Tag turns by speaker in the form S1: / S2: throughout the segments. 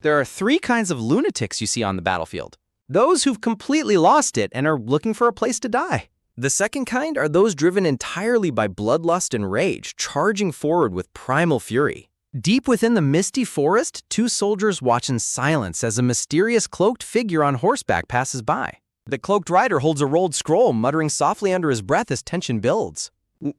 S1: There are three kinds of lunatics you see on the battlefield. Those who've completely lost it and are looking for a place to die. The second kind are those driven entirely by bloodlust and rage, charging forward with primal fury. Deep within the misty forest, two soldiers watch in silence as a mysterious cloaked figure on horseback passes by. The cloaked rider holds a rolled scroll, muttering softly under his breath as tension builds.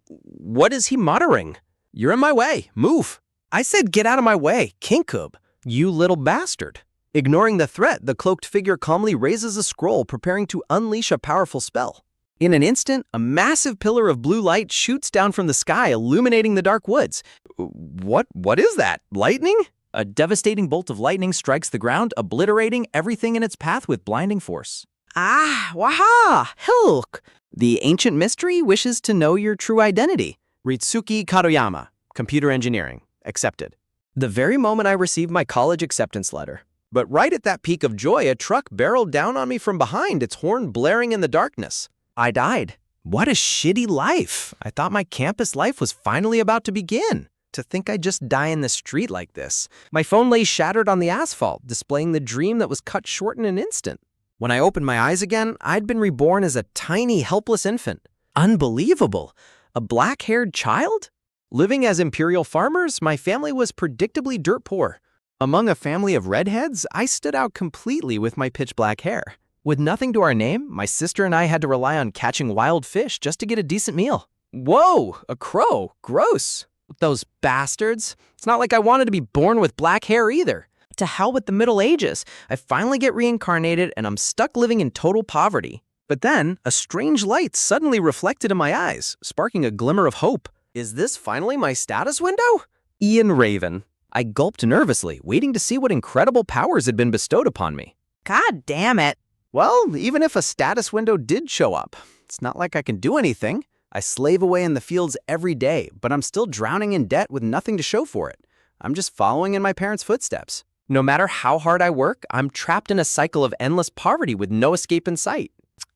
S1: What is he muttering? You're in my way. Move. I said get out of my way, Kinkub. You little bastard. Ignoring the threat, the cloaked figure calmly raises a scroll, preparing to unleash a powerful spell. In an instant, a massive pillar of blue light shoots down from the sky, illuminating the dark woods. What is that? Lightning? A devastating bolt of lightning strikes the ground, obliterating everything in its path with blinding force. Ah, waha, hilk. The ancient mystery wishes to know your true identity. Ritsuki Kadoyama, computer engineering, accepted. The very moment I received my college acceptance letter. But right at that peak of joy, a truck barreled down on me from behind, its horn blaring in the darkness. I died. What a shitty life. I thought my campus life was finally about to begin. To think I'd just die in the street like this. My phone lay shattered on the asphalt, displaying the dream that was cut short in an instant. When I opened my eyes again, I'd been reborn as a tiny, helpless infant. Unbelievable. A black-haired child? Living as imperial farmers, my family was predictably dirt poor. Among a family of redheads, I stood out completely with my pitch-black hair. With nothing to our name, my sister and I had to rely on catching wild fish just to get a decent meal. Whoa, a crow. Gross. Those bastards. It's not like I wanted to be born with black hair either. To hell with the Middle Ages. I finally get reincarnated and I'm stuck living in total poverty. But then, a strange light suddenly reflected in my eyes, sparking a glimmer of hope. Is this finally my status window? Ian Raven. I gulped nervously, waiting to see what incredible powers had been bestowed upon me. God damn it. Well, even if a status window did show up, it's not like I can do anything. I slave away in the fields every day, but I'm still drowning in debt with nothing to show for it. I'm just following in my parents' footsteps. No matter how hard I work, I'm trapped in a cycle of endless poverty with no escape in sight.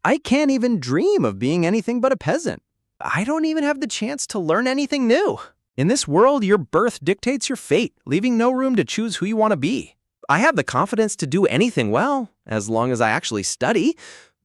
S1: I can't even dream of being anything but a peasant. I don't even have the chance to learn anything new. In this world, your birth dictates your fate, leaving no room to choose who you want to be. I have the confidence to do anything well, as long as I actually study,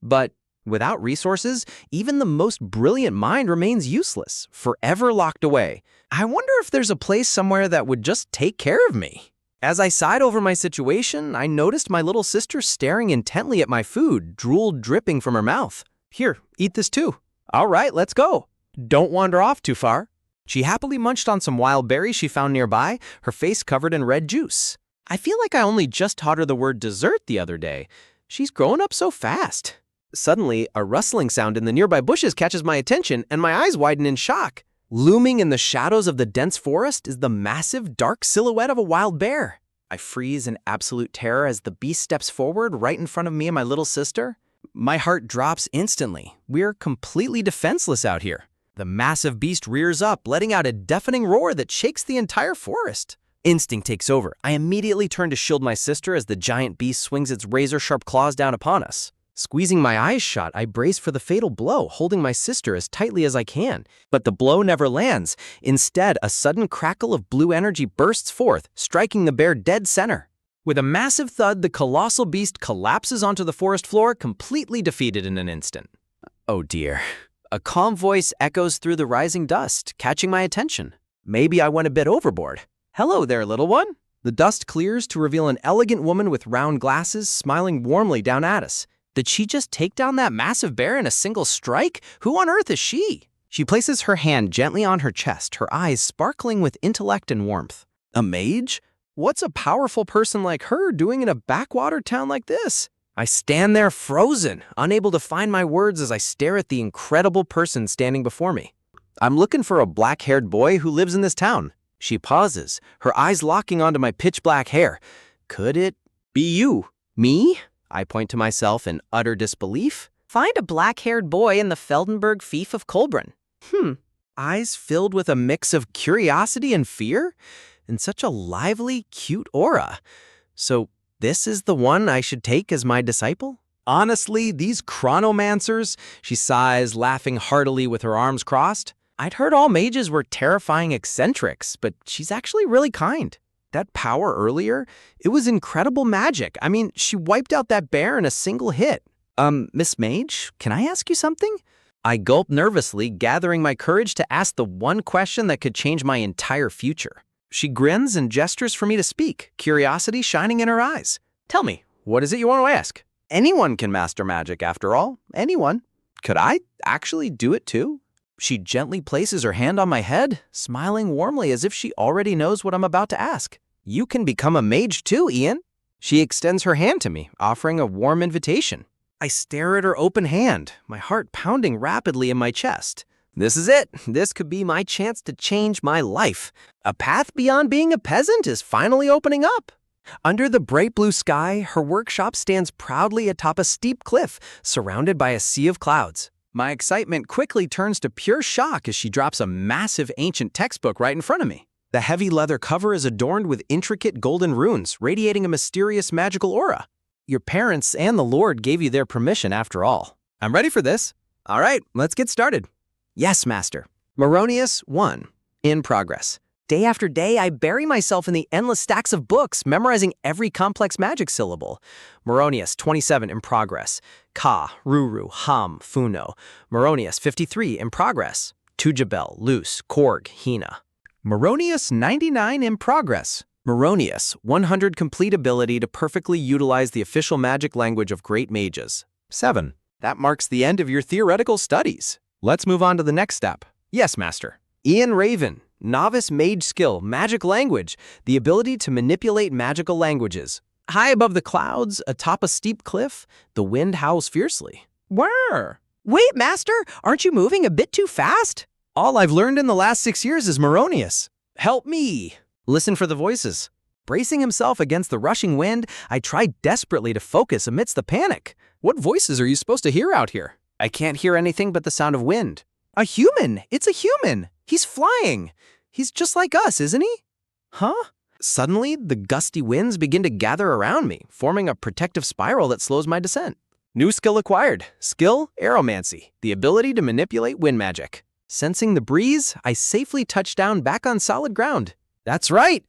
S1: but without resources, even the most brilliant mind remains useless, forever locked away. I wonder if there's a place somewhere that would just take care of me. As I sighed over my situation, I noticed my little sister staring intently at my food, drool dripping from her mouth. Here, eat this too. All right, let's go. Don't wander off too far. She happily munched on some wild berries she found nearby, her face covered in red juice. I feel like I only just taught her the word dessert the other day. She's growing up so fast. Suddenly, a rustling sound in the nearby bushes catches my attention, and my eyes widen in shock. Looming in the shadows of the dense forest is the massive, dark silhouette of a wild bear. I freeze in absolute terror as the beast steps forward right in front of me and my little sister. My heart drops instantly. We're completely defenseless out here. The massive beast rears up, letting out a deafening roar that shakes the entire forest. Instinct takes over. I immediately turn to shield my sister as the giant beast swings its razor-sharp claws down upon us. Squeezing my eyes shut, I brace for the fatal blow, holding my sister as tightly as I can. But the blow never lands. Instead, a sudden crackle of blue energy bursts forth, striking the bear dead center. With a massive thud, the colossal beast collapses onto the forest floor, completely defeated in an instant. Oh dear. A calm voice echoes through the rising dust, catching my attention. Maybe I went a bit overboard. Hello there, little one. The dust clears to reveal an elegant woman with round glasses smiling warmly down at us. Did she just take down that massive bear in a single strike? Who on earth is she? She places her hand gently on her chest, her eyes sparkling with intellect and warmth. A mage? What's a powerful person like her doing in a backwater town like this? I stand there frozen, unable to find my words as I stare at the incredible person standing before me. I'm looking for a black-haired boy who lives in this town. She pauses, her eyes locking onto my pitch-black hair. Could it be you? Me? I point to myself in utter disbelief. Find a black-haired boy in the Feldenberg fief of Kolbrun. Eyes filled with a mix of curiosity and fear, and such a lively, cute aura. So this is the one I should take as my disciple? Honestly, these chronomancers, she sighs, laughing heartily with her arms crossed. I'd heard all mages were terrifying eccentrics, but she's actually really kind. That power earlier, it was incredible magic. I mean, she wiped out that bear in a single hit. Miss Mage, can I ask you something? I gulped nervously, gathering my courage to ask the one question that could change my entire future. She grins and gestures for me to speak, curiosity shining in her eyes. Tell me, what is it you want to ask? Anyone can master magic, after all. Anyone. Could I actually do it too? She gently places her hand on my head, smiling warmly as if she already knows what I'm about to ask. You can become a mage too, Ian. She extends her hand to me, offering a warm invitation. I stare at her open hand, my heart pounding rapidly in my chest. This is it. This could be my chance to change my life. A path beyond being a peasant is finally opening up. Under the bright blue sky, her workshop stands proudly atop a steep cliff, surrounded by a sea of clouds. My excitement quickly turns to pure shock as she drops a massive ancient textbook right in front of me. The heavy leather cover is adorned with intricate golden runes, radiating a mysterious magical aura. Your parents and the Lord gave you their permission after all. I'm ready for this. All right, let's get started. Yes, Master. Moronius 1. In progress. Day after day, I bury myself in the endless stacks of books, memorizing every complex magic syllable. Moronius 27 in progress. Ka, Ruru, Ham, Funo. Moronius 53 in progress. Tujabel, Luce, Korg, Hina. Moronius 99 in progress. Moronius 100 complete ability to perfectly utilize the official magic language of great mages. 7. That marks the end of your theoretical studies. Let's move on to the next step. Yes, Master. Ian Raven. Novice mage skill, magic language, the ability to manipulate magical languages. High above the clouds, atop a steep cliff, the wind howls fiercely. Where? Wait, Master, aren't you moving a bit too fast? All I've learned in the last 6 years is Moronius. Help me. Listen for the voices. Bracing himself against the rushing wind, I tried desperately to focus amidst the panic. What voices are you supposed to hear out here? I can't hear anything but the sound of wind. A human! It's a human! He's flying! He's just like us, isn't he? Huh? Suddenly, the gusty winds begin to gather around me, forming a protective spiral that slows my descent. New skill acquired. Skill, aeromancy, the ability to manipulate wind magic. Sensing the breeze, I safely touch down back on solid ground. That's right!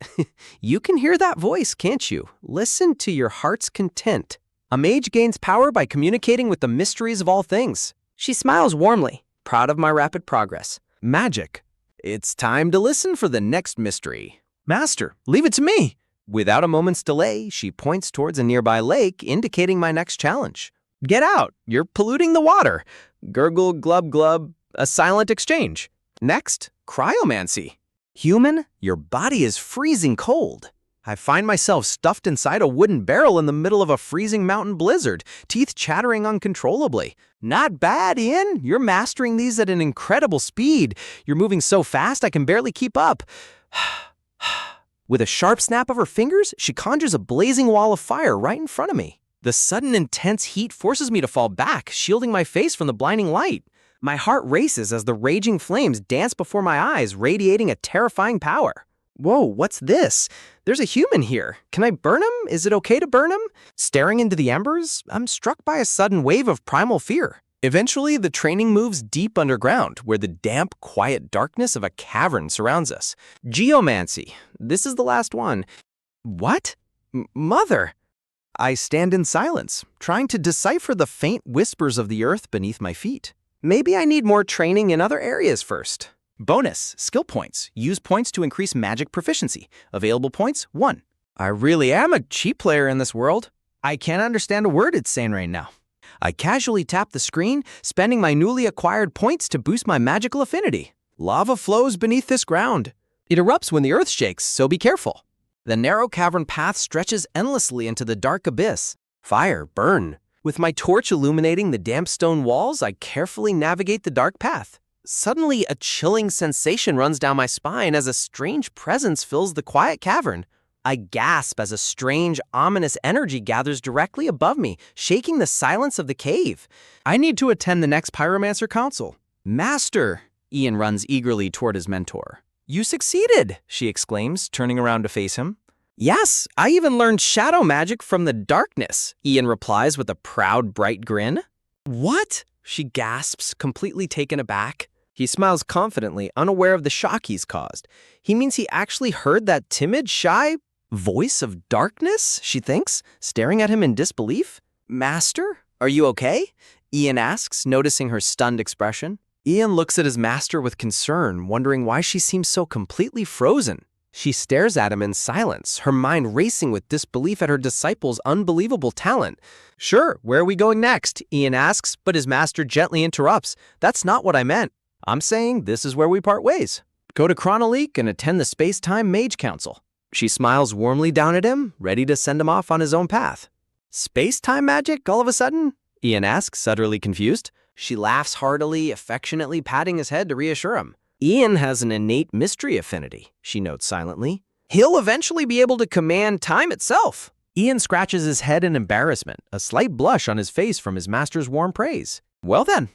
S1: You can hear that voice, can't you? Listen to your heart's content. A mage gains power by communicating with the mysteries of all things. She smiles warmly, proud of my rapid progress. Magic. It's time to listen for the next mystery. Master, leave it to me. Without a moment's delay, she points towards a nearby lake, indicating my next challenge. Get out, you're polluting the water. Gurgle, glub, glub, a silent exchange. Next, cryomancy. Human, your body is freezing cold. I find myself stuffed inside a wooden barrel in the middle of a freezing mountain blizzard, teeth chattering uncontrollably. Not bad, Ian. You're mastering these at an incredible speed. You're moving so fast I can barely keep up. With a sharp snap of her fingers, she conjures a blazing wall of fire right in front of me. The sudden intense heat forces me to fall back, shielding my face from the blinding light. My heart races as the raging flames dance before my eyes, radiating a terrifying power. Whoa, what's this? There's a human here. Can I burn him? Is it okay to burn him? Staring into the embers, I'm struck by a sudden wave of primal fear. Eventually, the training moves deep underground, where the damp, quiet darkness of a cavern surrounds us. Geomancy. This is the last one. What? Mother! I stand in silence, trying to decipher the faint whispers of the earth beneath my feet. Maybe I need more training in other areas first. Bonus, skill points. Use points to increase magic proficiency. Available points, 1. I really am a cheap player in this world. I can't understand a word it's saying right now. I casually tap the screen, spending my newly acquired points to boost my magical affinity. Lava flows beneath this ground. It erupts when the earth shakes, so be careful. The narrow cavern path stretches endlessly into the dark abyss. Fire, burn. With my torch illuminating the damp stone walls, I carefully navigate the dark path. Suddenly, a chilling sensation runs down my spine as a strange presence fills the quiet cavern. I gasp as a strange, ominous energy gathers directly above me, shaking the silence of the cave. I need to attend the next Pyromancer Council. Master, Ian runs eagerly toward his mentor. You succeeded, she exclaims, turning around to face him. Yes, I even learned shadow magic from the darkness, Ian replies with a proud, bright grin. What? She gasps, completely taken aback. He smiles confidently, unaware of the shock he's caused. He means he actually heard that timid, shy, Voice of darkness, she thinks, staring at him in disbelief. Master, are you okay? Ian asks, noticing her stunned expression. Ian looks at his master with concern, wondering why she seems so completely frozen. She stares at him in silence, her mind racing with disbelief at her disciple's unbelievable talent. Sure, where are we going next? Ian asks, but his master gently interrupts. That's not what I meant. I'm saying this is where we part ways. Go to Chronolique and attend the Space-Time Mage Council. She smiles warmly down at him, ready to send him off on his own path. Space-time magic all of a sudden? Ian asks, utterly confused. She laughs heartily, affectionately patting his head to reassure him. Ian has an innate mystery affinity, she notes silently. He'll eventually be able to command time itself. Ian scratches his head in embarrassment, a slight blush on his face from his master's warm praise. Well then,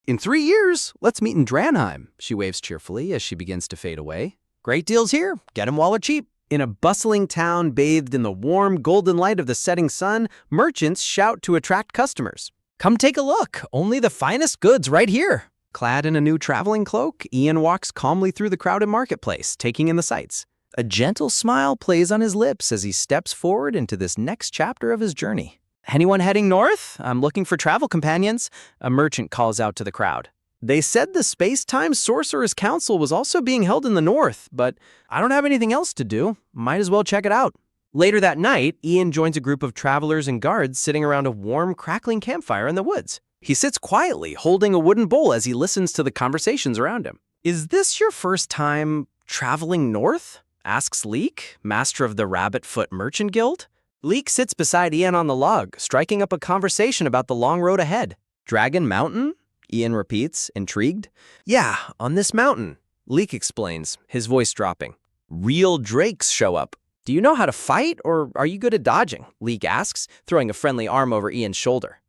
S1: in 3 years, let's meet in Dranheim, she waves cheerfully as she begins to fade away. Great deals here, get 'em while they're cheap. In a bustling town bathed in the warm, golden light of the setting sun, merchants shout to attract customers. Come take a look, only the finest goods right here. Clad in a new traveling cloak, Ian walks calmly through the crowded marketplace, taking in the sights. A gentle smile plays on his lips as he steps forward into this next chapter of his journey. Anyone heading north? I'm looking for travel companions, a merchant calls out to the crowd. They said the Space-Time Sorcerer's Council was also being held in the north, but I don't have anything else to do. Might as well check it out. Later that night, Ian joins a group of travelers and guards sitting around a warm, crackling campfire in the woods. He sits quietly, holding a wooden bowl as he listens to the conversations around him. Is this your first time traveling north? Asks Leek, master of the Rabbit-Foot Merchant Guild. Leek sits beside Ian on the log, striking up a conversation about the long road ahead. Dragon Mountain? Ian repeats, intrigued. Yeah, on this mountain, Leek explains, his voice dropping. Real drakes show up. Do you know how to fight, or are you good at dodging? Leek asks, throwing a friendly arm over Ian's shoulder.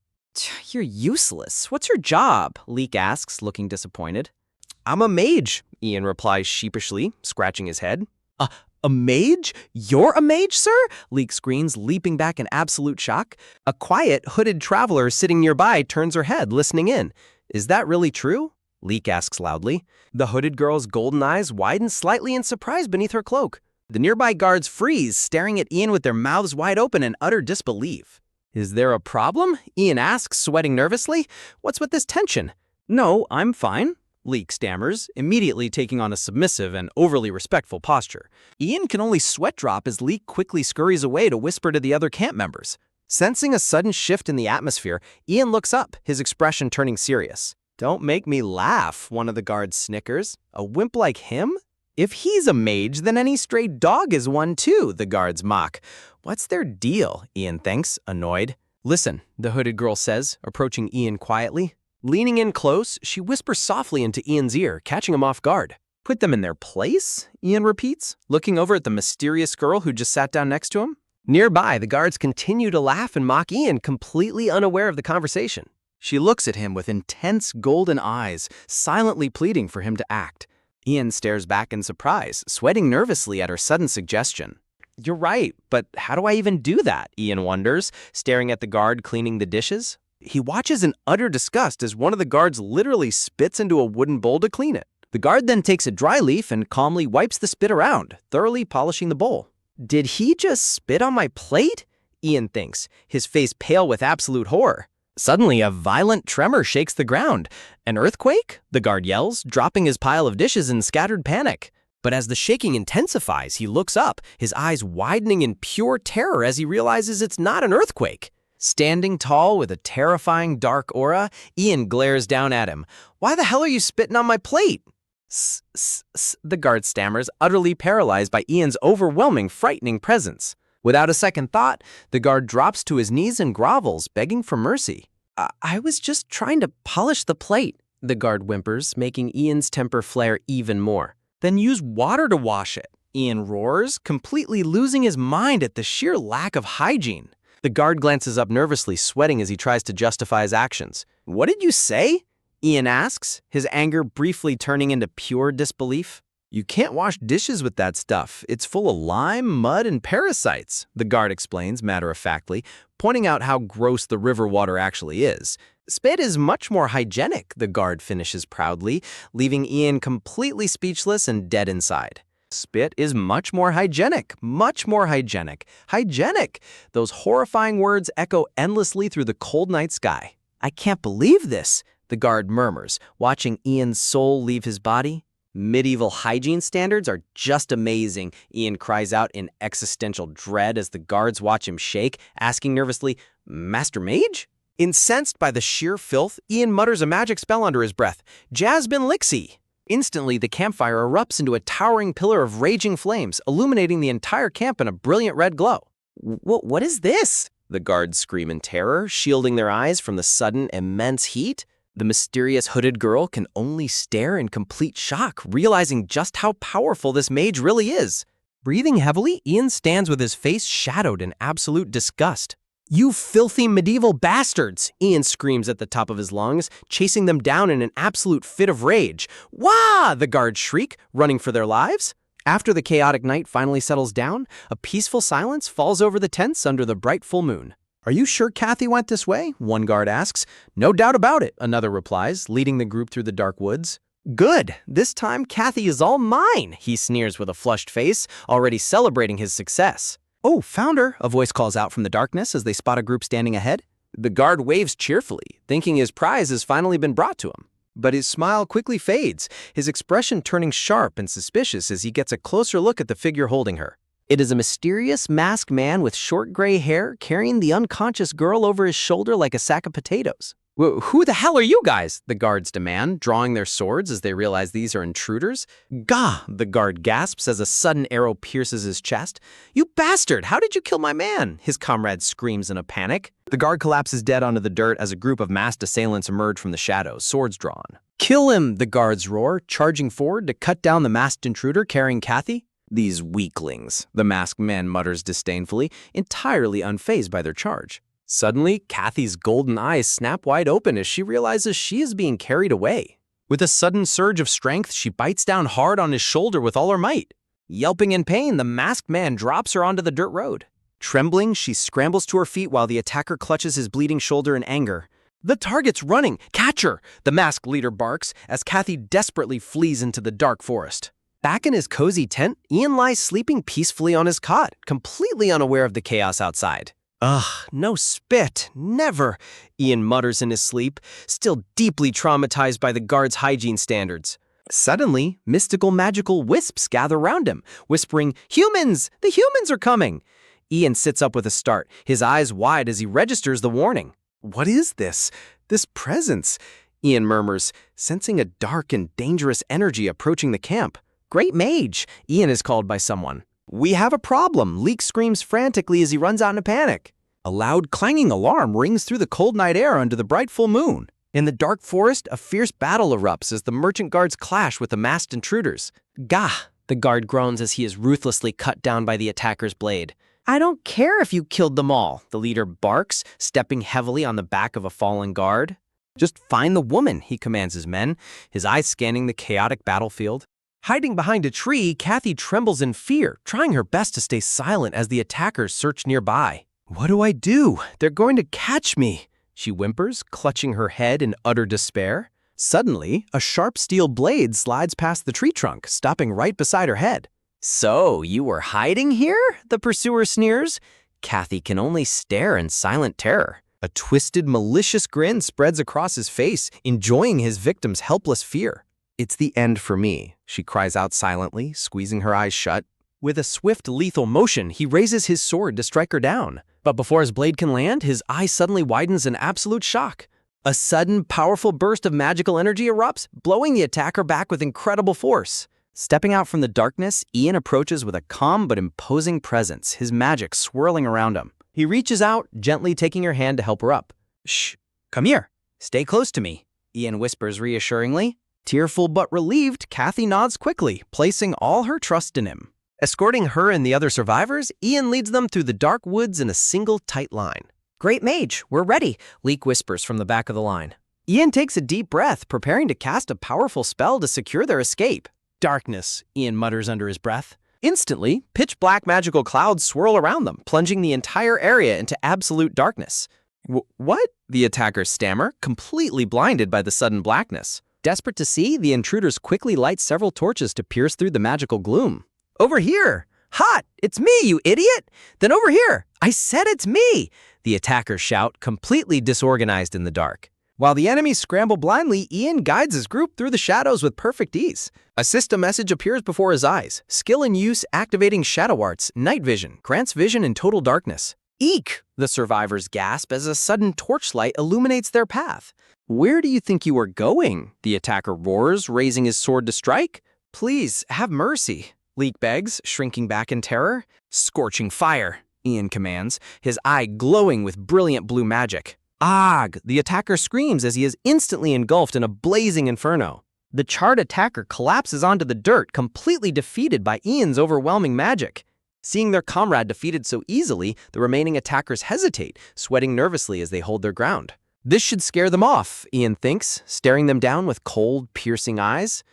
S1: You're useless. What's your job? Leek asks, looking disappointed. I'm a mage, Ian replies sheepishly, scratching his head. A mage? You're a mage, sir? Leek screams, leaping back in absolute shock. A quiet, hooded traveler sitting nearby turns her head, listening in. Is that really true? Leek asks loudly. The hooded girl's golden eyes widen slightly in surprise beneath her cloak. The nearby guards freeze, staring at Ian with their mouths wide open in utter disbelief. Is there a problem? Ian asks, sweating nervously. What's with this tension? No, I'm fine, Leek stammers, immediately taking on a submissive and overly respectful posture. Ian can only sweat drop as Leek quickly scurries away to whisper to the other camp members. Sensing a sudden shift in the atmosphere, Ian looks up, his expression turning serious. Don't make me laugh, one of the guards snickers. A wimp like him? If he's a mage, then any stray dog is one too, the guards mock. What's their deal? Ian thinks, annoyed. Listen, the hooded girl says, approaching Ian quietly. Leaning in close, she whispers softly into Ian's ear, catching him off guard. Put them in their place? Ian repeats, looking over at the mysterious girl who just sat down next to him. Nearby, the guards continue to laugh and mock Ian, completely unaware of the conversation. She looks at him with intense golden eyes, silently pleading for him to act. Ian stares back in surprise, sweating nervously at her sudden suggestion. You're right, but how do I even do that? Ian wonders, staring at the guard cleaning the dishes. He watches in utter disgust as one of the guards literally spits into a wooden bowl to clean it. The guard then takes a dry leaf and calmly wipes the spit around, thoroughly polishing the bowl. Did he just spit on my plate? Ian thinks, his face pale with absolute horror. Suddenly, a violent tremor shakes the ground. An earthquake? The guard yells, dropping his pile of dishes in scattered panic. But as the shaking intensifies, he looks up, his eyes widening in pure terror as he realizes it's not an earthquake. Standing tall with a terrifying dark aura, Ian glares down at him. Why the hell are you spitting on my plate? The guard stammers, utterly paralyzed by Ian's overwhelming, frightening presence. Without a second thought, the guard drops to his knees and grovels, begging for mercy. I was just trying to polish the plate, the guard whimpers, making Ian's temper flare even more. Then use water to wash it, Ian roars, completely losing his mind at the sheer lack of hygiene. The guard glances up nervously, sweating as he tries to justify his actions. What did you say? Ian asks, his anger briefly turning into pure disbelief. You can't wash dishes with that stuff. It's full of lime, mud, and parasites, the guard explains matter-of-factly, pointing out how gross the river water actually is. Spit is much more hygienic, the guard finishes proudly, leaving Ian completely speechless and dead inside. Spit is much more hygienic, much more hygienic. Hygienic! Those horrifying words echo endlessly through the cold night sky. I can't believe this, the guard murmurs, watching Ian's soul leave his body. Medieval hygiene standards are just amazing, Ian cries out in existential dread as the guards watch him shake, asking nervously, Master Mage? Incensed by the sheer filth, Ian mutters a magic spell under his breath, Jasmine Lixie. Instantly, the campfire erupts into a towering pillar of raging flames, illuminating the entire camp in a brilliant red glow. What is this? The guards scream in terror, shielding their eyes from the sudden, immense heat. The mysterious hooded girl can only stare in complete shock, realizing just how powerful this mage really is. Breathing heavily, Ian stands with his face shadowed in absolute disgust. You filthy medieval bastards! Ian screams at the top of his lungs, chasing them down in an absolute fit of rage. Wah! The guards shriek, running for their lives. After the chaotic night finally settles down, a peaceful silence falls over the tents under the bright full moon. Are you sure Kathy went this way? One guard asks. No doubt about it, another replies, leading the group through the dark woods. Good! This time Kathy is all mine, he sneers with a flushed face, already celebrating his success. Oh, Founder, a voice calls out from the darkness as they spot a group standing ahead. The guard waves cheerfully, thinking his prize has finally been brought to him. But his smile quickly fades, his expression turning sharp and suspicious as he gets a closer look at the figure holding her. It is a mysterious masked man with short gray hair carrying the unconscious girl over his shoulder like a sack of potatoes. Who the hell are you guys? The guards demand, drawing their swords as they realize these are intruders. Gah! The guard gasps as a sudden arrow pierces his chest. You bastard! How did you kill my man? His comrade screams in a panic. The guard collapses dead onto the dirt as a group of masked assailants emerge from the shadows, swords drawn. Kill him! The guards roar, charging forward to cut down the masked intruder carrying Kathy. These weaklings, the masked man mutters disdainfully, entirely unfazed by their charge. Suddenly, Kathy's golden eyes snap wide open as she realizes she is being carried away. With a sudden surge of strength, she bites down hard on his shoulder with all her might. Yelping in pain, the masked man drops her onto the dirt road. Trembling, she scrambles to her feet while the attacker clutches his bleeding shoulder in anger. The target's running! Catch her! The masked leader barks as Kathy desperately flees into the dark forest. Back in his cozy tent, Ian lies sleeping peacefully on his cot, completely unaware of the chaos outside. Ugh, no spit, never, Ian mutters in his sleep, still deeply traumatized by the guards' hygiene standards. Suddenly, mystical magical wisps gather around him, whispering, Humans! The humans are coming! Ian sits up with a start, his eyes wide as he registers the warning. What is this? This presence? Ian murmurs, sensing a dark and dangerous energy approaching the camp. Great mage, Ian is called by someone. We have a problem, Leek screams frantically as he runs out in a panic. A loud clanging alarm rings through the cold night air under the bright full moon. In the dark forest, a fierce battle erupts as the merchant guards clash with the masked intruders. Gah! The guard groans as he is ruthlessly cut down by the attacker's blade. I don't care if you killed them all, the leader barks, stepping heavily on the back of a fallen guard. Just find the woman, he commands his men, his eyes scanning the chaotic battlefield. Hiding behind a tree, Kathy trembles in fear, trying her best to stay silent as the attackers search nearby. What do I do? They're going to catch me, she whimpers, clutching her head in utter despair. Suddenly, a sharp steel blade slides past the tree trunk, stopping right beside her head. So, you were hiding here? The pursuer sneers. Kathy can only stare in silent terror. A twisted, malicious grin spreads across his face, enjoying his victim's helpless fear. It's the end for me, she cries out silently, squeezing her eyes shut. With a swift, lethal motion, he raises his sword to strike her down. But before his blade can land, his eye suddenly widens in absolute shock. A sudden, powerful burst of magical energy erupts, blowing the attacker back with incredible force. Stepping out from the darkness, Ian approaches with a calm but imposing presence, his magic swirling around him. He reaches out, gently taking her hand to help her up. Shh, come here. Stay close to me, Ian whispers reassuringly. Tearful but relieved, Kathy nods quickly, placing all her trust in him. Escorting her and the other survivors, Ian leads them through the dark woods in a single tight line. Great mage, we're ready, Leek whispers from the back of the line. Ian takes a deep breath, preparing to cast a powerful spell to secure their escape. Darkness, Ian mutters under his breath. Instantly, pitch-black magical clouds swirl around them, plunging the entire area into absolute darkness. What? The attackers stammer, completely blinded by the sudden blackness. Desperate to see, the intruders quickly light several torches to pierce through the magical gloom. Over here! Hot! It's me, you idiot! Then over here! I said it's me! The attackers shout, completely disorganized in the dark. While the enemies scramble blindly, Ian guides his group through the shadows with perfect ease. A system message appears before his eyes. Skill in use activating shadow arts, night vision, grants vision in total darkness. Eek! The survivors gasp as a sudden torchlight illuminates their path. Where do you think you are going? The attacker roars, raising his sword to strike. Please, have mercy. Leek begs, shrinking back in terror. Scorching fire, Ian commands, his eye glowing with brilliant blue magic. Ag! The attacker screams as he is instantly engulfed in a blazing inferno. The charred attacker collapses onto the dirt, completely defeated by Ian's overwhelming magic. Seeing their comrade defeated so easily, the remaining attackers hesitate, sweating nervously as they hold their ground. This should scare them off, Ian thinks, staring them down with cold, piercing eyes.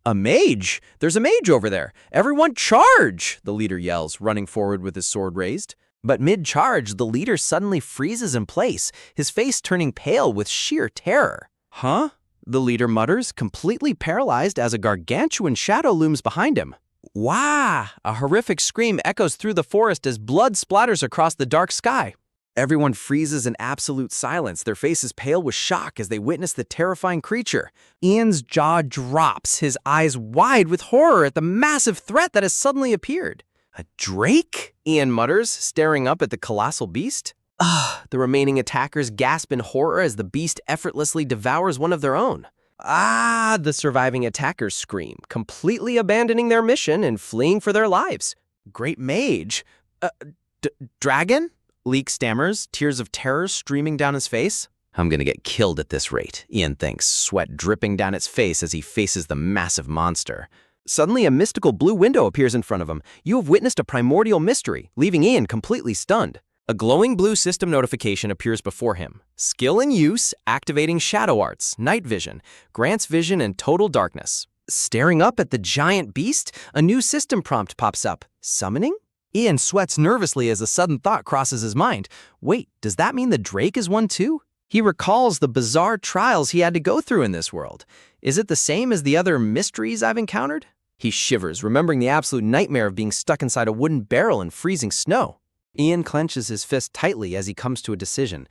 S1: A mage! There's a mage over there! Everyone charge! The leader yells, running forward with his sword raised. But mid-charge, the leader suddenly freezes in place, his face turning pale with sheer terror. Huh? The leader mutters, completely paralyzed as a gargantuan shadow looms behind him. Wah! A horrific scream echoes through the forest as blood splatters across the dark sky. Everyone freezes in absolute silence, their faces pale with shock as they witness the terrifying creature. Ian's jaw drops, his eyes wide with horror at the massive threat that has suddenly appeared. A drake? Ian mutters, staring up at the colossal beast. The remaining attackers gasp in horror as the beast effortlessly devours one of their own. The surviving attackers scream, completely abandoning their mission and fleeing for their lives. Great mage. Dragon? Leek stammers, tears of terror streaming down his face. I'm gonna get killed at this rate, Ian thinks, sweat dripping down its face as he faces the massive monster. Suddenly, a mystical blue window appears in front of him. You have witnessed a primordial mystery, leaving Ian completely stunned. A glowing blue system notification appears before him. Skill in use, activating shadow arts, night vision, grants vision in total darkness. Staring up at the giant beast, a new system prompt pops up. Summoning? Ian sweats nervously as a sudden thought crosses his mind. Wait, does that mean the drake is one too? He recalls the bizarre trials he had to go through in this world. Is it the same as the other mysteries I've encountered? He shivers, remembering the absolute nightmare of being stuck inside a wooden barrel in freezing snow. Ian clenches his fist tightly as he comes to a decision.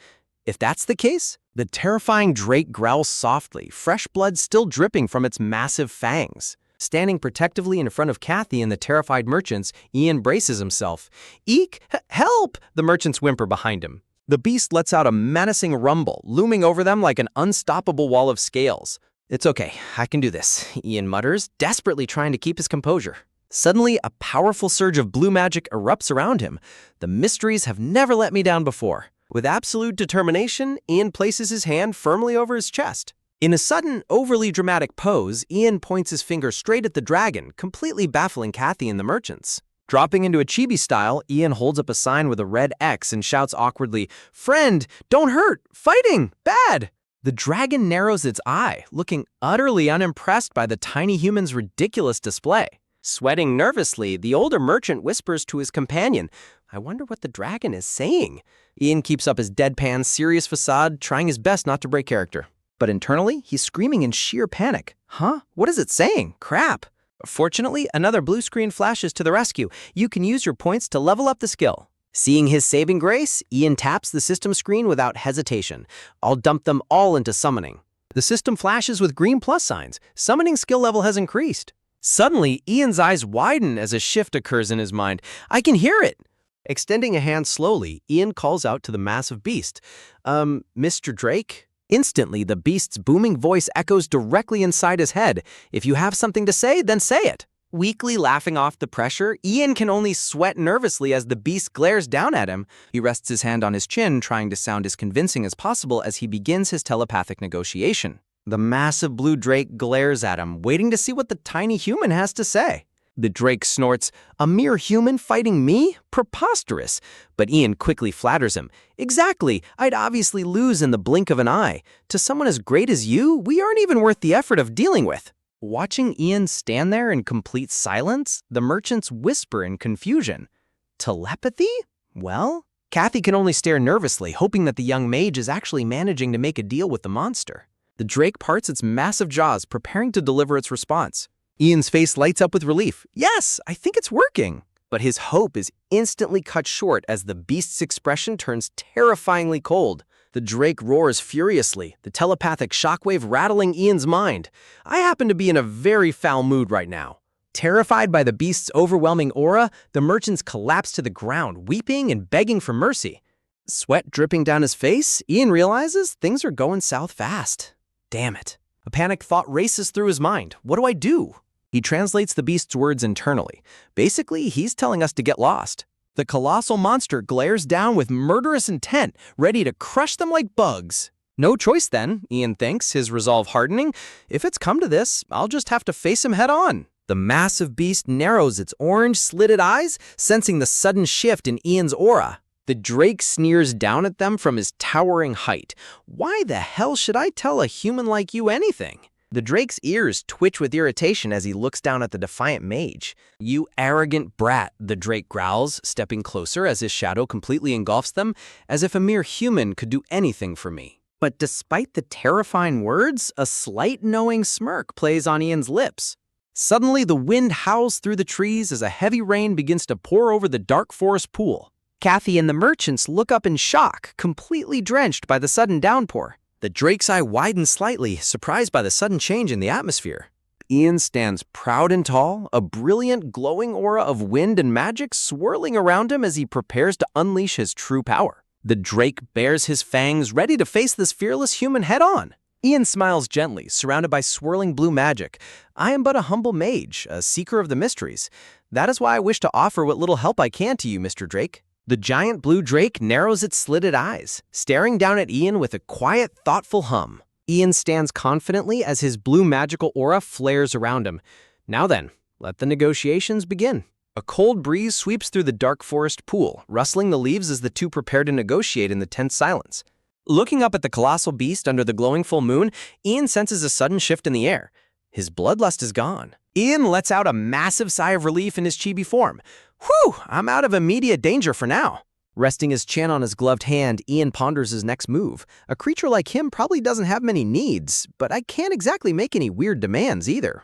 S1: If that's the case, the terrifying drake growls softly, fresh blood still dripping from its massive fangs. Standing protectively in front of Kathy and the terrified merchants, Ian braces himself. Eek! Help! The merchants whimper behind him. The beast lets out a menacing rumble, looming over them like an unstoppable wall of scales. It's okay, I can do this, Ian mutters, desperately trying to keep his composure. Suddenly, a powerful surge of blue magic erupts around him. The mysteries have never let me down before. With absolute determination, Ian places his hand firmly over his chest. In a sudden, overly dramatic pose, Ian points his finger straight at the dragon, completely baffling Kathy and the merchants. Dropping into a chibi style, Ian holds up a sign with a red X and shouts awkwardly, "Friend, don't hurt! Fighting! Bad!" The dragon narrows its eye, looking utterly unimpressed by the tiny human's ridiculous display. Sweating nervously, the older merchant whispers to his companion, "I wonder what the dragon is saying." Ian keeps up his deadpan, serious facade, trying his best not to break character. But internally, he's screaming in sheer panic. Huh? What is it saying? Crap. Fortunately, another blue screen flashes to the rescue. You can use your points to level up the skill. Seeing his saving grace, Ian taps the system screen without hesitation. I'll dump them all into summoning. The system flashes with green plus signs. Summoning skill level has increased. Suddenly, Ian's eyes widen as a shift occurs in his mind. I can hear it! Extending a hand slowly, Ian calls out to the massive beast. Mr. Drake? Instantly, the beast's booming voice echoes directly inside his head. If you have something to say, then say it. Weakly laughing off the pressure, Ian can only sweat nervously as the beast glares down at him. He rests his hand on his chin, trying to sound as convincing as possible as he begins his telepathic negotiation. The massive blue drake glares at him, waiting to see what the tiny human has to say. The drake snorts, "A mere human fighting me? Preposterous!" But Ian quickly flatters him. "Exactly! I'd obviously lose in the blink of an eye. To someone as great as you, we aren't even worth the effort of dealing with." Watching Ian stand there in complete silence, the merchants whisper in confusion. Telepathy? Well? Kathy can only stare nervously, hoping that the young mage is actually managing to make a deal with the monster. The drake parts its massive jaws, preparing to deliver its response. Ian's face lights up with relief. Yes, I think it's working. But his hope is instantly cut short as the beast's expression turns terrifyingly cold. The drake roars furiously, the telepathic shockwave rattling Ian's mind. I happen to be in a very foul mood right now. Terrified by the beast's overwhelming aura, the merchants collapse to the ground, weeping and begging for mercy. Sweat dripping down his face, Ian realizes things are going south fast. Damn it. A panicked thought races through his mind. What do I do? He translates the beast's words internally. Basically, he's telling us to get lost. The colossal monster glares down with murderous intent, ready to crush them like bugs. No choice then, Ian thinks, his resolve hardening. If it's come to this, I'll just have to face him head on. The massive beast narrows its orange, slitted eyes, sensing the sudden shift in Ian's aura. The drake sneers down at them from his towering height. Why the hell should I tell a human like you anything? The drake's ears twitch with irritation as he looks down at the defiant mage. You arrogant brat, the drake growls, stepping closer as his shadow completely engulfs them, as if a mere human could do anything for me. But despite the terrifying words, a slight knowing smirk plays on Ian's lips. Suddenly, the wind howls through the trees as a heavy rain begins to pour over the dark forest pool. Kathy and the merchants look up in shock, completely drenched by the sudden downpour. The drake's eye widens slightly, surprised by the sudden change in the atmosphere. Ian stands proud and tall, a brilliant, glowing aura of wind and magic swirling around him as he prepares to unleash his true power. The drake bares his fangs, ready to face this fearless human head-on. Ian smiles gently, surrounded by swirling blue magic. I am but a humble mage, a seeker of the mysteries. That is why I wish to offer what little help I can to you, Mr. Drake. The giant blue drake narrows its slitted eyes, staring down at Ian with a quiet, thoughtful hum. Ian stands confidently as his blue magical aura flares around him. Now then, let the negotiations begin. A cold breeze sweeps through the dark forest pool, rustling the leaves as the two prepare to negotiate in the tense silence. Looking up at the colossal beast under the glowing full moon, Ian senses a sudden shift in the air. His bloodlust is gone. Ian lets out a massive sigh of relief in his chibi form. Whew, I'm out of immediate danger for now. Resting his chin on his gloved hand, Ian ponders his next move. A creature like him probably doesn't have many needs, but I can't exactly make any weird demands either.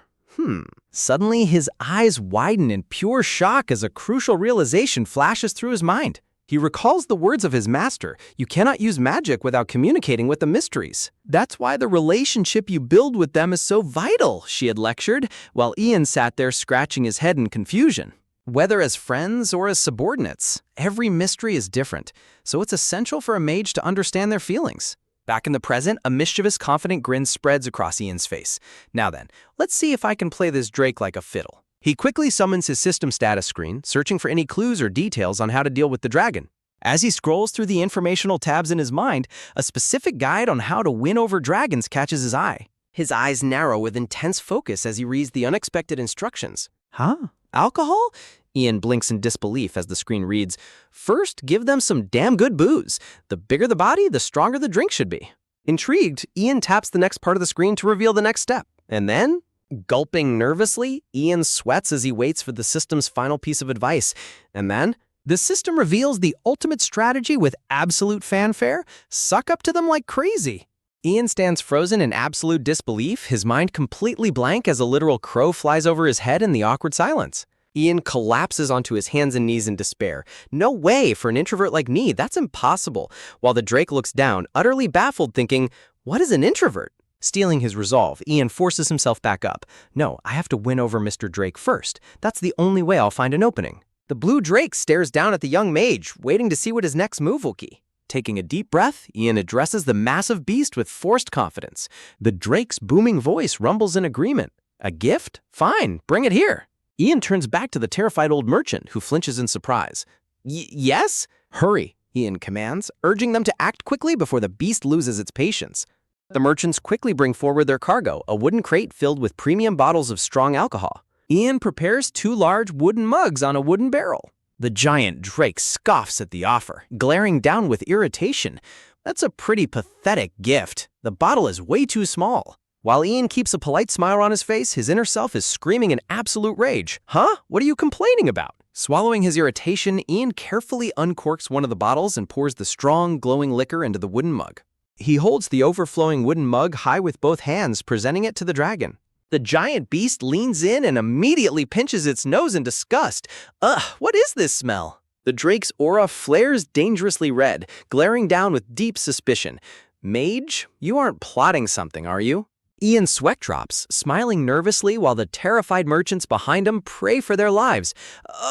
S1: Suddenly, his eyes widen in pure shock as a crucial realization flashes through his mind. He recalls the words of his master, you cannot use magic without communicating with the mysteries. That's why the relationship you build with them is so vital, she had lectured, while Ian sat there scratching his head in confusion. Whether as friends or as subordinates, every mystery is different, so it's essential for a mage to understand their feelings. Back in the present, a mischievous, confident grin spreads across Ian's face. Now then, let's see if I can play this drake like a fiddle. He quickly summons his system status screen, searching for any clues or details on how to deal with the dragon. As he scrolls through the informational tabs in his mind, a specific guide on how to win over dragons catches his eye. His eyes narrow with intense focus as he reads the unexpected instructions. Huh? Alcohol? Ian blinks in disbelief as the screen reads, first, give them some damn good booze. The bigger the body, the stronger the drink should be. Intrigued, Ian taps the next part of the screen to reveal the next step. And then, gulping nervously, Ian sweats as he waits for the system's final piece of advice. And then, the system reveals the ultimate strategy with absolute fanfare. Suck up to them like crazy. Ian stands frozen in absolute disbelief, his mind completely blank as a literal crow flies over his head in the awkward silence. Ian collapses onto his hands and knees in despair. No way, for an introvert like me, that's impossible. While the drake looks down, utterly baffled, thinking, what is an introvert? Stealing his resolve, Ian forces himself back up. No, I have to win over Mr. Drake first. That's the only way I'll find an opening. The blue drake stares down at the young mage, waiting to see what his next move will be. Taking a deep breath, Ian addresses the massive beast with forced confidence. The drake's booming voice rumbles in agreement. A gift? Fine, bring it here. Ian turns back to the terrified old merchant, who flinches in surprise. Yes? Hurry, Ian commands, urging them to act quickly before the beast loses its patience. The merchants quickly bring forward their cargo, a wooden crate filled with premium bottles of strong alcohol. Ian prepares 2 large wooden mugs on a wooden barrel. The giant drake scoffs at the offer, glaring down with irritation. That's a pretty pathetic gift. The bottle is way too small. While Ian keeps a polite smile on his face, his inner self is screaming in absolute rage. Huh? What are you complaining about? Swallowing his irritation, Ian carefully uncorks one of the bottles and pours the strong, glowing liquor into the wooden mug. He holds the overflowing wooden mug high with both hands, presenting it to the dragon. The giant beast leans in and immediately pinches its nose in disgust. Ugh, what is this smell? The drake's aura flares dangerously red, glaring down with deep suspicion. Mage, you aren't plotting something, are you? Ian's sweat drops, smiling nervously while the terrified merchants behind him pray for their lives.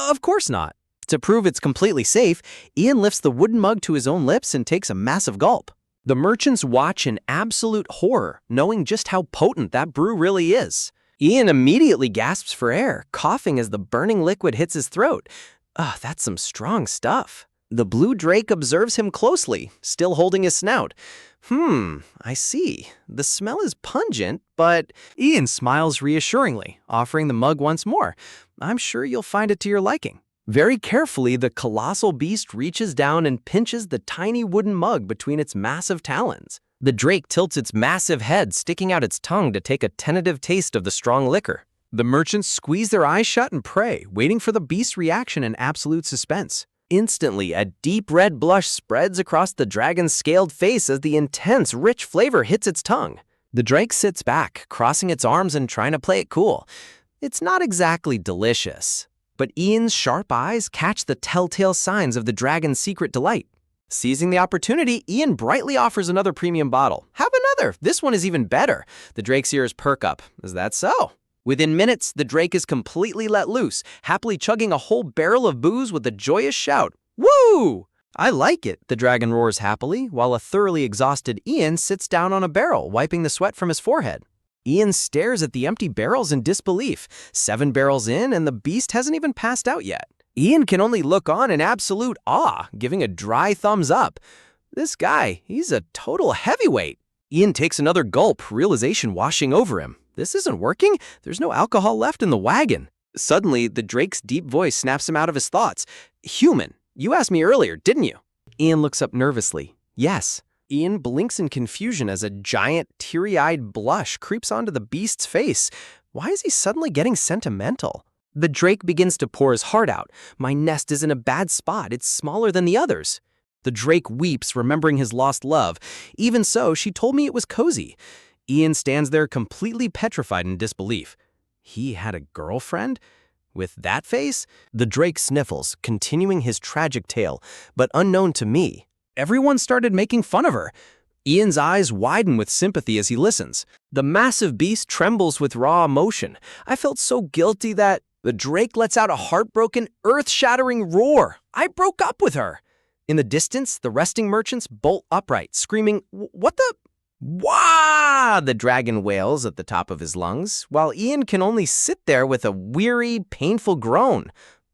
S1: Of course not. To prove it's completely safe, Ian lifts the wooden mug to his own lips and takes a massive gulp. The merchants watch in absolute horror, knowing just how potent that brew really is. Ian immediately gasps for air, coughing as the burning liquid hits his throat. That's some strong stuff. The blue drake observes him closely, still holding his snout. I see. The smell is pungent, but Ian smiles reassuringly, offering the mug once more. I'm sure you'll find it to your liking. Very carefully, the colossal beast reaches down and pinches the tiny wooden mug between its massive talons. The drake tilts its massive head, sticking out its tongue to take a tentative taste of the strong liquor. The merchants squeeze their eyes shut and pray, waiting for the beast's reaction in absolute suspense. Instantly, a deep red blush spreads across the dragon's scaled face as the intense, rich flavor hits its tongue. The drake sits back, crossing its arms and trying to play it cool. It's not exactly delicious, but Ian's sharp eyes catch the telltale signs of the dragon's secret delight. Seizing the opportunity, Ian brightly offers another premium bottle. Have another! This one is even better. The drake's ears perk up. Is that so? Within minutes, the drake is completely let loose, happily chugging a whole barrel of booze with a joyous shout. Woo! I like it, the dragon roars happily, while a thoroughly exhausted Ian sits down on a barrel, wiping the sweat from his forehead. Ian stares at the empty barrels in disbelief. 7 barrels in, and the beast hasn't even passed out yet. Ian can only look on in absolute awe, giving a dry thumbs up. This guy, he's a total heavyweight. Ian takes another gulp, realization washing over him. This isn't working. There's no alcohol left in the wagon. Suddenly, the drake's deep voice snaps him out of his thoughts. Human, you asked me earlier, didn't you? Ian looks up nervously. Yes. Ian blinks in confusion as a giant, teary-eyed blush creeps onto the beast's face. Why is he suddenly getting sentimental? The drake begins to pour his heart out. My nest is in a bad spot. It's smaller than the others. The drake weeps, remembering his lost love. Even so, she told me it was cozy. Ian stands there completely petrified in disbelief. He had a girlfriend? With that face? The drake sniffles, continuing his tragic tale, but unknown to me. Everyone started making fun of her. Ian's eyes widen with sympathy as he listens. The massive beast trembles with raw emotion. I felt so guilty that the drake lets out a heartbroken, earth-shattering roar. I broke up with her. In the distance, the resting merchants bolt upright, screaming, "What the?" Wah! The dragon wails at the top of his lungs, while Ian can only sit there with a weary, painful groan.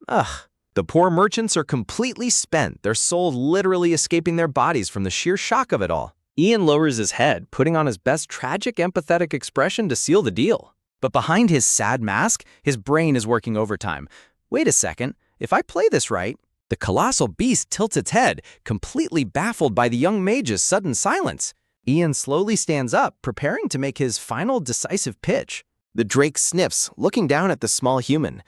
S1: Ugh. The poor merchants are completely spent, their souls literally escaping their bodies from the sheer shock of it all. Ian lowers his head, putting on his best tragic, empathetic expression to seal the deal. But behind his sad mask, his brain is working overtime. Wait a second, if I play this right, the colossal beast tilts its head, completely baffled by the young mage's sudden silence. Ian slowly stands up, preparing to make his final decisive pitch. The drake sniffs, looking down at the small human.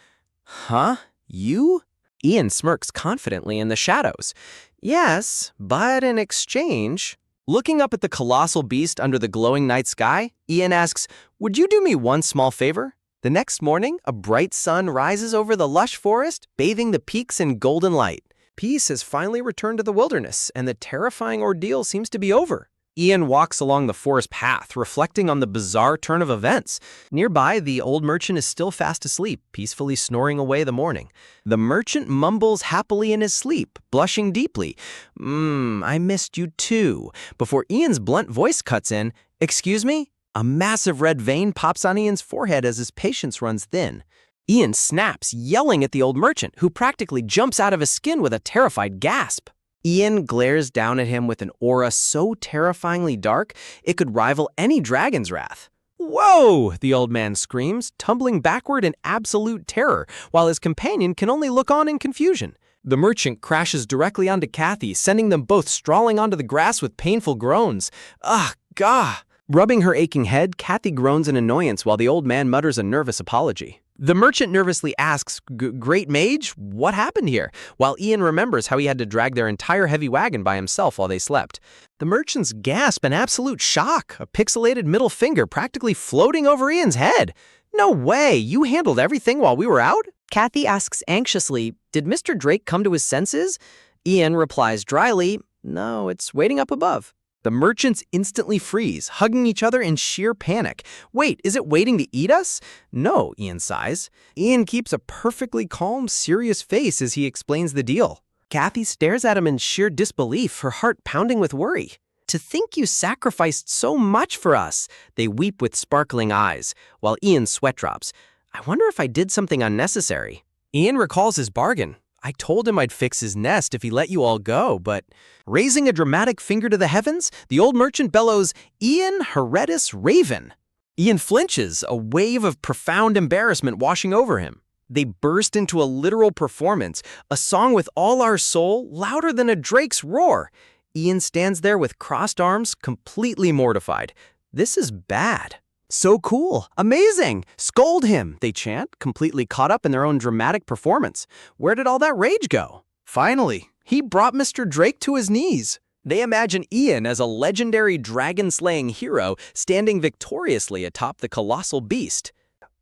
S1: Huh? You? Ian smirks confidently in the shadows. Yes, but in exchange... Looking up at the colossal beast under the glowing night sky, Ian asks, would you do me one small favor? The next morning, a bright sun rises over the lush forest, bathing the peaks in golden light. Peace has finally returned to the wilderness, and the terrifying ordeal seems to be over. Ian walks along the forest path, reflecting on the bizarre turn of events. Nearby, the old merchant is still fast asleep, peacefully snoring away the morning. The merchant mumbles happily in his sleep, blushing deeply. I missed you too. Before Ian's blunt voice cuts in, excuse me? A massive red vein pops on Ian's forehead as his patience runs thin. Ian snaps, yelling at the old merchant, who practically jumps out of his skin with a terrified gasp. Ian glares down at him with an aura so terrifyingly dark, it could rival any dragon's wrath. Whoa! The old man screams, tumbling backward in absolute terror, while his companion can only look on in confusion. The merchant crashes directly onto Kathy, sending them both sprawling onto the grass with painful groans. Ugh, gah! Rubbing her aching head, Kathy groans in annoyance while the old man mutters a nervous apology. The merchant nervously asks, Great mage, what happened here? While Ian remembers how he had to drag their entire heavy wagon by himself while they slept. The merchants gasp in absolute shock, a pixelated middle finger practically floating over Ian's head. No way, you handled everything while we were out? Kathy asks anxiously, Did Mr. Drake come to his senses? Ian replies dryly, No, it's waiting up above. The merchants instantly freeze, hugging each other in sheer panic. Wait, is it waiting to eat us? No, Ian sighs. Ian keeps a perfectly calm, serious face as he explains the deal. Kathy stares at him in sheer disbelief, her heart pounding with worry. To think you sacrificed so much for us. They weep with sparkling eyes, while Ian's sweat drops. I wonder if I did something unnecessary. Ian recalls his bargain. I told him I'd fix his nest if he let you all go, but raising a dramatic finger to the heavens, the old merchant bellows, Ian Heredis Raven. Ian flinches, a wave of profound embarrassment washing over him. They burst into a literal performance, a song with all our soul, louder than a drake's roar. Ian stands there with crossed arms, completely mortified. This is bad. So cool, amazing, scold him, they chant, completely caught up in their own dramatic performance. Where did all that rage go? Finally, he brought Mr. Drake to his knees. They imagine Ian as a legendary dragon-slaying hero standing victoriously atop the colossal beast.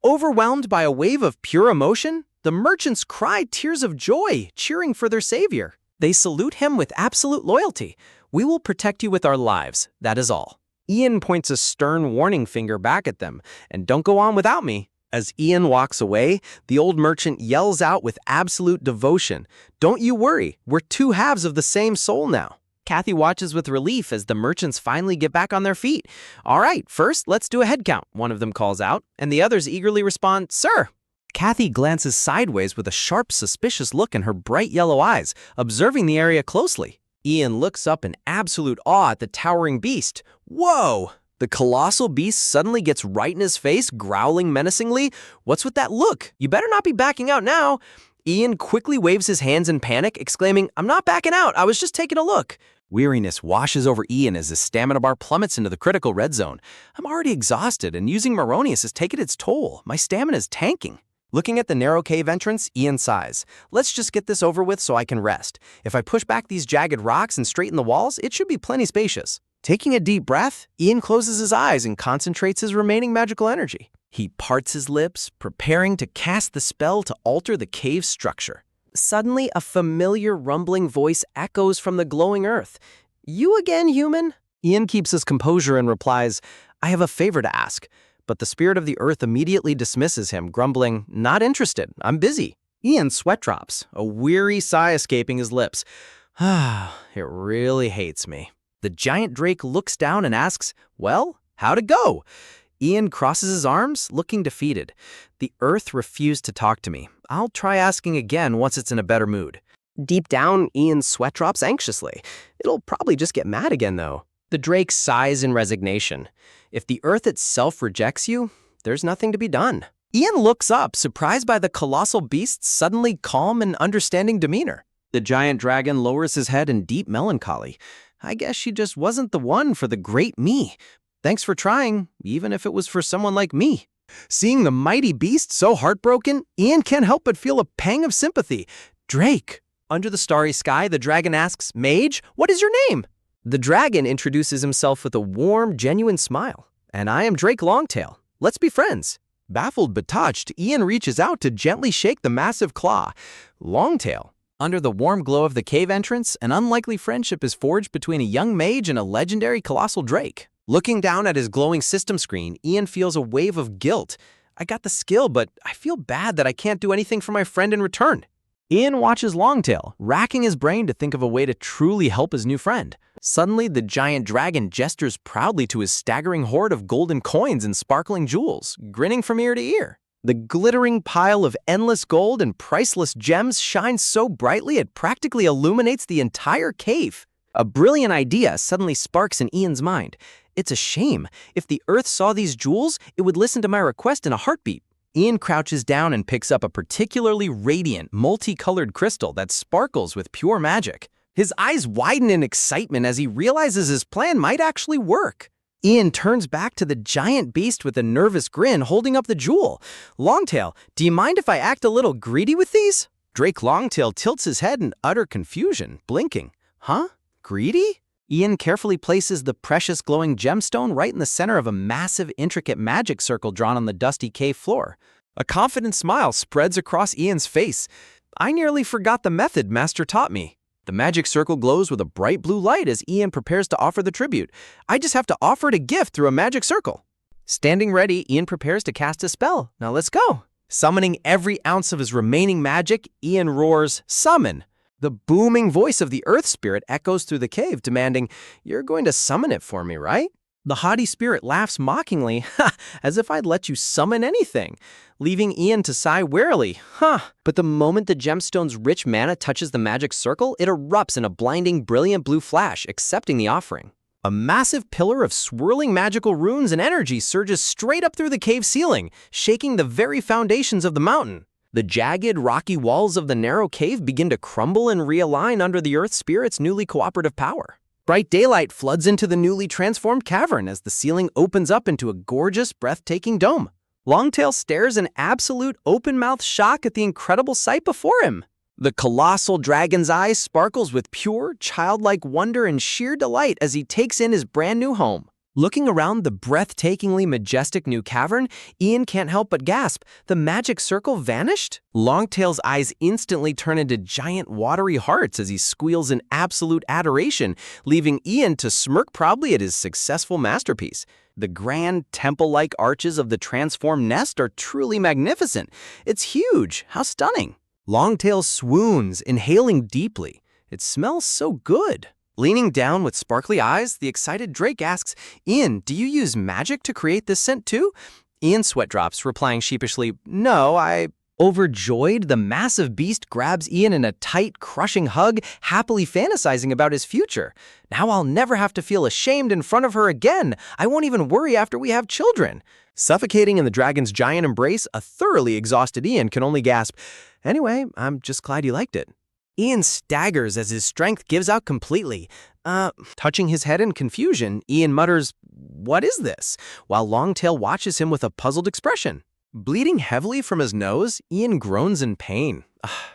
S1: Overwhelmed by a wave of pure emotion, the merchants cry tears of joy, cheering for their savior. They salute him with absolute loyalty. We will protect you with our lives, that is all. Ian points a stern warning finger back at them, and don't go on without me. As Ian walks away, the old merchant yells out with absolute devotion, Don't you worry, we're two halves of the same soul now. Kathy watches with relief as the merchants finally get back on their feet. All right, first, let's do a head count, one of them calls out, and the others eagerly respond, Sir. Kathy glances sideways with a sharp, suspicious look in her bright yellow eyes, observing the area closely. Ian looks up in absolute awe at the towering beast. Whoa! The colossal beast suddenly gets right in his face, growling menacingly. What's with that look? You better not be backing out now. Ian quickly waves his hands in panic, exclaiming, I'm not backing out, I was just taking a look. Weariness washes over Ian as his stamina bar plummets into the critical red zone. I'm already exhausted, and using Maronius has taken its toll. My stamina is tanking. Looking at the narrow cave entrance, Ian sighs. Let's just get this over with so I can rest. If I push back these jagged rocks and straighten the walls, it should be plenty spacious. Taking a deep breath, Ian closes his eyes and concentrates his remaining magical energy. He parts his lips, preparing to cast the spell to alter the cave's structure. Suddenly, a familiar rumbling voice echoes from the glowing earth. You again, human? Ian keeps his composure and replies, I have a favor to ask. But the spirit of the earth immediately dismisses him, grumbling, Not interested, I'm busy. Ian's sweat drops, a weary sigh escaping his lips. Ah, it really hates me. The giant drake looks down and asks, Well, how'd it go? Ian crosses his arms, looking defeated. The earth refused to talk to me. I'll try asking again once it's in a better mood. Deep down, Ian's sweat drops anxiously. It'll probably just get mad again, though. The drake sighs in resignation. If the earth itself rejects you, there's nothing to be done. Ian looks up, surprised by the colossal beast's suddenly calm and understanding demeanor. The giant dragon lowers his head in deep melancholy. I guess she just wasn't the one for the great me. Thanks for trying, even if it was for someone like me. Seeing the mighty beast so heartbroken, Ian can't help but feel a pang of sympathy. Drake. Under the starry sky, the dragon asks, Mage, what is your name? The dragon introduces himself with a warm, genuine smile. And I am Drake Longtail. Let's be friends. Baffled but touched, Ian reaches out to gently shake the massive claw. Longtail. Under the warm glow of the cave entrance, an unlikely friendship is forged between a young mage and a legendary colossal drake. Looking down at his glowing system screen, Ian feels a wave of guilt. I got the skill, but I feel bad that I can't do anything for my friend in return. Ian watches Longtail, racking his brain to think of a way to truly help his new friend. Suddenly, the giant dragon gestures proudly to his staggering hoard of golden coins and sparkling jewels, grinning from ear to ear. The glittering pile of endless gold and priceless gems shines so brightly it practically illuminates the entire cave. A brilliant idea suddenly sparks in Ian's mind. It's a shame. If the earth saw these jewels, it would listen to my request in a heartbeat. Ian crouches down and picks up a particularly radiant, multicolored crystal that sparkles with pure magic. His eyes widen in excitement as he realizes his plan might actually work. Ian turns back to the giant beast with a nervous grin holding up the jewel. Longtail, do you mind if I act a little greedy with these? Drake Longtail tilts his head in utter confusion, blinking. Huh? Greedy? Ian carefully places the precious glowing gemstone right in the center of a massive, intricate magic circle drawn on the dusty cave floor. A confident smile spreads across Ian's face. I nearly forgot the method Master taught me. The magic circle glows with a bright blue light as Ian prepares to offer the tribute. I just have to offer it a gift through a magic circle. Standing ready, Ian prepares to cast a spell. Now let's go. Summoning every ounce of his remaining magic, Ian roars, "Summon!" The booming voice of the earth spirit echoes through the cave, demanding, "You're going to summon it for me, right?" The haughty spirit laughs mockingly, as if I'd let you summon anything, leaving Ian to sigh wearily. But the moment the gemstone's rich mana touches the magic circle, it erupts in a blinding, brilliant blue flash, accepting the offering. A massive pillar of swirling magical runes and energy surges straight up through the cave ceiling, shaking the very foundations of the mountain. The jagged, rocky walls of the narrow cave begin to crumble and realign under the earth spirit's newly cooperative power. Bright daylight floods into the newly transformed cavern as the ceiling opens up into a gorgeous, breathtaking dome. Longtail stares in absolute open-mouthed shock at the incredible sight before him. The colossal dragon's eye sparkles with pure, childlike wonder and sheer delight as he takes in his brand new home. Looking around the breathtakingly majestic new cavern, Ian can't help but gasp. The magic circle vanished? Longtail's eyes instantly turn into giant watery hearts as he squeals in absolute adoration, leaving Ian to smirk proudly at his successful masterpiece. The grand, temple-like arches of the transformed nest are truly magnificent. It's huge. How stunning. Longtail swoons, inhaling deeply. It smells so good. Leaning down with sparkly eyes, the excited Drake asks, "Ian, do you use magic to create this scent too?" Ian sweat drops, replying sheepishly, "No, I..." Overjoyed, the massive beast grabs Ian in a tight, crushing hug, happily fantasizing about his future. "Now I'll never have to feel ashamed in front of her again. I won't even worry after we have children." Suffocating in the dragon's giant embrace, a thoroughly exhausted Ian can only gasp, "Anyway, I'm just glad you liked it." Ian staggers as his strength gives out completely. Touching his head in confusion, Ian mutters, "What is this?" while Longtail watches him with a puzzled expression. Bleeding heavily from his nose, Ian groans in pain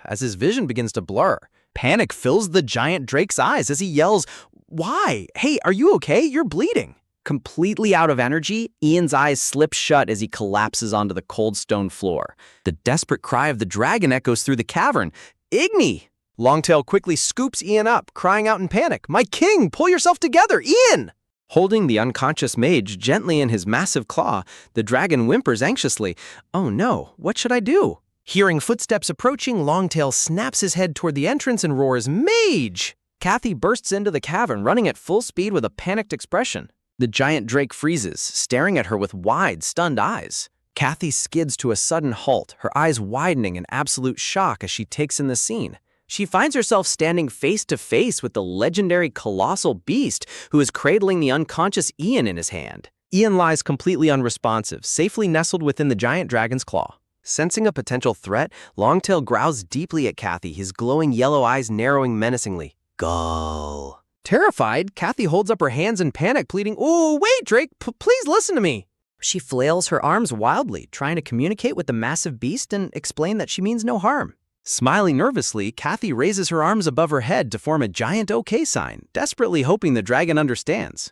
S1: as his vision begins to blur. Panic fills the giant Drake's eyes as he yells, "Why? Hey, are you okay? You're bleeding." Completely out of energy, Ian's eyes slip shut as he collapses onto the cold stone floor. The desperate cry of the dragon echoes through the cavern, "Igni!" Longtail quickly scoops Ian up, crying out in panic, "My king, pull yourself together, Ian!" Holding the unconscious mage gently in his massive claw, the dragon whimpers anxiously, "Oh no, what should I do?" Hearing footsteps approaching, Longtail snaps his head toward the entrance and roars, "Mage!" Kathy bursts into the cavern, running at full speed with a panicked expression. The giant Drake freezes, staring at her with wide, stunned eyes. Kathy skids to a sudden halt, her eyes widening in absolute shock as she takes in the scene. She finds herself standing face to face with the legendary colossal beast who is cradling the unconscious Ian in his hand. Ian lies completely unresponsive, safely nestled within the giant dragon's claw. Sensing a potential threat, Longtail growls deeply at Kathy, his glowing yellow eyes narrowing menacingly. Gull. Terrified, Kathy holds up her hands in panic, pleading, "Oh, wait, Drake, please listen to me." She flails her arms wildly, trying to communicate with the massive beast and explain that she means no harm. Smiling nervously, Kathy raises her arms above her head to form a giant OK sign, desperately hoping the dragon understands.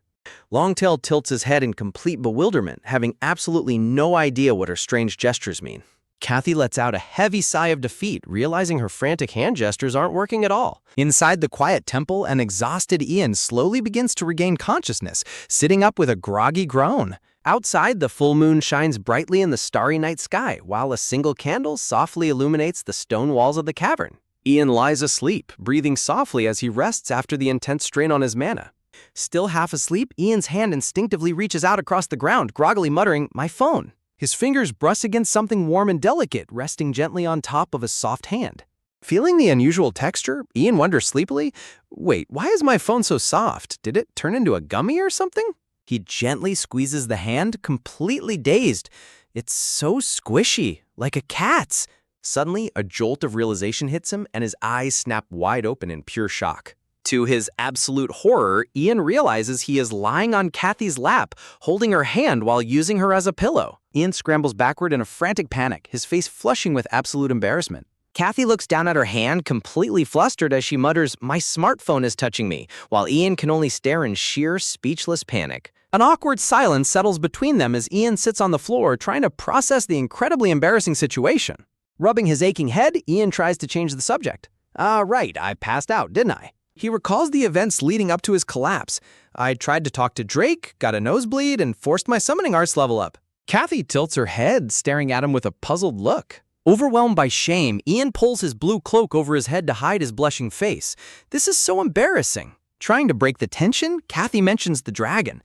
S1: Longtail tilts his head in complete bewilderment, having absolutely no idea what her strange gestures mean. Kathy lets out a heavy sigh of defeat, realizing her frantic hand gestures aren't working at all. Inside the quiet temple, an exhausted Ian slowly begins to regain consciousness, sitting up with a groggy groan. Outside, the full moon shines brightly in the starry night sky, while a single candle softly illuminates the stone walls of the cavern. Ian lies asleep, breathing softly as he rests after the intense strain on his mana. Still half asleep, Ian's hand instinctively reaches out across the ground, groggily muttering, "My phone." His fingers brush against something warm and delicate, resting gently on top of a soft hand. Feeling the unusual texture, Ian wonders sleepily, "Wait, why is my phone so soft? Did it turn into a gummy or something?" He gently squeezes the hand, completely dazed. It's so squishy, like a cat's. Suddenly, a jolt of realization hits him, and his eyes snap wide open in pure shock. To his absolute horror, Ian realizes he is lying on Kathy's lap, holding her hand while using her as a pillow. Ian scrambles backward in a frantic panic, his face flushing with absolute embarrassment. Kathy looks down at her hand, completely flustered as she mutters, "My smartphone is touching me," while Ian can only stare in sheer, speechless panic. An awkward silence settles between them as Ian sits on the floor trying to process the incredibly embarrassing situation. Rubbing his aching head, Ian tries to change the subject. Right, I passed out, didn't I? He recalls the events leading up to his collapse. I tried to talk to Drake, got a nosebleed, and forced my summoning arts level up. Kathy tilts her head, staring at him with a puzzled look. Overwhelmed by shame, Ian pulls his blue cloak over his head to hide his blushing face. This is so embarrassing. Trying to break the tension, Kathy mentions the dragon.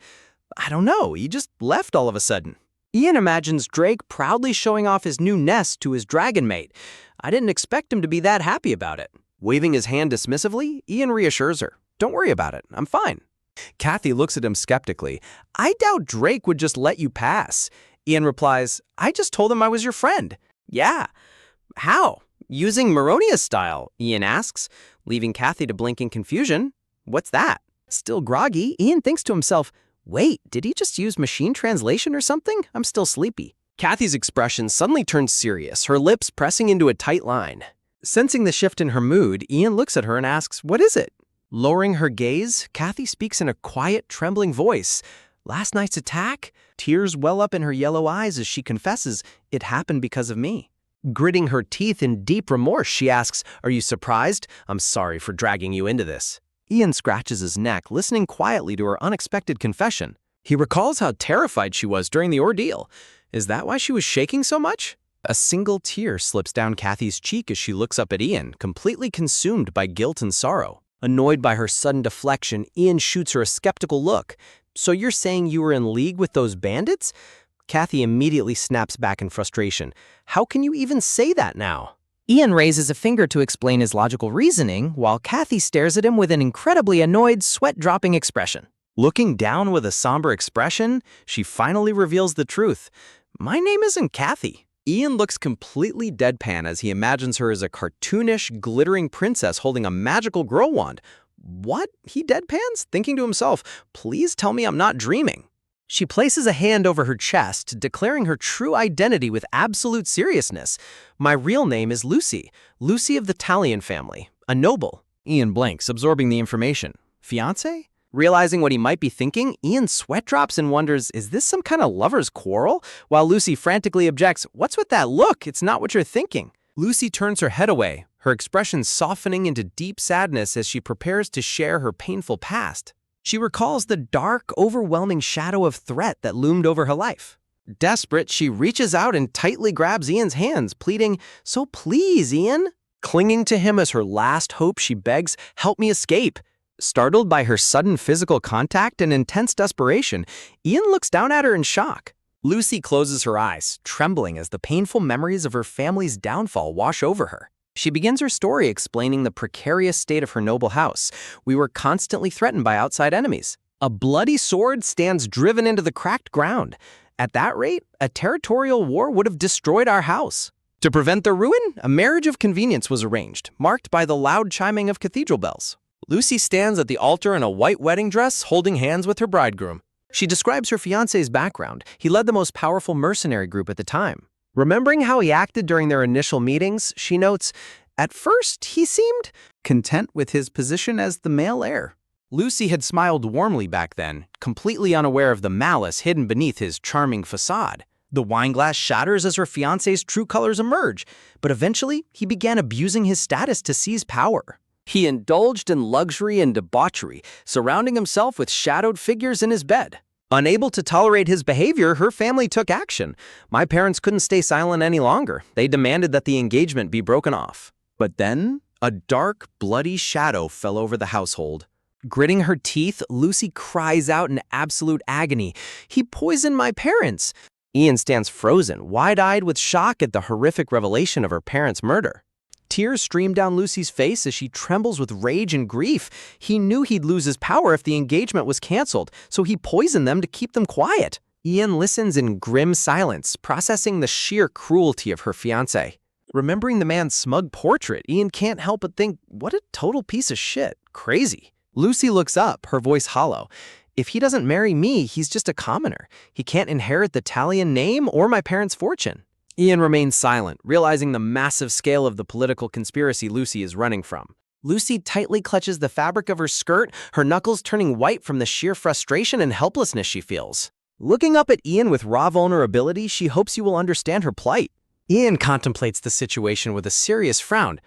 S1: I don't know, he just left all of a sudden. Ian imagines Drake proudly showing off his new nest to his dragon mate. I didn't expect him to be that happy about it. Waving his hand dismissively, Ian reassures her. Don't worry about it, I'm fine. Kathy looks at him skeptically. I doubt Drake would just let you pass. Ian replies, I just told him I was your friend. Yeah. How? Using Maronia's style, Ian asks, leaving Kathy to blink in confusion. What's that? Still groggy, Ian thinks to himself, wait, did he just use machine translation or something? I'm still sleepy. Kathy's expression suddenly turns serious, her lips pressing into a tight line. Sensing the shift in her mood, Ian looks at her and asks, what is it? Lowering her gaze, Kathy speaks in a quiet, trembling voice. Last night's attack? Tears well up in her yellow eyes as she confesses, it happened because of me. Gritting her teeth in deep remorse, she asks, are you surprised? I'm sorry for dragging you into this. Ian scratches his neck, listening quietly to her unexpected confession. He recalls how terrified she was during the ordeal. Is that why she was shaking so much? A single tear slips down Kathy's cheek as she looks up at Ian, completely consumed by guilt and sorrow. Annoyed by her sudden deflection, Ian shoots her a skeptical look. So you're saying you were in league with those bandits? Kathy immediately snaps back in frustration. How can you even say that now? Ian raises a finger to explain his logical reasoning, while Kathy stares at him with an incredibly annoyed, sweat-dropping expression. Looking down with a somber expression, she finally reveals the truth. My name isn't Kathy. Ian looks completely deadpan as he imagines her as a cartoonish, glittering princess holding a magical girl wand. What? He deadpans, thinking to himself, please tell me I'm not dreaming. She places a hand over her chest, declaring her true identity with absolute seriousness. My real name is Lucy, Lucy of the Talion family, a noble. Ian blanks, absorbing the information. Fiancé? Realizing what he might be thinking, Ian sweat drops and wonders, is this some kind of lover's quarrel? While Lucy frantically objects, what's with that look? It's not what you're thinking. Lucy turns her head away, her expression softening into deep sadness as she prepares to share her painful past. She recalls the dark, overwhelming shadow of threat that loomed over her life. Desperate, she reaches out and tightly grabs Ian's hands, pleading, so please, Ian. Clinging to him as her last hope, she begs, help me escape. Startled by her sudden physical contact and intense desperation, Ian looks down at her in shock. Lucy closes her eyes, trembling as the painful memories of her family's downfall wash over her. She begins her story explaining the precarious state of her noble house. We were constantly threatened by outside enemies. A bloody sword stands driven into the cracked ground. At that rate, a territorial war would have destroyed our house. To prevent the ruin, a marriage of convenience was arranged, marked by the loud chiming of cathedral bells. Lucy stands at the altar in a white wedding dress, holding hands with her bridegroom. She describes her fiancé's background. He led the most powerful mercenary group at the time. Remembering how he acted during their initial meetings, she notes, at first, he seemed content with his position as the male heir. Lucy had smiled warmly back then, completely unaware of the malice hidden beneath his charming facade. The wineglass shatters as her fiancé's true colors emerge, but eventually, he began abusing his status to seize power. He indulged in luxury and debauchery, surrounding himself with shadowed figures in his bed. Unable to tolerate his behavior, her family took action. My parents couldn't stay silent any longer. They demanded that the engagement be broken off. But then, a dark, bloody shadow fell over the household. Gritting her teeth, Lucy cries out in absolute agony, "He poisoned my parents!" Ian stands frozen, wide-eyed with shock at the horrific revelation of her parents' murder. Tears stream down Lucy's face as she trembles with rage and grief. He knew he'd lose his power if the engagement was canceled, so he poisoned them to keep them quiet. Ian listens in grim silence, processing the sheer cruelty of her fiancé. Remembering the man's smug portrait, Ian can't help but think, what a total piece of shit. Crazy. Lucy looks up, her voice hollow. If he doesn't marry me, he's just a commoner. He can't inherit the Talion name or my parents' fortune. Ian remains silent, realizing the massive scale of the political conspiracy Lucy is running from. Lucy tightly clutches the fabric of her skirt, her knuckles turning white from the sheer frustration and helplessness she feels. Looking up at Ian with raw vulnerability, she hopes you will understand her plight. Ian contemplates the situation with a serious frown.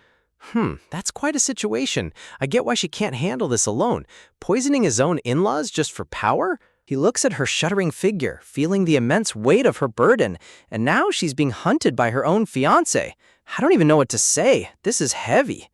S1: That's quite a situation. I get why she can't handle this alone. Poisoning his own in-laws just for power? He looks at her shuddering figure, feeling the immense weight of her burden, and now she's being hunted by her own fiancé. I don't even know what to say. This is heavy.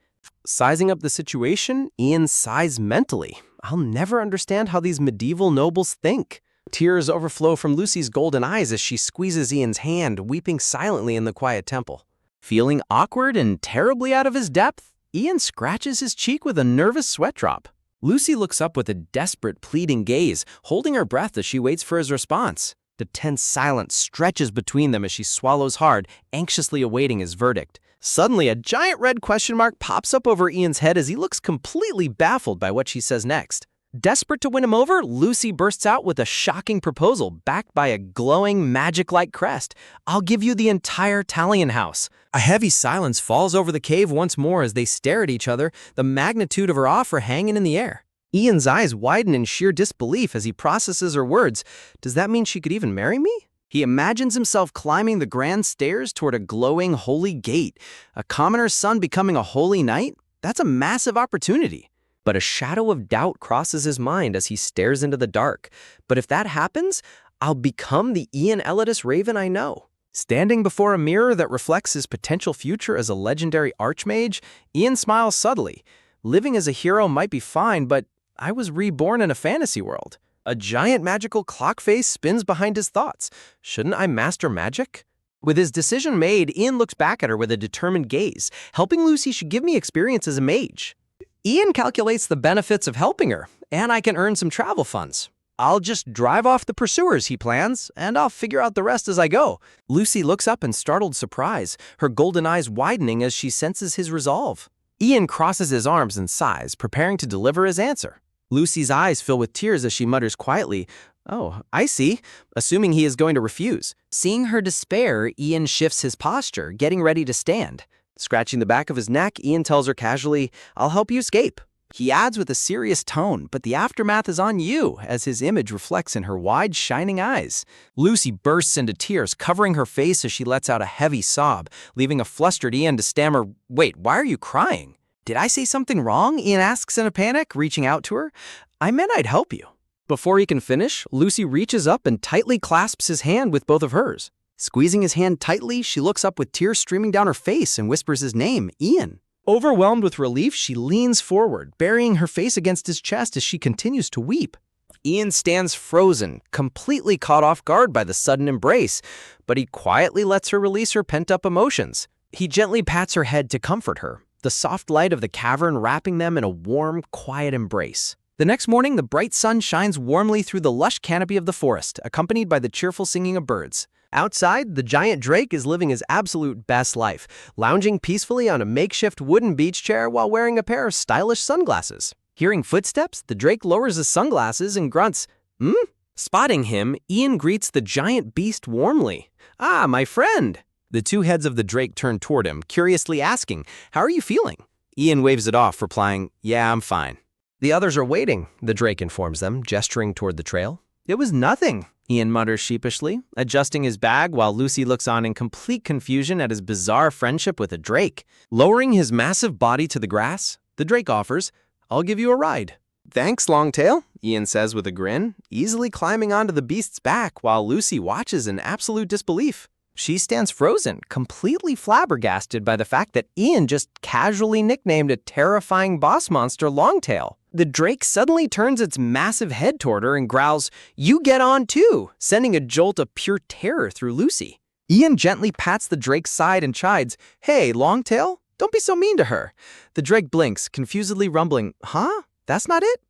S1: Sizing up the situation, Ian sighs mentally. I'll never understand how these medieval nobles think. Tears overflow from Lucy's golden eyes as she squeezes Ian's hand, weeping silently in the quiet temple. Feeling awkward and terribly out of his depth, Ian scratches his cheek with a nervous sweat drop. Lucy looks up with a desperate, pleading gaze, holding her breath as she waits for his response. The tense silence stretches between them as she swallows hard, anxiously awaiting his verdict. Suddenly, a giant red question mark pops up over Ian's head as he looks completely baffled by what she says next. Desperate to win him over, Lucy bursts out with a shocking proposal backed by a glowing, magic-like crest. I'll give you the entire Talion house. A heavy silence falls over the cave once more as they stare at each other, the magnitude of her offer hanging in the air. Ian's eyes widen in sheer disbelief as he processes her words. Does that mean she could even marry me? He imagines himself climbing the grand stairs toward a glowing, holy gate. A commoner's son becoming a holy knight? That's a massive opportunity. But a shadow of doubt crosses his mind as he stares into the dark. But if that happens, I'll become the Ian Elidus Raven I know. Standing before a mirror that reflects his potential future as a legendary archmage, Ian smiles subtly. Living as a hero might be fine, but I was reborn in a fantasy world. A giant magical clock face spins behind his thoughts. Shouldn't I master magic? With his decision made, Ian looks back at her with a determined gaze. Helping Lucy should give me experience as a mage. Ian calculates the benefits of helping her, and I can earn some travel funds. I'll just drive off the pursuers, he plans, and I'll figure out the rest as I go. Lucy looks up in startled surprise, her golden eyes widening as she senses his resolve. Ian crosses his arms and sighs, preparing to deliver his answer. Lucy's eyes fill with tears as she mutters quietly, "Oh, I see," assuming he is going to refuse. Seeing her despair, Ian shifts his posture, getting ready to stand. Scratching the back of his neck, Ian tells her casually, "I'll help you escape." He adds with a serious tone, "But the aftermath is on you," as his image reflects in her wide, shining eyes. Lucy bursts into tears, covering her face as she lets out a heavy sob, leaving a flustered Ian to stammer, "Wait, why are you crying?" "Did I say something wrong?" Ian asks in a panic, reaching out to her. "I meant I'd help you." Before he can finish, Lucy reaches up and tightly clasps his hand with both of hers. Squeezing his hand tightly, she looks up with tears streaming down her face and whispers his name, Ian. Overwhelmed with relief, she leans forward, burying her face against his chest as she continues to weep. Ian stands frozen, completely caught off guard by the sudden embrace, but he quietly lets her release her pent-up emotions. He gently pats her head to comfort her, the soft light of the cavern wrapping them in a warm, quiet embrace. The next morning, the bright sun shines warmly through the lush canopy of the forest, accompanied by the cheerful singing of birds. Outside, the giant drake is living his absolute best life, lounging peacefully on a makeshift wooden beach chair while wearing a pair of stylish sunglasses. Hearing footsteps, the drake lowers his sunglasses and grunts, "Hmm?" Spotting him, Ian greets the giant beast warmly. "Ah, my friend!" The two heads of the drake turn toward him, curiously asking, "How are you feeling?" Ian waves it off, replying, "Yeah, I'm fine." "The others are waiting," the drake informs them, gesturing toward the trail. "It was nothing," Ian mutters sheepishly, adjusting his bag while Lucy looks on in complete confusion at his bizarre friendship with a drake. Lowering his massive body to the grass, the drake offers, "I'll give you a ride." "Thanks, Longtail," Ian says with a grin, easily climbing onto the beast's back while Lucy watches in absolute disbelief. She stands frozen, completely flabbergasted by the fact that Ian just casually nicknamed a terrifying boss monster Longtail. The drake suddenly turns its massive head toward her and growls, "You get on too," sending a jolt of pure terror through Lucy. Ian gently pats the drake's side and chides, "Hey, Longtail, don't be so mean to her." The drake blinks, confusedly rumbling, "Huh? That's not it?"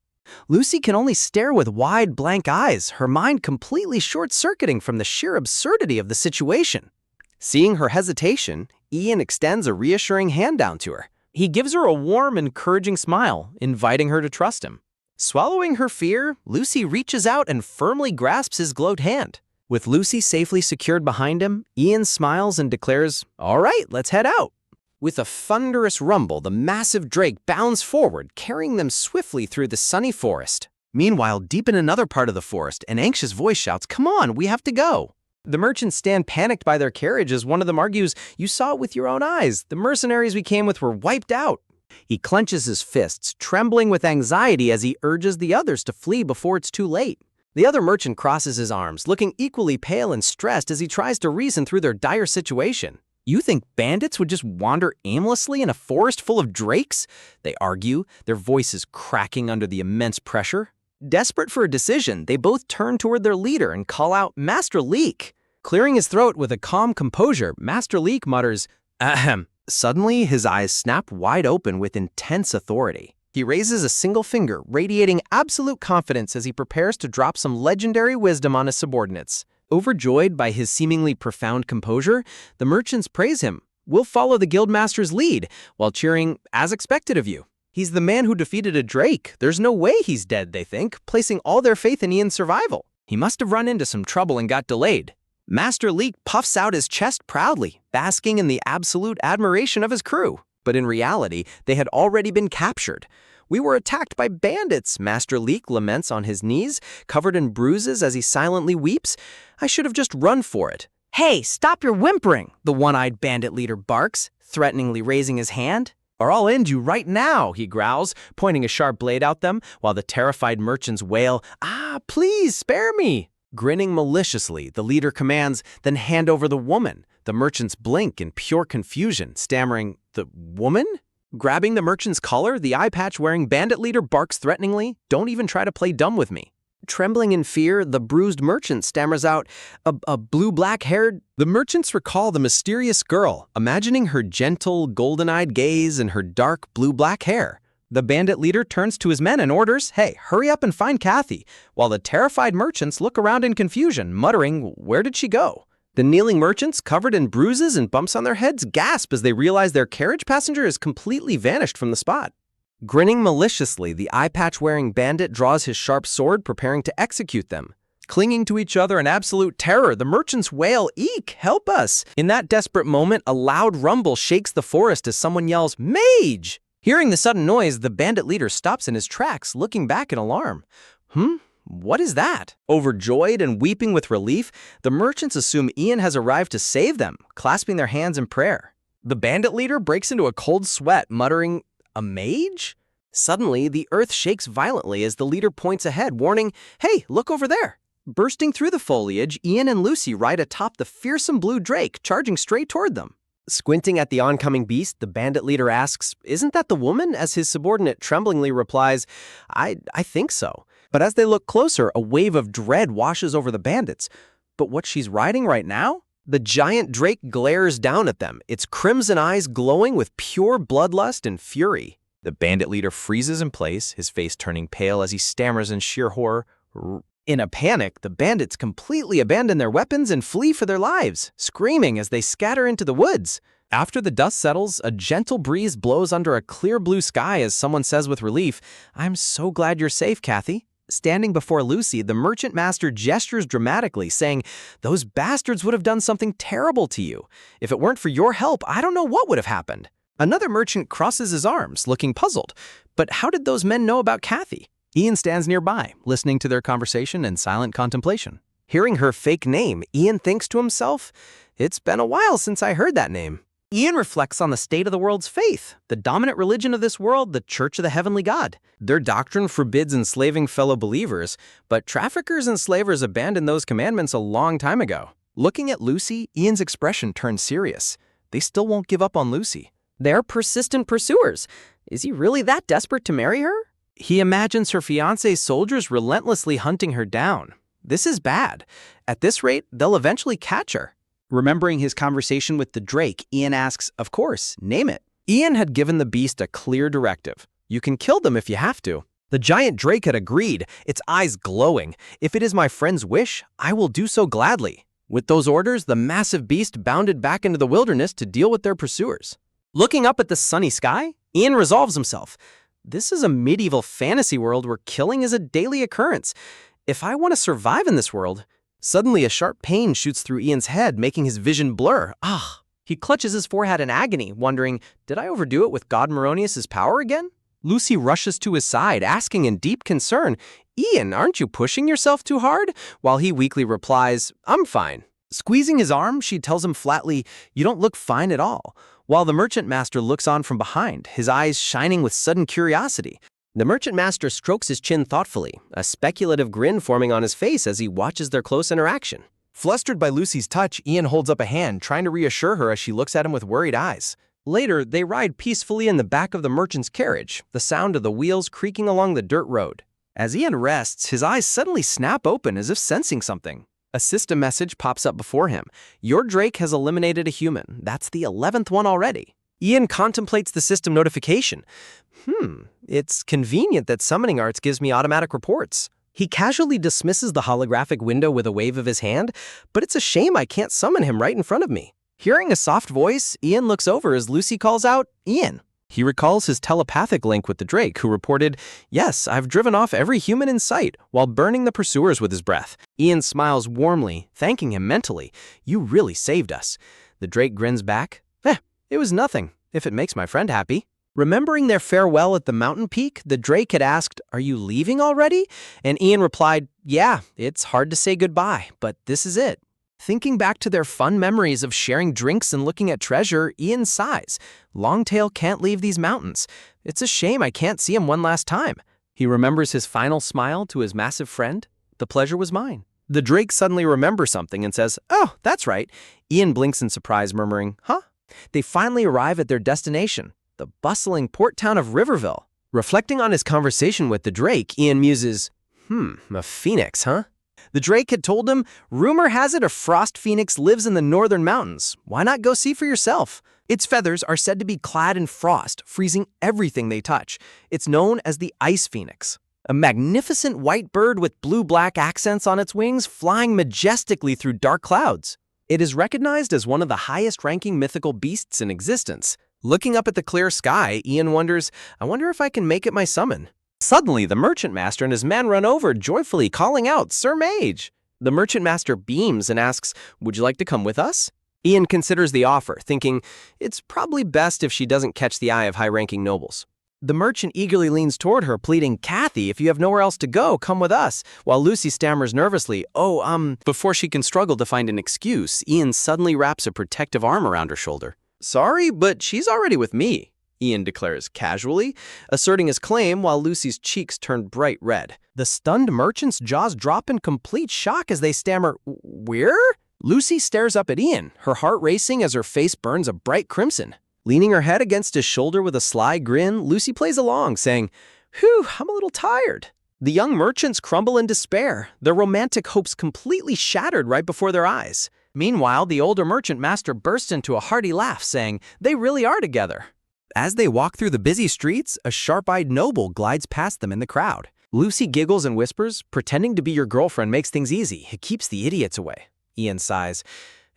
S1: Lucy can only stare with wide, blank eyes, her mind completely short-circuiting from the sheer absurdity of the situation. Seeing her hesitation, Ian extends a reassuring hand down to her. He gives her a warm, encouraging smile, inviting her to trust him. Swallowing her fear, Lucy reaches out and firmly grasps his gloved hand. With Lucy safely secured behind him, Ian smiles and declares, "All right, let's head out." With a thunderous rumble, the massive drake bounds forward, carrying them swiftly through the sunny forest. Meanwhile, deep in another part of the forest, an anxious voice shouts, "Come on, we have to go." The merchants stand panicked by their carriage as one of them argues, "You saw it with your own eyes. The mercenaries we came with were wiped out." He clenches his fists, trembling with anxiety as he urges the others to flee before it's too late. The other merchant crosses his arms, looking equally pale and stressed as he tries to reason through their dire situation. "You think bandits would just wander aimlessly in a forest full of drakes?" they argue, their voices cracking under the immense pressure. Desperate for a decision, they both turn toward their leader and call out, "Master Leek!" Clearing his throat with a calm composure, Master Leek mutters, "Ahem." Suddenly, his eyes snap wide open with intense authority. He raises a single finger, radiating absolute confidence as he prepares to drop some legendary wisdom on his subordinates. Overjoyed by his seemingly profound composure, the merchants praise him. "We'll follow the guildmaster's lead," while cheering, "As expected of you." He's the man who defeated a drake. There's no way he's dead, they think, placing all their faith in Ian's survival. He must have run into some trouble and got delayed. Master Leek puffs out his chest proudly, basking in the absolute admiration of his crew. But in reality, they had already been captured. "We were attacked by bandits," Master Leek laments on his knees, covered in bruises as he silently weeps. "I should have just run for it." "Hey, stop your whimpering," the one-eyed bandit leader barks, threateningly raising his hand. "Or I'll end you right now," he growls, pointing a sharp blade at them, while the terrified merchants wail, "Ah, please spare me." Grinning maliciously, the leader commands, "Then hand over the woman." The merchants blink in pure confusion, stammering, "The woman?" Grabbing the merchant's collar, the eye-patch-wearing bandit leader barks threateningly, "Don't even try to play dumb with me." Trembling in fear, the bruised merchant stammers out, a blue-black-haired..." The merchants recall the mysterious girl, imagining her gentle, golden-eyed gaze and her dark blue-black hair. The bandit leader turns to his men and orders, "Hey, hurry up and find Kathy," while the terrified merchants look around in confusion, muttering, "Where did she go?" The kneeling merchants, covered in bruises and bumps on their heads, gasp as they realize their carriage passenger has completely vanished from the spot. Grinning maliciously, the eye-patch-wearing bandit draws his sharp sword, preparing to execute them. Clinging to each other in absolute terror, the merchants wail, "Eek, help us!" In that desperate moment, a loud rumble shakes the forest as someone yells, "Mage!" Hearing the sudden noise, the bandit leader stops in his tracks, looking back in alarm. What is that? Overjoyed and weeping with relief, the merchants assume Ian has arrived to save them, clasping their hands in prayer. The bandit leader breaks into a cold sweat, muttering, "A mage?" Suddenly, the earth shakes violently as the leader points ahead, warning, "Hey, look over there!" Bursting through the foliage, Ian and Lucy ride atop the fearsome blue drake, charging straight toward them. Squinting at the oncoming beast, the bandit leader asks, "Isn't that the woman?" as his subordinate tremblingly replies, I think so." But as they look closer, a wave of dread washes over the bandits. But what she's riding right now? The giant drake glares down at them, its crimson eyes glowing with pure bloodlust and fury. The bandit leader freezes in place, his face turning pale as he stammers in sheer horror. In a panic, the bandits completely abandon their weapons and flee for their lives, screaming as they scatter into the woods. After the dust settles, a gentle breeze blows under a clear blue sky as someone says with relief, "I'm so glad you're safe, Kathy." Standing before Lucy, the merchant master gestures dramatically, saying, "Those bastards would have done something terrible to you. If it weren't for your help, I don't know what would have happened." Another merchant crosses his arms, looking puzzled. But how did those men know about Kathy? Ian stands nearby, listening to their conversation in silent contemplation. Hearing her fake name, Ian thinks to himself, "It's been a while since I heard that name." Ian reflects on the state of the world's faith, the dominant religion of this world, the Church of the Heavenly God. Their doctrine forbids enslaving fellow believers, but traffickers and slavers abandoned those commandments a long time ago. Looking at Lucy, Ian's expression turns serious. They still won't give up on Lucy. They're persistent pursuers. Is he really that desperate to marry her? He imagines her fiancé's soldiers relentlessly hunting her down. This is bad. At this rate, they'll eventually catch her. Remembering his conversation with the drake, Ian asks, "Of course, name it." Ian had given the beast a clear directive. "You can kill them if you have to." The giant drake had agreed, its eyes glowing. "If it is my friend's wish, I will do so gladly." With those orders, the massive beast bounded back into the wilderness to deal with their pursuers. Looking up at the sunny sky, Ian resolves himself. This is a medieval fantasy world where killing is a daily occurrence. If I want to survive in this world... Suddenly, a sharp pain shoots through Ian's head, making his vision blur. Ah! He clutches his forehead in agony, wondering, did I overdo it with God Moronius's power again? Lucy rushes to his side, asking in deep concern, Ian, aren't you pushing yourself too hard? While he weakly replies, I'm fine. Squeezing his arm, she tells him flatly, you don't look fine at all. While the merchant master looks on from behind, his eyes shining with sudden curiosity. The merchant master strokes his chin thoughtfully, a speculative grin forming on his face as he watches their close interaction. Flustered by Lucy's touch, Ian holds up a hand, trying to reassure her as she looks at him with worried eyes. Later, they ride peacefully in the back of the merchant's carriage, the sound of the wheels creaking along the dirt road. As Ian rests, his eyes suddenly snap open as if sensing something. A system message pops up before him. Your Drake has eliminated a human. That's the 11th one already. Ian contemplates the system notification. It's convenient that summoning arts gives me automatic reports. He casually dismisses the holographic window with a wave of his hand, but it's a shame I can't summon him right in front of me. Hearing a soft voice, Ian looks over as Lucy calls out, Ian. He recalls his telepathic link with the Drake, who reported, yes, I've driven off every human in sight, while burning the pursuers with his breath. Ian smiles warmly, thanking him mentally. You really saved us. The Drake grins back. It was nothing, if it makes my friend happy. Remembering their farewell at the mountain peak, the Drake had asked, are you leaving already? And Ian replied, yeah, it's hard to say goodbye, but this is it. Thinking back to their fun memories of sharing drinks and looking at treasure, Ian sighs. Longtail can't leave these mountains. It's a shame I can't see him one last time. He remembers his final smile to his massive friend. The pleasure was mine. The Drake suddenly remembers something and says, oh, that's right. Ian blinks in surprise, murmuring, huh? They finally arrive at their destination, the bustling port town of Riverville. Reflecting on his conversation with the Drake, Ian muses, a phoenix, huh? The Drake had told him, rumor has it a frost phoenix lives in the northern mountains. Why not go see for yourself? Its feathers are said to be clad in frost, freezing everything they touch. It's known as the ice phoenix. A magnificent white bird with blue-black accents on its wings, flying majestically through dark clouds. It is recognized as one of the highest-ranking mythical beasts in existence. Looking up at the clear sky, Ian wonders, I wonder if I can make it my summon. Suddenly, the merchant master and his men run over, joyfully calling out, Sir Mage! The merchant master beams and asks, would you like to come with us? Ian considers the offer, thinking, it's probably best if she doesn't catch the eye of high-ranking nobles. The merchant eagerly leans toward her, pleading, Kathy, if you have nowhere else to go, come with us, while Lucy stammers nervously, Before she can struggle to find an excuse, Ian suddenly wraps a protective arm around her shoulder. Sorry, but she's already with me, Ian declares casually, asserting his claim while Lucy's cheeks turn bright red. The stunned merchant's jaws drop in complete shock as they stammer, Where? Lucy stares up at Ian, her heart racing as her face burns a bright crimson. Leaning her head against his shoulder with a sly grin, Lucy plays along, saying, Whew, I'm a little tired. The young merchants crumble in despair, their romantic hopes completely shattered right before their eyes. Meanwhile, the older merchant master bursts into a hearty laugh, saying, They really are together. As they walk through the busy streets, a sharp-eyed noble glides past them in the crowd. Lucy giggles and whispers, pretending to be your girlfriend makes things easy. It keeps the idiots away. Ian sighs,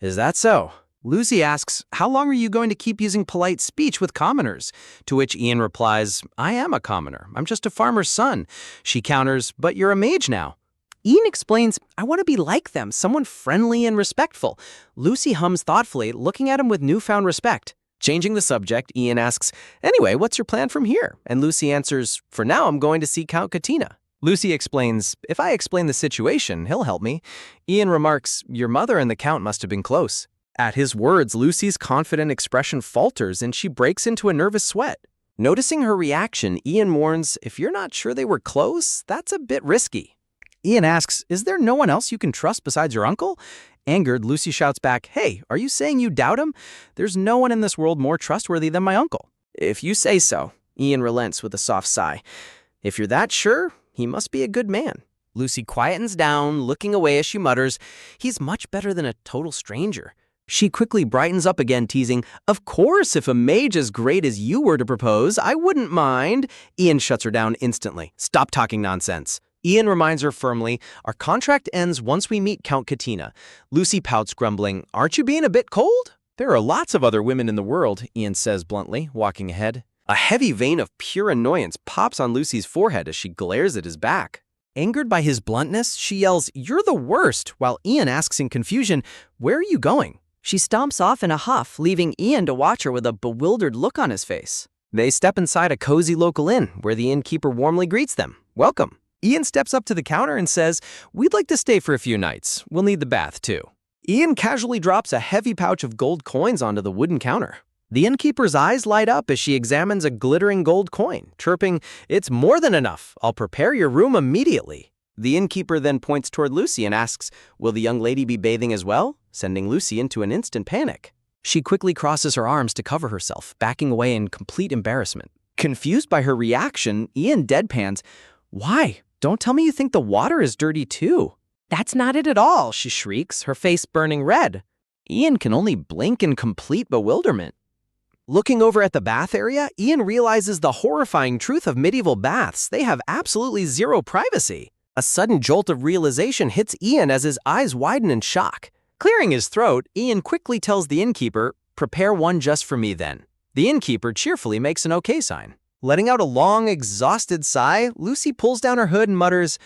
S1: Is that so? Lucy asks, how long are you going to keep using polite speech with commoners? To which Ian replies, I am a commoner. I'm just a farmer's son. She counters, but you're a mage now. Ian explains, I want to be like them, someone friendly and respectful. Lucy hums thoughtfully, looking at him with newfound respect. Changing the subject, Ian asks, anyway, what's your plan from here? And Lucy answers, for now I'm going to see Count Katina. Lucy explains, if I explain the situation, he'll help me. Ian remarks, your mother and the Count must have been close. At his words, Lucy's confident expression falters and she breaks into a nervous sweat. Noticing her reaction, Ian warns, if you're not sure they were close, that's a bit risky. Ian asks, is there no one else you can trust besides your uncle? Angered, Lucy shouts back, hey, are you saying you doubt him? There's no one in this world more trustworthy than my uncle. If you say so, Ian relents with a soft sigh. If you're that sure, he must be a good man. Lucy quietens down, looking away as she mutters, he's much better than a total stranger. She quickly brightens up again, teasing, of course, if a mage as great as you were to propose, I wouldn't mind. Ian shuts her down instantly. Stop talking nonsense. Ian reminds her firmly, our contract ends once we meet Count Katina. Lucy pouts, grumbling, aren't you being a bit cold? There are lots of other women in the world, Ian says bluntly, walking ahead. A heavy vein of pure annoyance pops on Lucy's forehead as she glares at his back. Angered by his bluntness, she yells, "You're the worst," while Ian asks in confusion, "Where are you going?"
S2: She stomps off in a huff, leaving Ian to watch her with a bewildered look on his face.
S1: They step inside a cozy local inn, where the innkeeper warmly greets them. "Welcome." Ian steps up to the counter and says, "We'd like to stay for a few nights. We'll need the bath, too." Ian casually drops a heavy pouch of gold coins onto the wooden counter. The innkeeper's eyes light up as she examines a glittering gold coin, chirping, "It's more than enough. I'll prepare your room immediately." The innkeeper then points toward Lucy and asks, "Will the young lady be bathing as well?" sending Lucy into an instant panic. She quickly crosses her arms to cover herself, backing away in complete embarrassment. Confused by her reaction, Ian deadpans, "Why? Don't tell me you think the water is dirty too." "That's not it at all," she shrieks, her face burning red. Ian can only blink in complete bewilderment. Looking over at the bath area, Ian realizes the horrifying truth of medieval baths. They have absolutely zero privacy. A sudden jolt of realization hits Ian as his eyes widen in shock. Clearing his throat, Ian quickly tells the innkeeper, "Prepare one just for me then." The innkeeper cheerfully makes an okay sign. Letting out a long, exhausted sigh, Lucy pulls down her hood and mutters,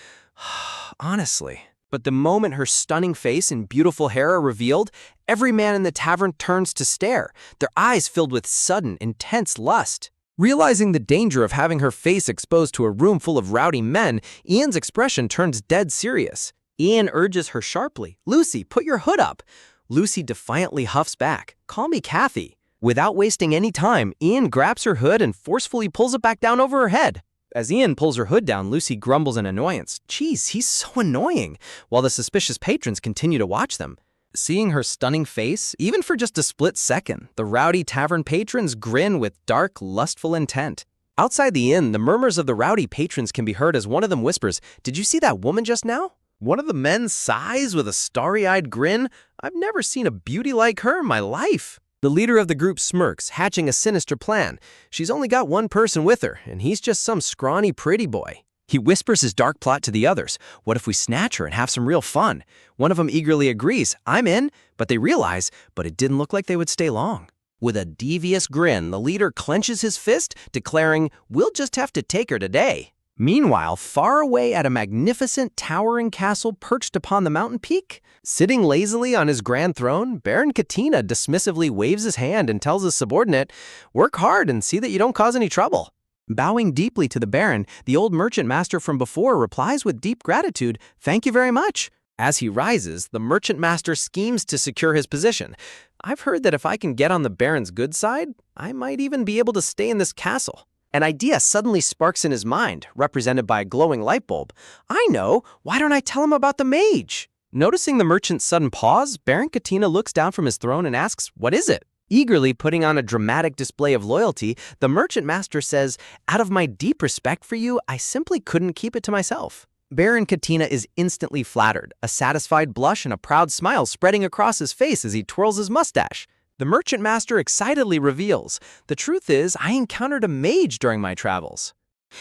S1: "Honestly." But the moment her stunning face and beautiful hair are revealed, every man in the tavern turns to stare, their eyes filled with sudden, intense lust. Realizing the danger of having her face exposed to a room full of rowdy men, Ian's expression turns dead serious. Ian urges her sharply, "Lucy, put your hood up." Lucy defiantly huffs back, "Call me Kathy." Without wasting any time, Ian grabs her hood and forcefully pulls it back down over her head. As Ian pulls her hood down, Lucy grumbles in annoyance, "Geez, he's so annoying," while the suspicious patrons continue to watch them. Seeing her stunning face, even for just a split second, the rowdy tavern patrons grin with dark, lustful intent. Outside the inn, the murmurs of the rowdy patrons can be heard as one of them whispers, "Did you see that woman just now?" One of the men sighs with a starry-eyed grin, "I've never seen a beauty like her in my life." The leader of the group smirks, hatching a sinister plan. She's only got one person with her, and he's just some scrawny pretty boy. He whispers his dark plot to the others. "What if we snatch her and have some real fun?" One of them eagerly agrees, "I'm in," but they realize, it didn't look like they would stay long. With a devious grin, the leader clenches his fist, declaring, "We'll just have to take her today." Meanwhile, far away at a magnificent, towering castle perched upon the mountain peak, sitting lazily on his grand throne, Baron Katina dismissively waves his hand and tells his subordinate, "Work hard and see that you don't cause any trouble." Bowing deeply to the Baron, the old merchant master from before replies with deep gratitude, "Thank you very much." As he rises, the merchant master schemes to secure his position. "I've heard that if I can get on the Baron's good side, I might even be able to stay in this castle." An idea suddenly sparks in his mind, represented by a glowing light bulb. "I know! Why don't I tell him about the mage?" Noticing the merchant's sudden pause, Baron Katina looks down from his throne and asks, "What is it?" Eagerly putting on a dramatic display of loyalty, the merchant master says, "Out of my deep respect for you, I simply couldn't keep it to myself." Baron Katina is instantly flattered, a satisfied blush and a proud smile spreading across his face as he twirls his mustache. The merchant master excitedly reveals, "The truth is, I encountered a mage during my travels."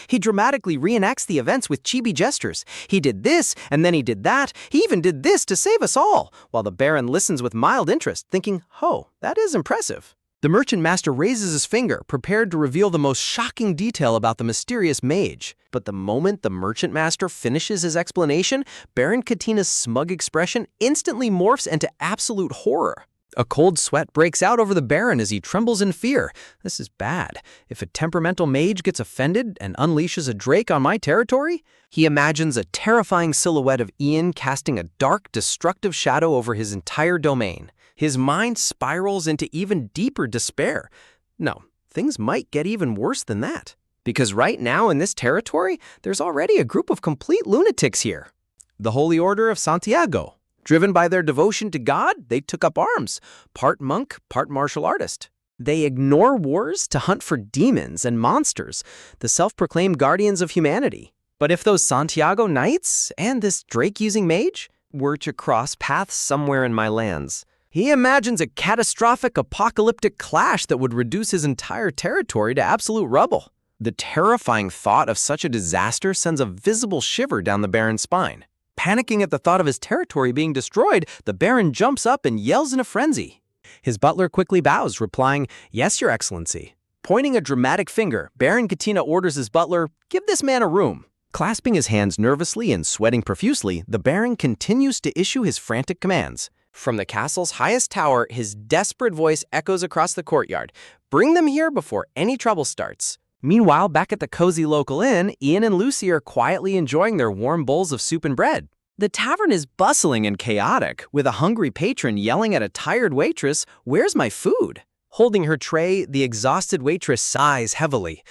S1: He dramatically reenacts the events with chibi gestures. "He did this, and then he did that. He even did this to save us all," while the Baron listens with mild interest, thinking, "Oh, that is impressive." The merchant master raises his finger, prepared to reveal the most shocking detail about the mysterious mage. But the moment the merchant master finishes his explanation, Baron Katina's smug expression instantly morphs into absolute horror. A cold sweat breaks out over the Baron as he trembles in fear. This is bad. If a temperamental mage gets offended and unleashes a drake on my territory, he imagines a terrifying silhouette of Ian casting a dark, destructive shadow over his entire domain. His mind spirals into even deeper despair. No, things might get even worse than that. Because right now in this territory, there's already a group of complete lunatics here. The Holy Order of Santiago. Driven by their devotion to God, they took up arms, part monk, part martial artist. They ignore wars to hunt for demons and monsters, the self-proclaimed guardians of humanity. But if those Santiago Knights and this Drake-using mage were to cross paths somewhere in my lands, he imagines a catastrophic apocalyptic clash that would reduce his entire territory to absolute rubble. The terrifying thought of such a disaster sends a visible shiver down the Baron's spine. Panicking at the thought of his territory being destroyed, the Baron jumps up and yells in a frenzy. His butler quickly bows, replying, "Yes, Your Excellency." Pointing a dramatic finger, Baron Katina orders his butler, "Give this man a room." Clasping his hands nervously and sweating profusely, the Baron continues to issue his frantic commands. From the castle's highest tower, his desperate voice echoes across the courtyard. "Bring them here before any trouble starts." Meanwhile, back at the cozy local inn, Ian and Lucy are quietly enjoying their warm bowls of soup and bread. The tavern is bustling and chaotic, with a hungry patron yelling at a tired waitress, "Where's my food?" Holding her tray, the exhausted waitress sighs heavily.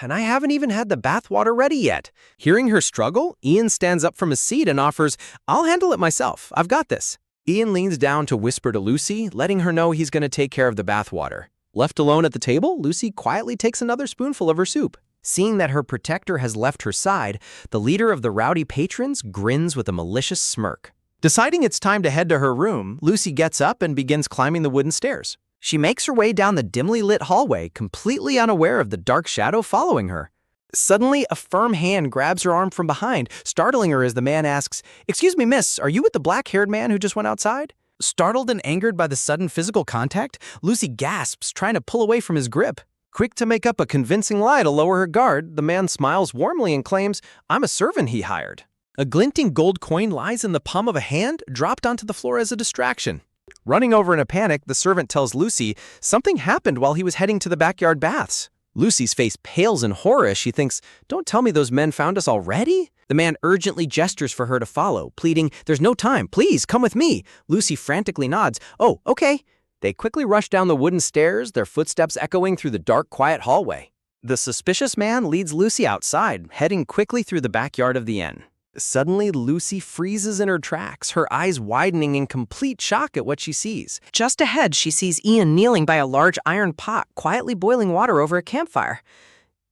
S1: And I haven't even had the bathwater ready yet. Hearing her struggle, Ian stands up from his seat and offers, "I'll handle it myself. I've got this." Ian leans down to whisper to Lucy, letting her know he's going to take care of the bathwater. Left alone at the table, Lucy quietly takes another spoonful of her soup. Seeing that her protector has left her side, the leader of the rowdy patrons grins with a malicious smirk. Deciding it's time to head to her room, Lucy gets up and begins climbing the wooden stairs. She makes her way down the dimly lit hallway, completely unaware of the dark shadow following her. Suddenly, a firm hand grabs her arm from behind, startling her as the man asks, "Excuse me, miss, are you with the black-haired man who just went outside?" Startled and angered by the sudden physical contact, Lucy gasps, trying to pull away from his grip. Quick to make up a convincing lie to lower her guard, the man smiles warmly and claims, "I'm a servant he hired." A glinting gold coin lies in the palm of a hand, dropped onto the floor as a distraction. Running over in a panic, the servant tells Lucy something happened while he was heading to the backyard baths. Lucy's face pales in horror as she thinks, "Don't tell me those men found us already?" The man urgently gestures for her to follow, pleading, "There's no time, please, come with me." Lucy frantically nods, "Oh, okay." They quickly rush down the wooden stairs, their footsteps echoing through the dark, quiet hallway. The suspicious man leads Lucy outside, heading quickly through the backyard of the inn. Suddenly, Lucy freezes in her tracks, her eyes widening in complete shock at what she sees. Just ahead, she sees Ian kneeling by a large iron pot, quietly boiling water over a campfire.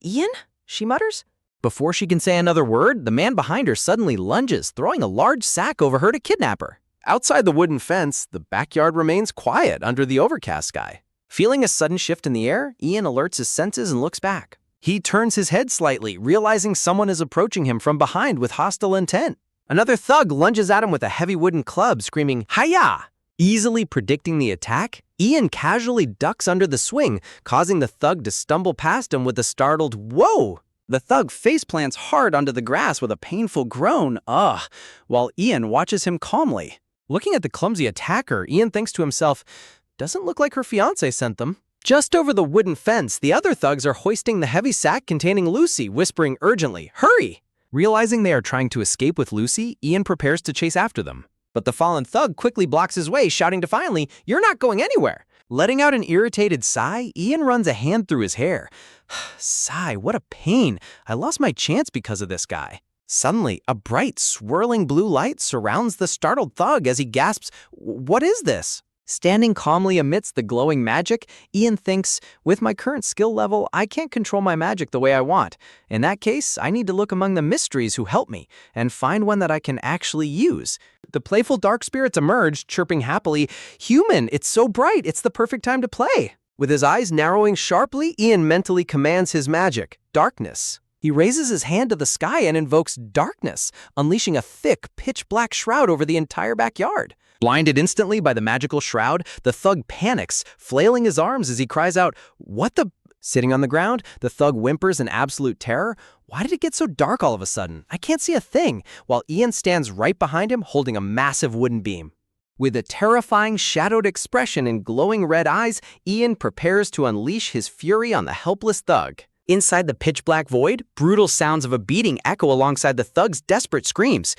S1: "Ian?" she mutters. Before she can say another word, the man behind her suddenly lunges, throwing a large sack over her to kidnap her. Outside the wooden fence, the backyard remains quiet under the overcast sky. Feeling a sudden shift in the air, Ian alerts his senses and looks back. He turns his head slightly, realizing someone is approaching him from behind with hostile intent. Another thug lunges at him with a heavy wooden club, screaming, "Hiya!" Easily predicting the attack, Ian casually ducks under the swing, causing the thug to stumble past him with a startled, "Whoa!" The thug faceplants hard onto the grass with a painful groan, "Ugh," while Ian watches him calmly. Looking at the clumsy attacker, Ian thinks to himself, "Doesn't look like her fiancé sent them." Just over the wooden fence, the other thugs are hoisting the heavy sack containing Lucy, whispering urgently, "Hurry!" Realizing they are trying to escape with Lucy, Ian prepares to chase after them. But the fallen thug quickly blocks his way, shouting defiantly, "You're not going anywhere!" Letting out an irritated sigh, Ian runs a hand through his hair. Sigh, what a pain. I lost my chance because of this guy. Suddenly, a bright, swirling blue light surrounds the startled thug as he gasps, "What is this?" Standing calmly amidst the glowing magic, Ian thinks, "With my current skill level, I can't control my magic the way I want. In that case, I need to look among the mysteries who help me and find one that I can actually use." The playful dark spirits emerge, chirping happily, "Human, it's so bright, it's the perfect time to play." With his eyes narrowing sharply, Ian mentally commands his magic, darkness. He raises his hand to the sky and invokes darkness, unleashing a thick, pitch-black shroud over the entire backyard. Blinded instantly by the magical shroud, the thug panics, flailing his arms as he cries out, "What the—" Sitting on the ground, the thug whimpers in absolute terror. "Why did it get so dark all of a sudden? I can't see a thing," while Ian stands right behind him holding a massive wooden beam. With a terrifying, shadowed expression and glowing red eyes, Ian prepares to unleash his fury on the helpless thug. Inside the pitch-black void, brutal sounds of a beating echo alongside the thug's desperate screams.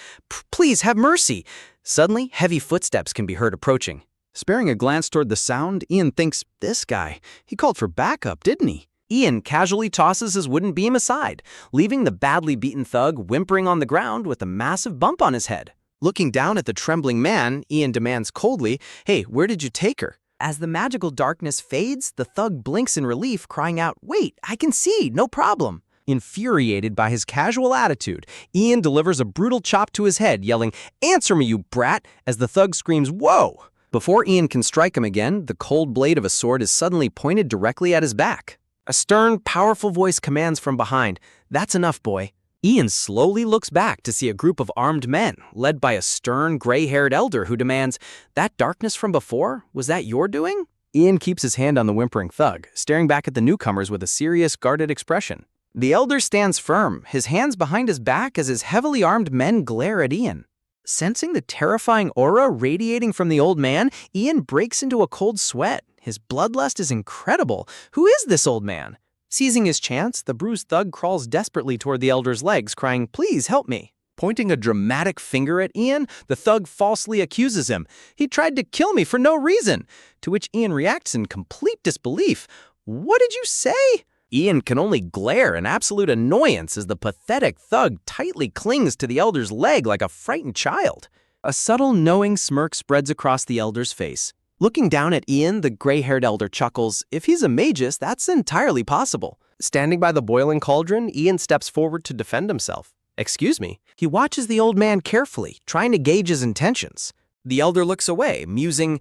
S1: "Please, have mercy!" Suddenly, heavy footsteps can be heard approaching. Sparing a glance toward the sound, Ian thinks, "This guy, he called for backup, didn't he?" Ian casually tosses his wooden beam aside, leaving the badly beaten thug whimpering on the ground with a massive bump on his head. Looking down at the trembling man, Ian demands coldly, "Hey, where did you take her?" As the magical darkness fades, the thug blinks in relief, crying out, "Wait, I can see, no problem." Infuriated by his casual attitude, Ian delivers a brutal chop to his head, yelling, "Answer me, you brat!" as the thug screams, "Whoa!" Before Ian can strike him again, the cold blade of a sword is suddenly pointed directly at his back. A stern, powerful voice commands from behind, "That's enough, boy." Ian slowly looks back to see a group of armed men, led by a stern, gray-haired elder who demands, "That darkness from before, was that your doing?" Ian keeps his hand on the whimpering thug, staring back at the newcomers with a serious, guarded expression. The elder stands firm, his hands behind his back as his heavily armed men glare at Ian. Sensing the terrifying aura radiating from the old man, Ian breaks into a cold sweat. His bloodlust is incredible. Who is this old man? Seizing his chance, the bruised thug crawls desperately toward the elder's legs, crying, "Please help me." Pointing a dramatic finger at Ian, the thug falsely accuses him. "He tried to kill me for no reason." To which Ian reacts in complete disbelief. "What did you say?" Ian can only glare in absolute annoyance as the pathetic thug tightly clings to the elder's leg like a frightened child. A subtle, knowing smirk spreads across the elder's face. Looking down at Ian, the gray-haired elder chuckles. If he's a magus, that's entirely possible. Standing by the boiling cauldron, Ian steps forward to defend himself. "Excuse me." He watches the old man carefully, trying to gauge his intentions. The elder looks away, musing,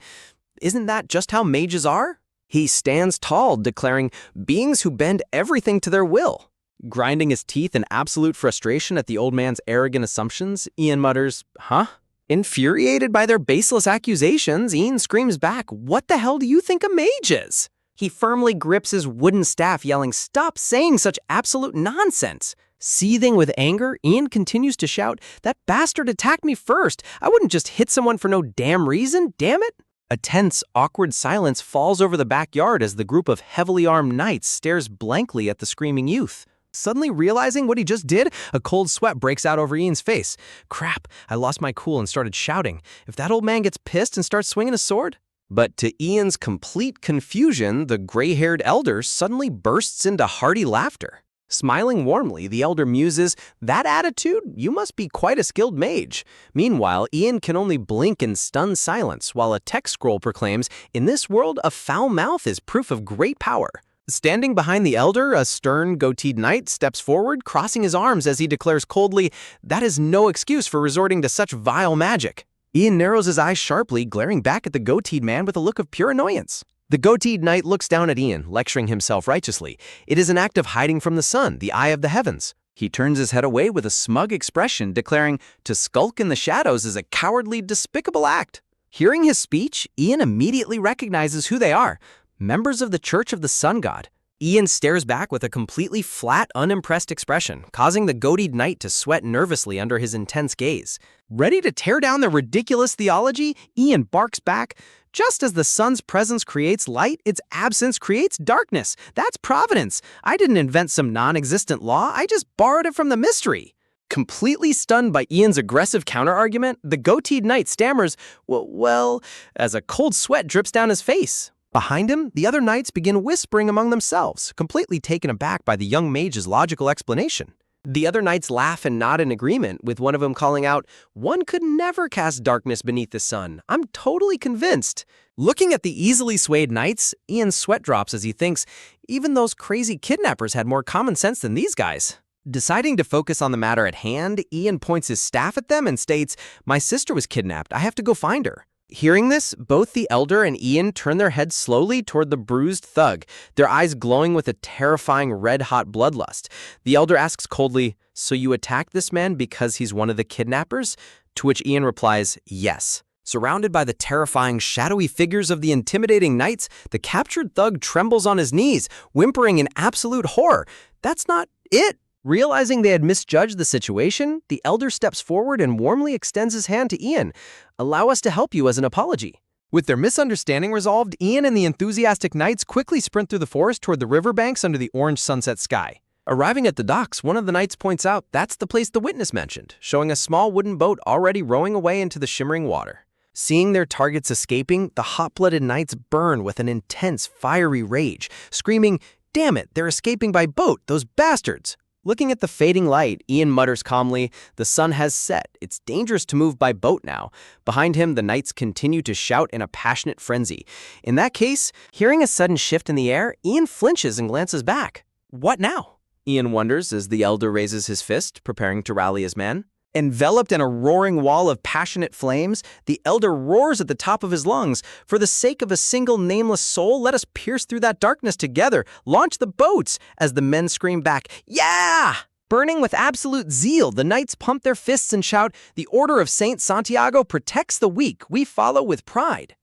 S1: "Isn't that just how mages are?" He stands tall, declaring, "Beings who bend everything to their will." Grinding his teeth in absolute frustration at the old man's arrogant assumptions, Ian mutters, "Huh?" Infuriated by their baseless accusations, Ian screams back, "What the hell do you think a mage is?" He firmly grips his wooden staff, yelling, "Stop saying such absolute nonsense." Seething with anger, Ian continues to shout, "That bastard attacked me first. I wouldn't just hit someone for no damn reason, damn it." A tense, awkward silence falls over the backyard as the group of heavily armed knights stares blankly at the screaming youth. Suddenly realizing what he just did, a cold sweat breaks out over Ian's face. Crap, I lost my cool and started shouting. If that old man gets pissed and starts swinging a sword? But to Ian's complete confusion, the gray-haired elder suddenly bursts into hearty laughter. Smiling warmly, the elder muses, "That attitude? You must be quite a skilled mage." Meanwhile, Ian can only blink in stunned silence, while a text scroll proclaims, "In this world, a foul mouth is proof of great power." Standing behind the elder, a stern, goateed knight steps forward, crossing his arms as he declares coldly, "That is no excuse for resorting to such vile magic." Ian narrows his eyes sharply, glaring back at the goateed man with a look of pure annoyance. The goateed knight looks down at Ian, lecturing himself righteously. It is an act of hiding from the sun, the eye of the heavens. He turns his head away with a smug expression, declaring, "To skulk in the shadows is a cowardly, despicable act." Hearing his speech, Ian immediately recognizes who they are. Members of the Church of the Sun God. Ian stares back with a completely flat, unimpressed expression, causing the goateed knight to sweat nervously under his intense gaze. Ready to tear down their ridiculous theology, Ian barks back, "Just as the sun's presence creates light, its absence creates darkness. That's providence. I didn't invent some non-existent law, I just borrowed it from the mystery." Completely stunned by Ian's aggressive counter-argument, the goateed knight stammers, well, as a cold sweat drips down his face. Behind him, the other knights begin whispering among themselves, completely taken aback by the young mage's logical explanation. The other knights laugh and nod in agreement, with one of them calling out, "One could never cast darkness beneath the sun. I'm totally convinced." Looking at the easily swayed knights, Ian's sweat drops as he thinks, even those crazy kidnappers had more common sense than these guys. Deciding to focus on the matter at hand, Ian points his staff at them and states, "My sister was kidnapped. I have to go find her." Hearing this, both the elder and Ian turn their heads slowly toward the bruised thug, their eyes glowing with a terrifying red-hot bloodlust. The elder asks coldly, "So you attacked this man because he's one of the kidnappers?" To which Ian replies, "Yes." Surrounded by the terrifying, shadowy figures of the intimidating knights, the captured thug trembles on his knees, whimpering in absolute horror. That's not it. Realizing they had misjudged the situation, the elder steps forward and warmly extends his hand to Ian. "Allow us to help you as an apology." With their misunderstanding resolved, Ian and the enthusiastic knights quickly sprint through the forest toward the riverbanks under the orange sunset sky. Arriving at the docks, one of the knights points out that's the place the witness mentioned, showing a small wooden boat already rowing away into the shimmering water. Seeing their targets escaping, the hot-blooded knights burn with an intense, fiery rage, screaming, "Damn it, they're escaping by boat, those bastards!" Looking at the fading light, Ian mutters calmly, "The sun has set. It's dangerous to move by boat now." Behind him, the knights continue to shout in a passionate frenzy. In that case, hearing a sudden shift in the air, Ian flinches and glances back. What now? Ian wonders as the elder raises his fist, preparing to rally his men. Enveloped in a roaring wall of passionate flames, the elder roars at the top of his lungs, "For the sake of a single nameless soul, let us pierce through that darkness together. Launch the boats!" As the men scream back, "Yeah!" Burning with absolute zeal, the knights pump their fists and shout, "The Order of Saint Santiago protects the weak. We follow with pride."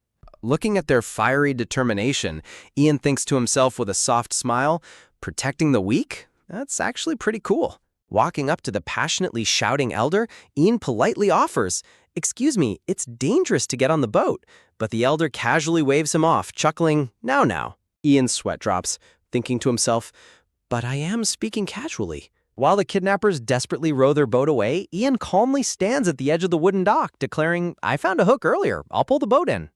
S1: Looking at their fiery determination, Ian thinks to himself with a soft smile, protecting the weak? That's actually pretty cool. Walking up to the passionately shouting elder, Ian politely offers, "Excuse me, it's dangerous to get on the boat." But the elder casually waves him off, chuckling, Now. Ian's sweat drops, thinking to himself, but I am speaking casually. While the kidnappers desperately row their boat away, Ian calmly stands at the edge of the wooden dock, declaring, "I found a hook earlier. I'll pull the boat in."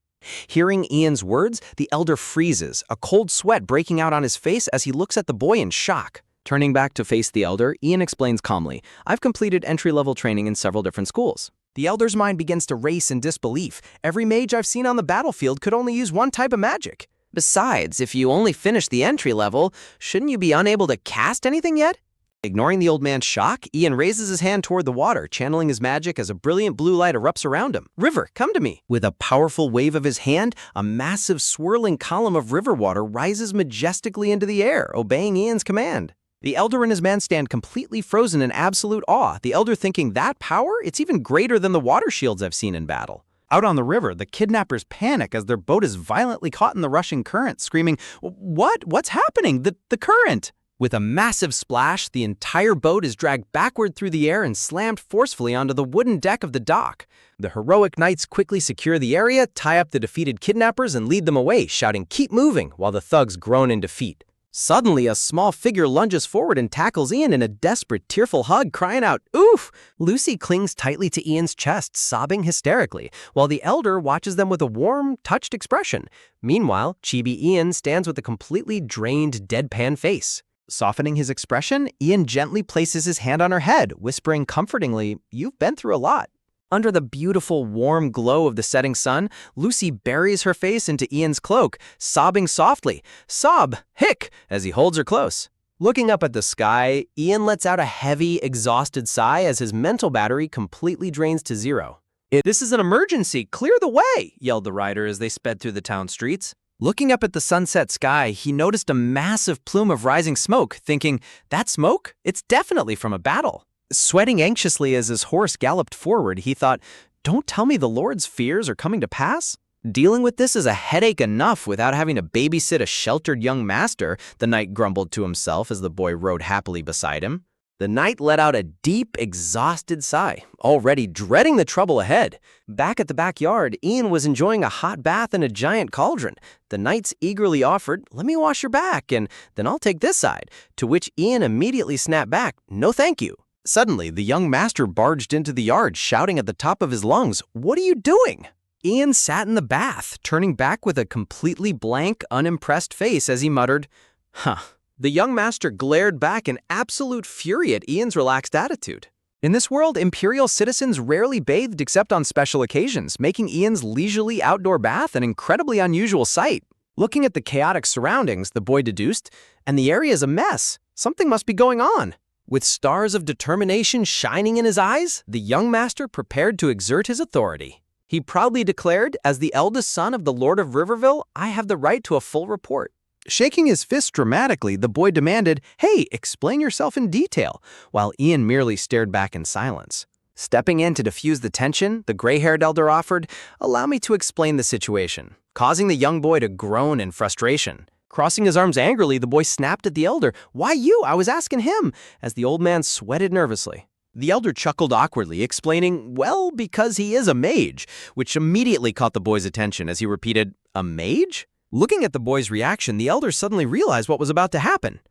S1: Hearing Ian's words, the elder freezes, a cold sweat breaking out on his face as he looks at the boy in shock. Turning back to face the elder, Ian explains calmly, "I've completed entry-level training in several different schools." The elder's mind begins to race in disbelief. Every mage I've seen on the battlefield could only use one type of magic. Besides, if you only finished the entry level, shouldn't you be unable to cast anything yet? Ignoring the old man's shock, Ian raises his hand toward the water, channeling his magic as a brilliant blue light erupts around him. "River, come to me." With a powerful wave of his hand, a massive swirling column of river water rises majestically into the air, obeying Ian's command. The elder and his man stand completely frozen in absolute awe, the elder thinking that power? It's even greater than the water shields I've seen in battle. Out on the river, the kidnappers panic as their boat is violently caught in the rushing current, screaming, What's happening? The current!" With a massive splash, the entire boat is dragged backward through the air and slammed forcefully onto the wooden deck of the dock. The heroic knights quickly secure the area, tie up the defeated kidnappers, and lead them away, shouting, "Keep moving," while the thugs groan in defeat. Suddenly, a small figure lunges forward and tackles Ian in a desperate, tearful hug, crying out, "Oof!" Lucy clings tightly to Ian's chest, sobbing hysterically, while the elder watches them with a warm, touched expression. Meanwhile, chibi Ian stands with a completely drained, deadpan face. Softening his expression, Ian gently places his hand on her head, whispering comfortingly, "You've been through a lot." Under the beautiful, warm glow of the setting sun, Lucy buries her face into Ian's cloak, sobbing softly, "Sob! Hick!" as he holds her close. Looking up at the sky, Ian lets out a heavy, exhausted sigh as his mental battery completely drains to zero. "This is an emergency! Clear the way!" yelled the rider as they sped through the town streets. Looking up at the sunset sky, he noticed a massive plume of rising smoke, thinking, "That smoke? It's definitely from a battle." Sweating anxiously as his horse galloped forward, he thought, "Don't tell me the Lord's fears are coming to pass?" Dealing with this is a headache enough without having to babysit a sheltered young master, the knight grumbled to himself as the boy rode happily beside him. The knight let out a deep, exhausted sigh, already dreading the trouble ahead. Back at the backyard, Ian was enjoying a hot bath in a giant cauldron. The knights eagerly offered, "Let me wash your back, and then I'll take this side," to which Ian immediately snapped back, "No thank you." Suddenly, the young master barged into the yard, shouting at the top of his lungs, "What are you doing?" Ian sat in the bath, turning back with a completely blank, unimpressed face as he muttered, "Huh." The young master glared back in absolute fury at Ian's relaxed attitude. In this world, imperial citizens rarely bathed except on special occasions, making Ian's leisurely outdoor bath an incredibly unusual sight. Looking at the chaotic surroundings, the boy deduced, "And the area's a mess. Something must be going on." With stars of determination shining in his eyes, the young master prepared to exert his authority. He proudly declared, "As the eldest son of the Lord of Riverville, I have the right to a full report." Shaking his fist dramatically, the boy demanded, "Hey, explain yourself in detail," while Ian merely stared back in silence. Stepping in to diffuse the tension, the gray-haired elder offered, "Allow me to explain the situation," causing the young boy to groan in frustration. Crossing his arms angrily, the boy snapped at the elder, "Why you? I was asking him," as the old man sweated nervously. The elder chuckled awkwardly, explaining, "Well, because he is a mage," which immediately caught the boy's attention as he repeated, "A mage?" Looking at the boy's reaction, the elder suddenly realized what was about to happen.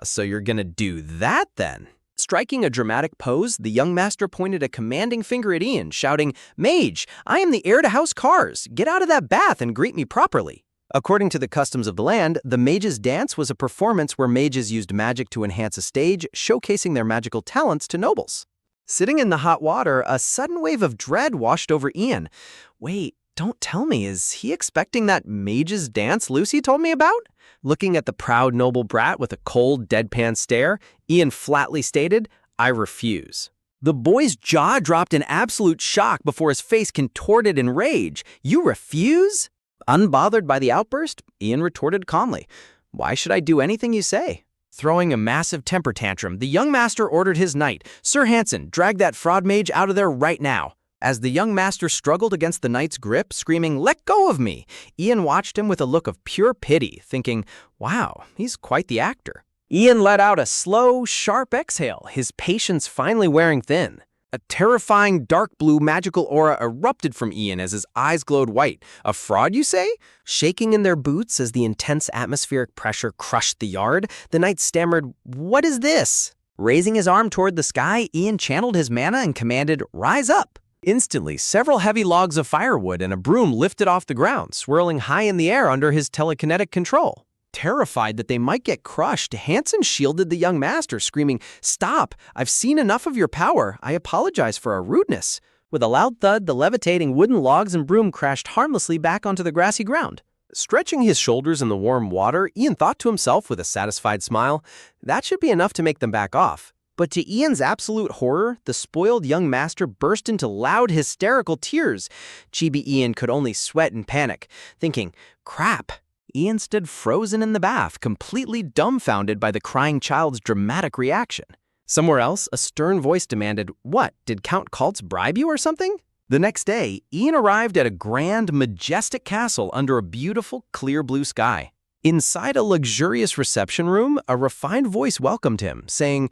S1: So you're gonna do that then?" Striking a dramatic pose, the young master pointed a commanding finger at Ian, shouting, "Mage, I am the heir to House Cars. Get out of that bath and greet me properly." According to the customs of the land, the mage's dance was a performance where mages used magic to enhance a stage, showcasing their magical talents to nobles. Sitting in the hot water, a sudden wave of dread washed over Ian. Wait, don't tell me, is he expecting that mage's dance Lucy told me about? Looking at the proud noble brat with a cold, deadpan stare, Ian flatly stated, "I refuse." The boy's jaw dropped in absolute shock before his face contorted in rage. "You refuse?" Unbothered by the outburst, Ian retorted calmly, "Why should I do anything you say?" Throwing a massive temper tantrum, the young master ordered his knight, "Sir Hanson, drag that fraud mage out of there right now." As the young master struggled against the knight's grip, screaming, "Let go of me!" Ian watched him with a look of pure pity, thinking, wow, he's quite the actor. Ian let out a slow, sharp exhale, his patience finally wearing thin. A terrifying dark blue magical aura erupted from Ian as his eyes glowed white. A fraud, you say? Shaking in their boots as the intense atmospheric pressure crushed the yard, the knight stammered, "What is this?" Raising his arm toward the sky, Ian channeled his mana and commanded, "Rise up!" Instantly, several heavy logs of firewood and a broom lifted off the ground, swirling high in the air under his telekinetic control. Terrified that they might get crushed, Hansen shielded the young master, screaming, "Stop! I've seen enough of your power. I apologize for our rudeness." With a loud thud, the levitating wooden logs and broom crashed harmlessly back onto the grassy ground. Stretching his shoulders in the warm water, Ian thought to himself with a satisfied smile, that should be enough to make them back off. But to Ian's absolute horror, the spoiled young master burst into loud, hysterical tears. Chibi Ian could only sweat in panic, thinking, crap. Ian stood frozen in the bath, completely dumbfounded by the crying child's dramatic reaction. Somewhere else, a stern voice demanded, "What, did Count Kaltz bribe you or something?" The next day, Ian arrived at a grand, majestic castle under a beautiful, clear blue sky. Inside a luxurious reception room, a refined voice welcomed him, saying,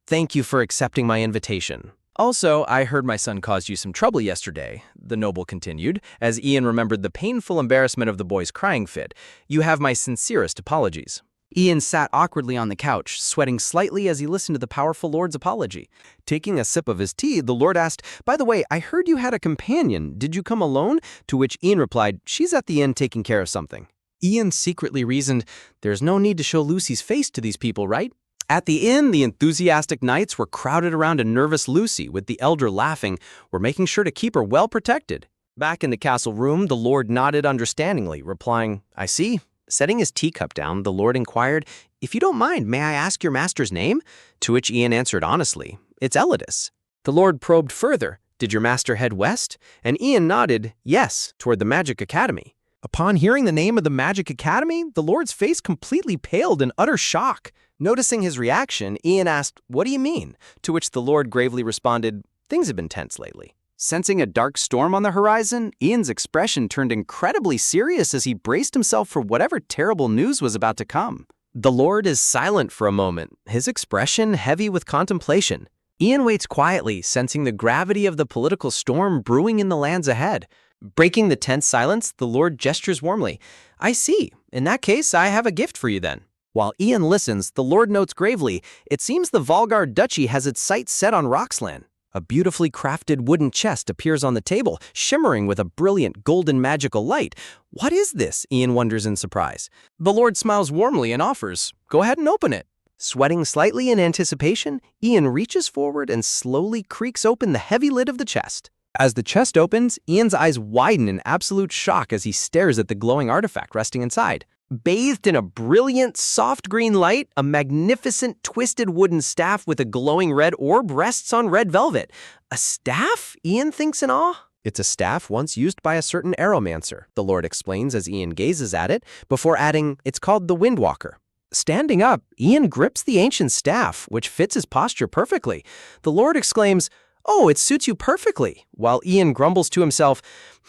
S1: "Thank you for accepting my invitation. Also, I heard my son caused you some trouble yesterday," the noble continued, as Ian remembered the painful embarrassment of the boy's crying fit. "You have my sincerest apologies." Ian sat awkwardly on the couch, sweating slightly as he listened to the powerful lord's apology. Taking a sip of his tea, the lord asked, "By the way, I heard you had a companion. Did you come alone?" To which Ian replied, "She's at the inn taking care of something." Ian secretly reasoned, "There's no need to show Lucy's face to these people, right?" At the inn, the enthusiastic knights were crowded around a nervous Lucy, with the elder laughing, "We're making sure to keep her well protected." Back in the castle room, the lord nodded understandingly, replying, "I see." Setting his teacup down, the lord inquired, "If you don't mind, may I ask your master's name?" To which Ian answered honestly, "It's Elidus." The lord probed further, "Did your master head west?" And Ian nodded, "Yes, toward the Magic Academy." Upon hearing the name of the Magic Academy, the lord's face completely paled in utter shock. Noticing his reaction, Ian asked, "What do you mean?" To which the lord gravely responded, "Things have been tense lately." Sensing a dark storm on the horizon, Ian's expression turned incredibly serious as he braced himself for whatever terrible news was about to come. The lord is silent for a moment, his expression heavy with contemplation. Ian waits quietly, sensing the gravity of the political storm brewing in the lands ahead. Breaking the tense silence, the lord gestures warmly, "I see. In that case, I have a gift for you then." While Ian listens, the lord notes gravely, "It seems the Volgar Duchy has its sights set on Roxland." A beautifully crafted wooden chest appears on the table, shimmering with a brilliant golden magical light. "What is this?" Ian wonders in surprise. The lord smiles warmly and offers, "Go ahead and open it." Sweating slightly in anticipation, Ian reaches forward and slowly creaks open the heavy lid of the chest. As the chest opens, Ian's eyes widen in absolute shock as he stares at the glowing artifact resting inside. Bathed in a brilliant, soft green light, a magnificent, twisted wooden staff with a glowing red orb rests on red velvet. A staff? Ian thinks in awe. "It's a staff once used by a certain aeromancer," the lord explains as Ian gazes at it, before adding, "It's called the Windwalker." Standing up, Ian grips the ancient staff, which fits his posture perfectly. The lord exclaims, "Oh, it suits you perfectly," while Ian grumbles to himself,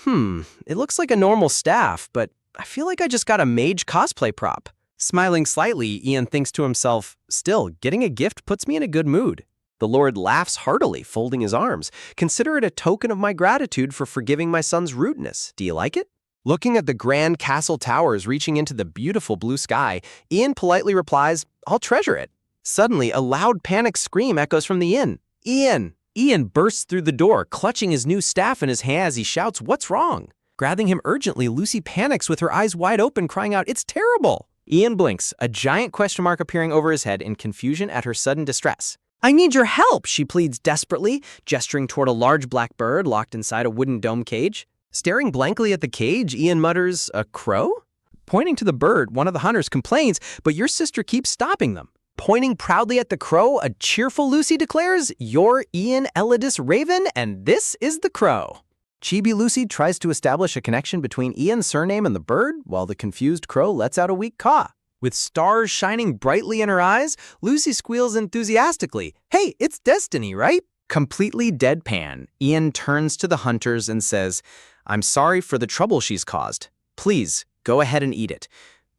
S1: "It looks like a normal staff, but I feel like I just got a mage cosplay prop." Smiling slightly, Ian thinks to himself, "Still, getting a gift puts me in a good mood." The lord laughs heartily, folding his arms. "Consider it a token of my gratitude for forgiving my son's rudeness. Do you like it?" Looking at the grand castle towers reaching into the beautiful blue sky, Ian politely replies, "I'll treasure it." Suddenly, a loud panic scream echoes from the inn. "Ian!" Ian bursts through the door, clutching his new staff in his hand as he shouts, "What's wrong?" Grabbing him urgently, Lucy panics with her eyes wide open, crying out, "It's terrible!" Ian blinks, a giant question mark appearing over his head in confusion at her sudden distress. "I need your help," she pleads desperately, gesturing toward a large black bird locked inside a wooden dome cage. Staring blankly at the cage, Ian mutters, "A crow?" Pointing to the bird, one of the hunters complains, "But your sister keeps stopping them." Pointing proudly at the crow, a cheerful Lucy declares, "You're Ian Elidus Raven, and this is the crow." Chibi Lucy tries to establish a connection between Ian's surname and the bird, while the confused crow lets out a weak caw. With stars shining brightly in her eyes, Lucy squeals enthusiastically, "Hey, it's destiny, right?" Completely deadpan, Ian turns to the hunters and says, "I'm sorry for the trouble she's caused. Please, go ahead and eat it."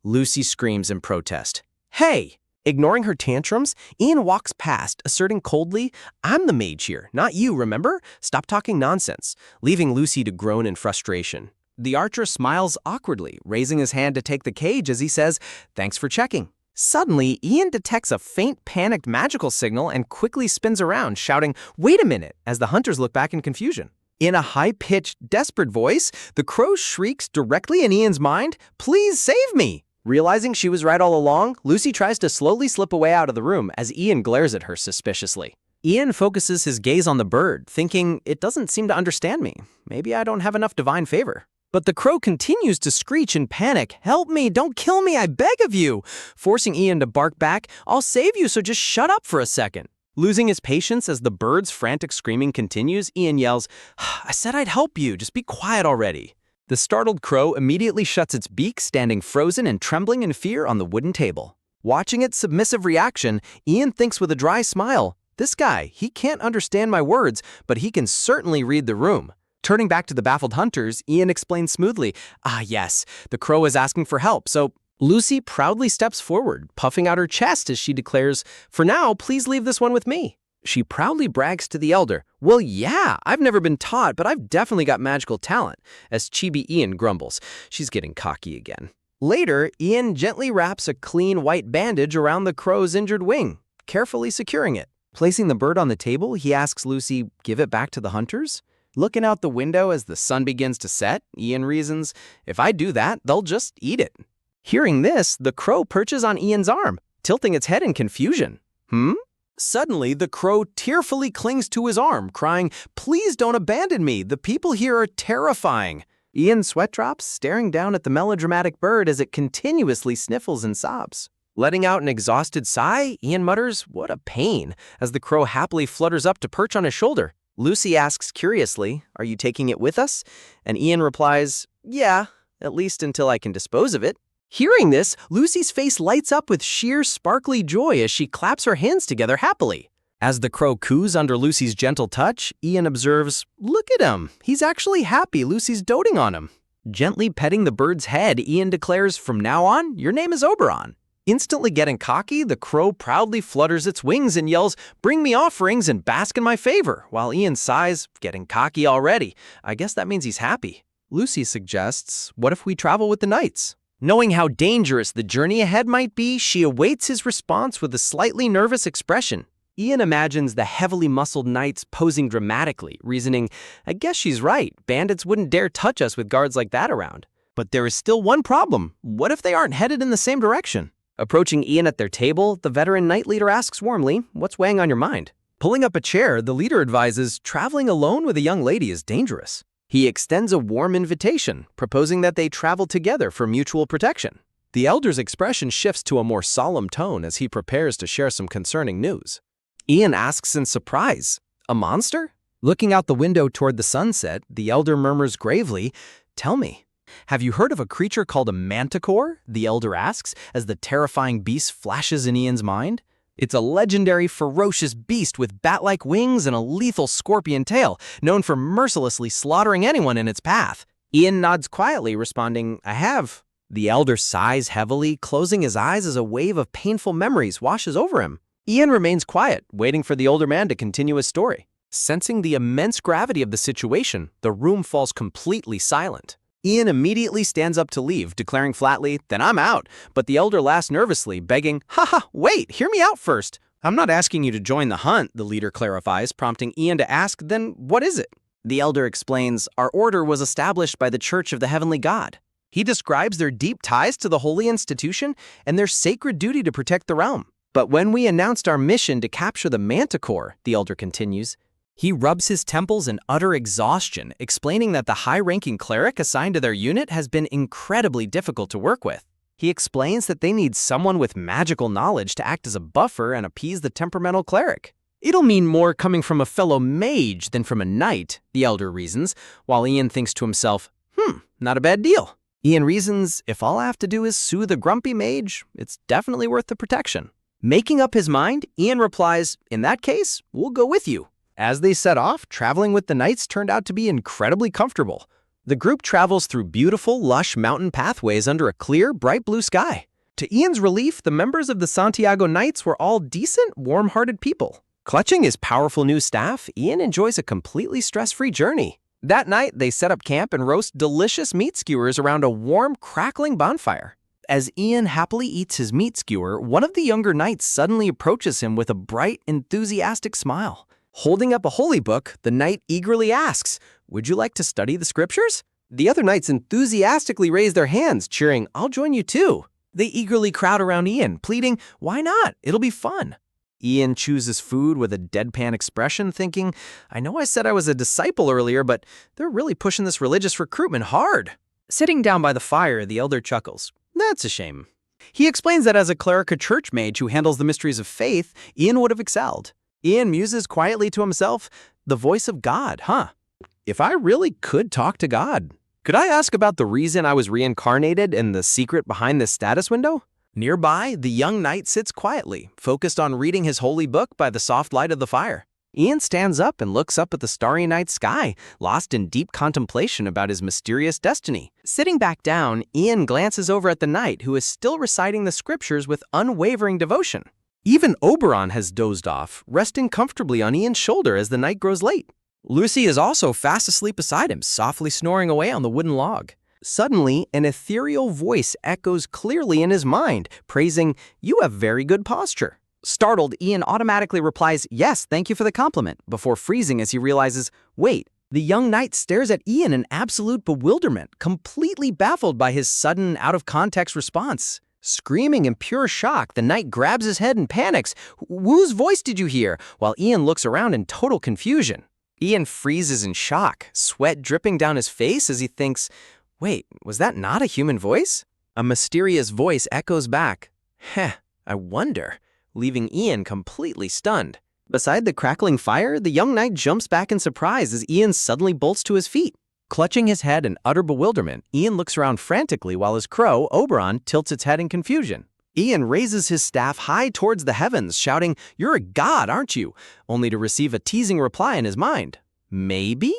S1: Lucy screams in protest. "Hey!" Ignoring her tantrums, Ian walks past, asserting coldly, "I'm the mage here, not you, remember? Stop talking nonsense," leaving Lucy to groan in frustration. The archer smiles awkwardly, raising his hand to take the cage as he says, "Thanks for checking." Suddenly, Ian detects a faint, panicked magical signal and quickly spins around, shouting, "Wait a minute," as the hunters look back in confusion. In a high-pitched, desperate voice, the crow shrieks directly in Ian's mind, "Please save me!" Realizing she was right all along, Lucy tries to slowly slip away out of the room as Ian glares at her suspiciously. Ian focuses his gaze on the bird, thinking, "It doesn't seem to understand me. Maybe I don't have enough divine favor." But the crow continues to screech in panic, "Help me, don't kill me, I beg of you!" Forcing Ian to bark back, "I'll save you, so just shut up for a second." Losing his patience as the bird's frantic screaming continues, Ian yells, "I said I'd help you, just be quiet already." The startled crow immediately shuts its beak, standing frozen and trembling in fear on the wooden table. Watching its submissive reaction, Ian thinks with a dry smile, "This guy, he can't understand my words, but he can certainly read the room." Turning back to the baffled hunters, Ian explains smoothly, Yes, the crow is asking for help, so..." Lucy proudly steps forward, puffing out her chest as she declares, "For now, please leave this one with me." She proudly brags to the elder, "Well, yeah, I've never been taught, but I've definitely got magical talent," as Chibi Ian grumbles. She's getting cocky again. Later, Ian gently wraps a clean white bandage around the crow's injured wing, carefully securing it. Placing the bird on the table, he asks Lucy, "Give it back to the hunters?" Looking out the window as the sun begins to set, Ian reasons, "If I do that, they'll just eat it." Hearing this, the crow perches on Ian's arm, tilting its head in confusion. Suddenly, the crow tearfully clings to his arm, crying, "Please don't abandon me. The people here are terrifying." Ian sweat drops, staring down at the melodramatic bird as it continuously sniffles and sobs. Letting out an exhausted sigh, Ian mutters, "What a pain," as the crow happily flutters up to perch on his shoulder. Lucy asks curiously, "Are you taking it with us?" And Ian replies, "Yeah, at least until I can dispose of it." Hearing this, Lucy's face lights up with sheer sparkly joy as she claps her hands together happily. As the crow coos under Lucy's gentle touch, Ian observes, "Look at him. He's actually happy Lucy's doting on him." Gently petting the bird's head, Ian declares, "From now on, your name is Oberon." Instantly getting cocky, the crow proudly flutters its wings and yells, "Bring me offerings and bask in my favor," while Ian sighs, getting cocky already. I guess that means he's happy. Lucy suggests, "What if we travel with the knights?" Knowing how dangerous the journey ahead might be, she awaits his response with a slightly nervous expression. Ian imagines the heavily muscled knights posing dramatically, reasoning, "I guess she's right. Bandits wouldn't dare touch us with guards like that around." But there is still one problem. What if they aren't headed in the same direction? Approaching Ian at their table, the veteran knight leader asks warmly, "What's weighing on your mind?" Pulling up a chair, the leader advises, "Traveling alone with a young lady is dangerous." He extends a warm invitation, proposing that they travel together for mutual protection. The elder's expression shifts to a more solemn tone as he prepares to share some concerning news. Ian asks in surprise, "A monster?" Looking out the window toward the sunset, the elder murmurs gravely, "Tell me, have you heard of a creature called a manticore?" the elder asks, as the terrifying beast flashes in Ian's mind. It's a legendary, ferocious beast with bat-like wings and a lethal scorpion tail, known for mercilessly slaughtering anyone in its path. Ian nods quietly, responding, "I have." The elder sighs heavily, closing his eyes as a wave of painful memories washes over him. Ian remains quiet, waiting for the older man to continue his story. Sensing the immense gravity of the situation, the room falls completely silent. Ian immediately stands up to leave, declaring flatly, "Then I'm out." But the elder laughs nervously, begging, Wait, hear me out first." "I'm not asking you to join the hunt," the leader clarifies, prompting Ian to ask, "Then what is it?" The elder explains, "Our order was established by the Church of the Heavenly God." He describes their deep ties to the holy institution and their sacred duty to protect the realm. "But when we announced our mission to capture the manticore," the elder continues, he rubs his temples in utter exhaustion, explaining that the high-ranking cleric assigned to their unit has been incredibly difficult to work with. He explains that they need someone with magical knowledge to act as a buffer and appease the temperamental cleric. "It'll mean more coming from a fellow mage than from a knight," the elder reasons, while Ian thinks to himself, not a bad deal. Ian reasons, if all I have to do is soothe a grumpy mage, it's definitely worth the protection. Making up his mind, Ian replies, "In that case, we'll go with you." As they set off, traveling with the knights turned out to be incredibly comfortable. The group travels through beautiful, lush mountain pathways under a clear, bright blue sky. To Ian's relief, the members of the Santiago Knights were all decent, warm-hearted people. Clutching his powerful new staff, Ian enjoys a completely stress-free journey. That night, they set up camp and roast delicious meat skewers around a warm, crackling bonfire. As Ian happily eats his meat skewer, one of the younger knights suddenly approaches him with a bright, enthusiastic smile. Holding up a holy book, the knight eagerly asks, "Would you like to study the scriptures?" The other knights enthusiastically raise their hands, cheering, "I'll join you too." They eagerly crowd around Ian, pleading, "Why not? It'll be fun." Ian chooses food with a deadpan expression, thinking, "I know I said I was a disciple earlier, but they're really pushing this religious recruitment hard." Sitting down by the fire, the elder chuckles. "That's a shame." He explains that as a cleric church mage who handles the mysteries of faith, Ian would have excelled. Ian muses quietly to himself, "The voice of God, huh? If I really could talk to God, could I ask about the reason I was reincarnated and the secret behind this status window?" Nearby, the young knight sits quietly, focused on reading his holy book by the soft light of the fire. Ian stands up and looks up at the starry night sky, lost in deep contemplation about his mysterious destiny. Sitting back down, Ian glances over at the knight, who is still reciting the scriptures with unwavering devotion. Even Oberon has dozed off, resting comfortably on Ian's shoulder as the night grows late. Lucy is also fast asleep beside him, softly snoring away on the wooden log. Suddenly, an ethereal voice echoes clearly in his mind, praising, "You have very good posture." Startled, Ian automatically replies, "Yes, thank you for the compliment," before freezing as he realizes, wait, the young knight stares at Ian in absolute bewilderment, completely baffled by his sudden, out-of-context response. Screaming in pure shock, the knight grabs his head and panics. "Whose voice did you hear?" While Ian looks around in total confusion. Ian freezes in shock, sweat dripping down his face as he thinks, wait, was that not a human voice? A mysterious voice echoes back, "Heh, I wonder," leaving Ian completely stunned. Beside the crackling fire, the young knight jumps back in surprise as Ian suddenly bolts to his feet. Clutching his head in utter bewilderment, Ian looks around frantically while his crow, Oberon, tilts its head in confusion. Ian raises his staff high towards the heavens, shouting, "You're a god, aren't you?" only to receive a teasing reply in his mind. Maybe?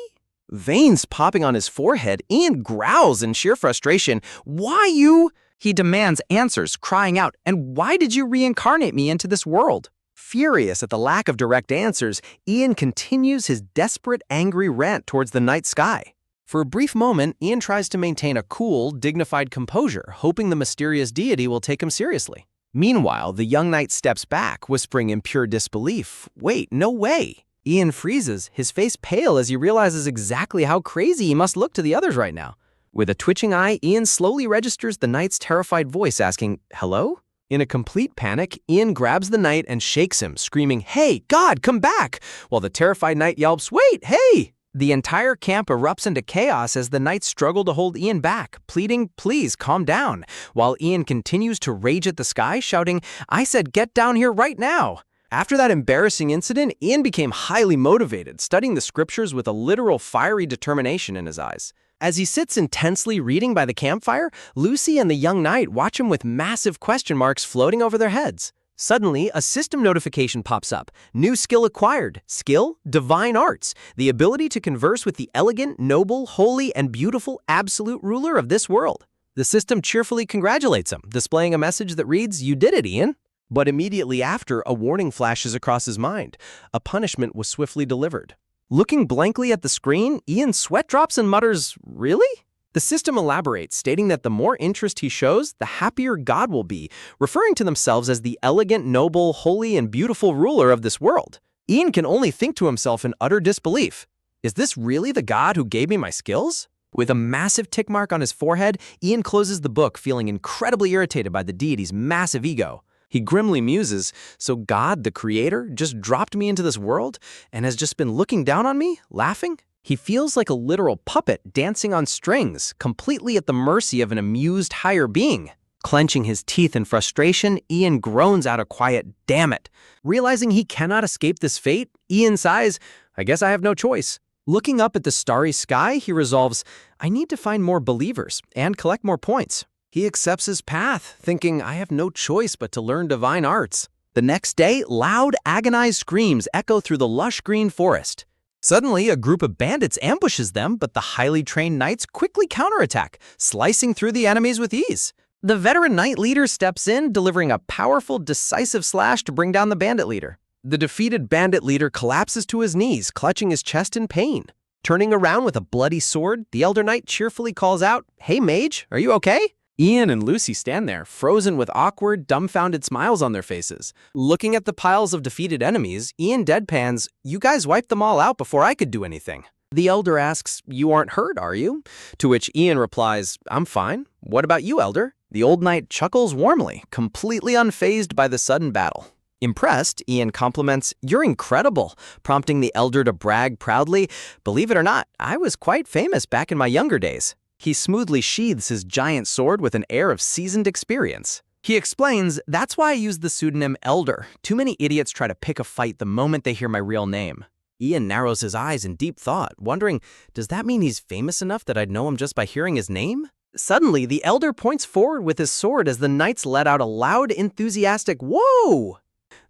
S1: Veins popping on his forehead, Ian growls in sheer frustration. "Why you?" He demands answers, crying out, "And why did you reincarnate me into this world?" Furious at the lack of direct answers, Ian continues his desperate, angry rant towards the night sky. For a brief moment, Ian tries to maintain a cool, dignified composure, hoping the mysterious deity will take him seriously. Meanwhile, the young knight steps back, whispering in pure disbelief, "Wait, no way." Ian freezes, his face pale as he realizes exactly how crazy he must look to the others right now. With a twitching eye, Ian slowly registers the knight's terrified voice asking, "Hello?" In a complete panic, Ian grabs the knight and shakes him, screaming, "Hey, God, come back!" While the terrified knight yelps, "Wait, hey!" The entire camp erupts into chaos as the knights struggle to hold Ian back, pleading, "Please, calm down," while Ian continues to rage at the sky, shouting, "I said get down here right now." After that embarrassing incident, Ian became highly motivated, studying the scriptures with a literal fiery determination in his eyes. As he sits intensely reading by the campfire, Lucy and the young knight watch him with massive question marks floating over their heads. Suddenly, a system notification pops up. New skill acquired. Skill, Divine Arts. The ability to converse with the elegant, noble, holy, and beautiful absolute ruler of this world. The system cheerfully congratulates him, displaying a message that reads, "You did it, Ian." But immediately after, a warning flashes across his mind. A punishment was swiftly delivered. Looking blankly at the screen, Ian's sweat drops and mutters, "Really?" The system elaborates, stating that the more interest he shows, the happier God will be, referring to themselves as the elegant, noble, holy, and beautiful ruler of this world. Ian can only think to himself in utter disbelief. Is this really the God who gave me my skills? With a massive tick mark on his forehead, Ian closes the book, feeling incredibly irritated by the deity's massive ego. He grimly muses, so God, the creator, just dropped me into this world and has just been looking down on me, laughing? He feels like a literal puppet dancing on strings, completely at the mercy of an amused higher being. Clenching his teeth in frustration, Ian groans out a quiet, "Damn it." Realizing he cannot escape this fate, Ian sighs, "I guess I have no choice." Looking up at the starry sky, he resolves, "I need to find more believers and collect more points." He accepts his path, thinking, "I have no choice but to learn divine arts." The next day, loud, agonized screams echo through the lush green forest. Suddenly, a group of bandits ambushes them, but the highly trained knights quickly counterattack, slicing through the enemies with ease. The veteran knight leader steps in, delivering a powerful, decisive slash to bring down the bandit leader. The defeated bandit leader collapses to his knees, clutching his chest in pain. Turning around with a bloody sword, the elder knight cheerfully calls out, "Hey mage, are you okay?" Ian and Lucy stand there, frozen with awkward, dumbfounded smiles on their faces. Looking at the piles of defeated enemies, Ian deadpans, "You guys wiped them all out before I could do anything." The elder asks, "You aren't hurt, are you?" To which Ian replies, "I'm fine. What about you, elder?" The old knight chuckles warmly, completely unfazed by the sudden battle. Impressed, Ian compliments, "You're incredible," prompting the elder to brag proudly, "Believe it or not, I was quite famous back in my younger days." He smoothly sheathes his giant sword with an air of seasoned experience. He explains, "That's why I use the pseudonym Elder. Too many idiots try to pick a fight the moment they hear my real name." Ian narrows his eyes in deep thought, wondering, does that mean he's famous enough that I'd know him just by hearing his name? Suddenly, the elder points forward with his sword as the knights let out a loud, enthusiastic "Whoa!"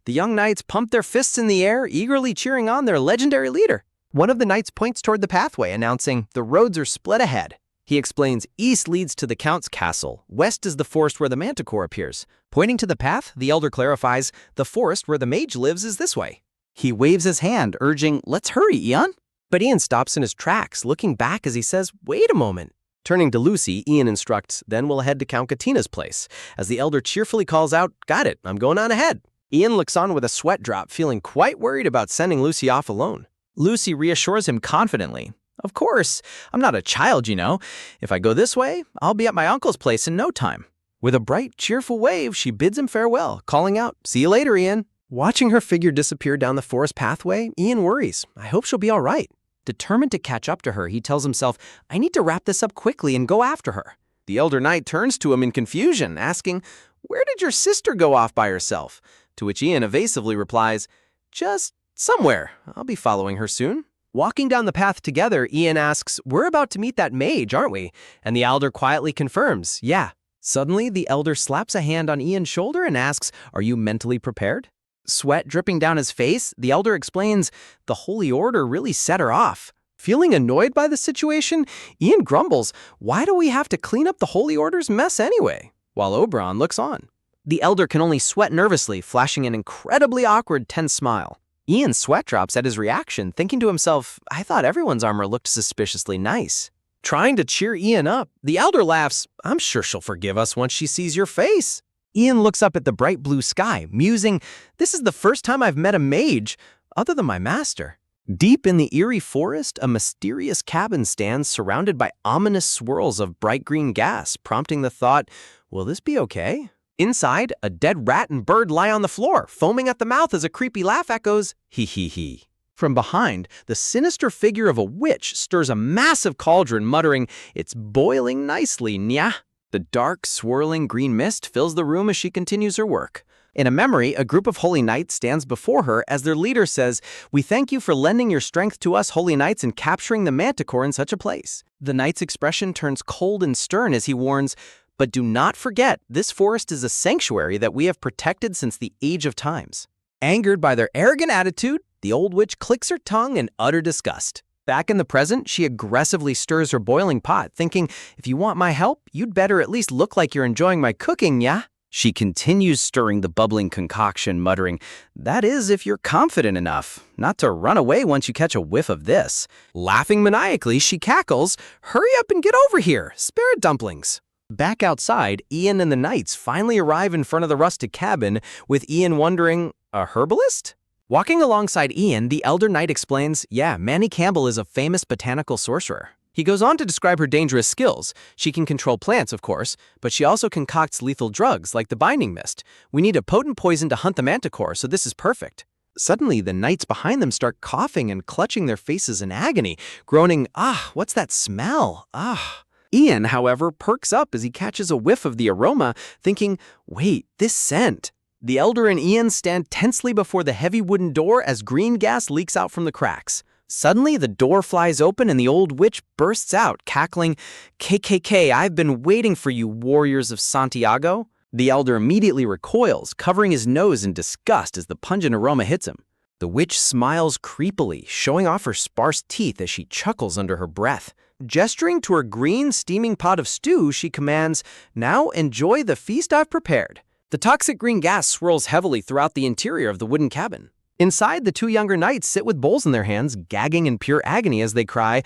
S1: The young knights pump their fists in the air, eagerly cheering on their legendary leader. One of the knights points toward the pathway, announcing, "The roads are split ahead." He explains, "East leads to the Count's castle. West is the forest where the manticore appears." Pointing to the path, the elder clarifies, "The forest where the mage lives is this way." He waves his hand, urging, "Let's hurry, Ian." But Ian stops in his tracks, looking back as he says, "Wait a moment." Turning to Lucy, Ian instructs, "Then we'll head to Count Katina's place." As the elder cheerfully calls out, "Got it, I'm going on ahead." Ian looks on with a sweat drop, feeling quite worried about sending Lucy off alone. Lucy reassures him confidently, "Of course, I'm not a child, you know. If I go this way, I'll be at my uncle's place in no time." With a bright, cheerful wave, she bids him farewell, calling out, "See you later, Ian." Watching her figure disappear down the forest pathway, Ian worries. I hope she'll be all right. Determined to catch up to her, he tells himself, "I need to wrap this up quickly and go after her." The elder knight turns to him in confusion, asking, "Where did your sister go off by herself?" To which Ian evasively replies, "Just somewhere. I'll be following her soon." Walking down the path together, Ian asks, "We're about to meet that mage, aren't we?" And the elder quietly confirms, "Yeah." Suddenly, the elder slaps a hand on Ian's shoulder and asks, "Are you mentally prepared?" Sweat dripping down his face, the elder explains, "The Holy Order really set her off." Feeling annoyed by the situation, Ian grumbles, "Why do we have to clean up the Holy Order's mess anyway?" While Oberon looks on. The elder can only sweat nervously, flashing an incredibly awkward, tense smile. Ian's sweat drops at his reaction, thinking to himself, "I thought everyone's armor looked suspiciously nice." Trying to cheer Ian up, the elder laughs, "I'm sure she'll forgive us once she sees your face." Ian looks up at the bright blue sky, musing, "This is the first time I've met a mage, other than my master." Deep in the eerie forest, a mysterious cabin stands surrounded by ominous swirls of bright green gas, prompting the thought, will this be okay? Inside, a dead rat and bird lie on the floor, foaming at the mouth as a creepy laugh echoes, "Hee hee hee." From behind, the sinister figure of a witch stirs a massive cauldron, muttering, "It's boiling nicely, nya." The dark, swirling green mist fills the room as she continues her work. In a memory, a group of holy knights stands before her as their leader says, "We thank you for lending your strength to us holy knights and capturing the manticore in such a place." The knight's expression turns cold and stern as he warns, "But do not forget, this forest is a sanctuary that we have protected since the age of times." Angered by their arrogant attitude, the old witch clicks her tongue in utter disgust. Back in the present, she aggressively stirs her boiling pot, thinking, "If you want my help, you'd better at least look like you're enjoying my cooking, yeah?" She continues stirring the bubbling concoction, muttering, "That is if you're confident enough not to run away once you catch a whiff of this." Laughing maniacally, she cackles, "Hurry up and get over here, spirit dumplings." Back outside, Ian and the knights finally arrive in front of the rustic cabin, with Ian wondering, a herbalist? Walking alongside Ian, the elder knight explains, "Yeah, Manny Campbell is a famous botanical sorcerer." He goes on to describe her dangerous skills. She can control plants, of course, but she also concocts lethal drugs like the binding mist. We need a potent poison to hunt the manticore, so this is perfect. Suddenly, the knights behind them start coughing and clutching their faces in agony, groaning, "Ah, what's that smell? Ah." Ian, however, perks up as he catches a whiff of the aroma, thinking, "Wait, this scent." The elder and Ian stand tensely before the heavy wooden door as green gas leaks out from the cracks. Suddenly, the door flies open and the old witch bursts out, cackling, "KKK, I've been waiting for you, warriors of Santiago." The elder immediately recoils, covering his nose in disgust as the pungent aroma hits him. The witch smiles creepily, showing off her sparse teeth as she chuckles under her breath. Gesturing to her green, steaming pot of stew, she commands, "Now enjoy the feast I've prepared." The toxic green gas swirls heavily throughout the interior of the wooden cabin. Inside, the two younger knights sit with bowls in their hands, gagging in pure agony as they cry,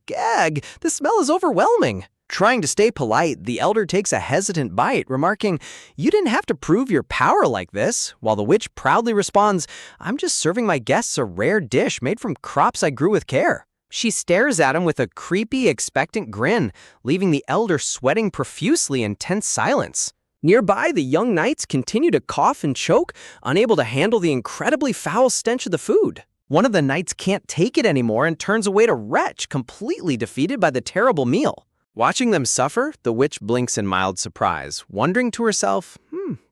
S1: Gag, the smell is overwhelming." Trying to stay polite, the elder takes a hesitant bite, remarking, "You didn't have to prove your power like this," while the witch proudly responds, "I'm just serving my guests a rare dish made from crops I grew with care." She stares at him with a creepy, expectant grin, leaving the elder sweating profusely in tense silence. Nearby, the young knights continue to cough and choke, unable to handle the incredibly foul stench of the food. One of the knights can't take it anymore and turns away to retch, completely defeated by the terrible meal. Watching them suffer, the witch blinks in mild surprise, wondering to herself,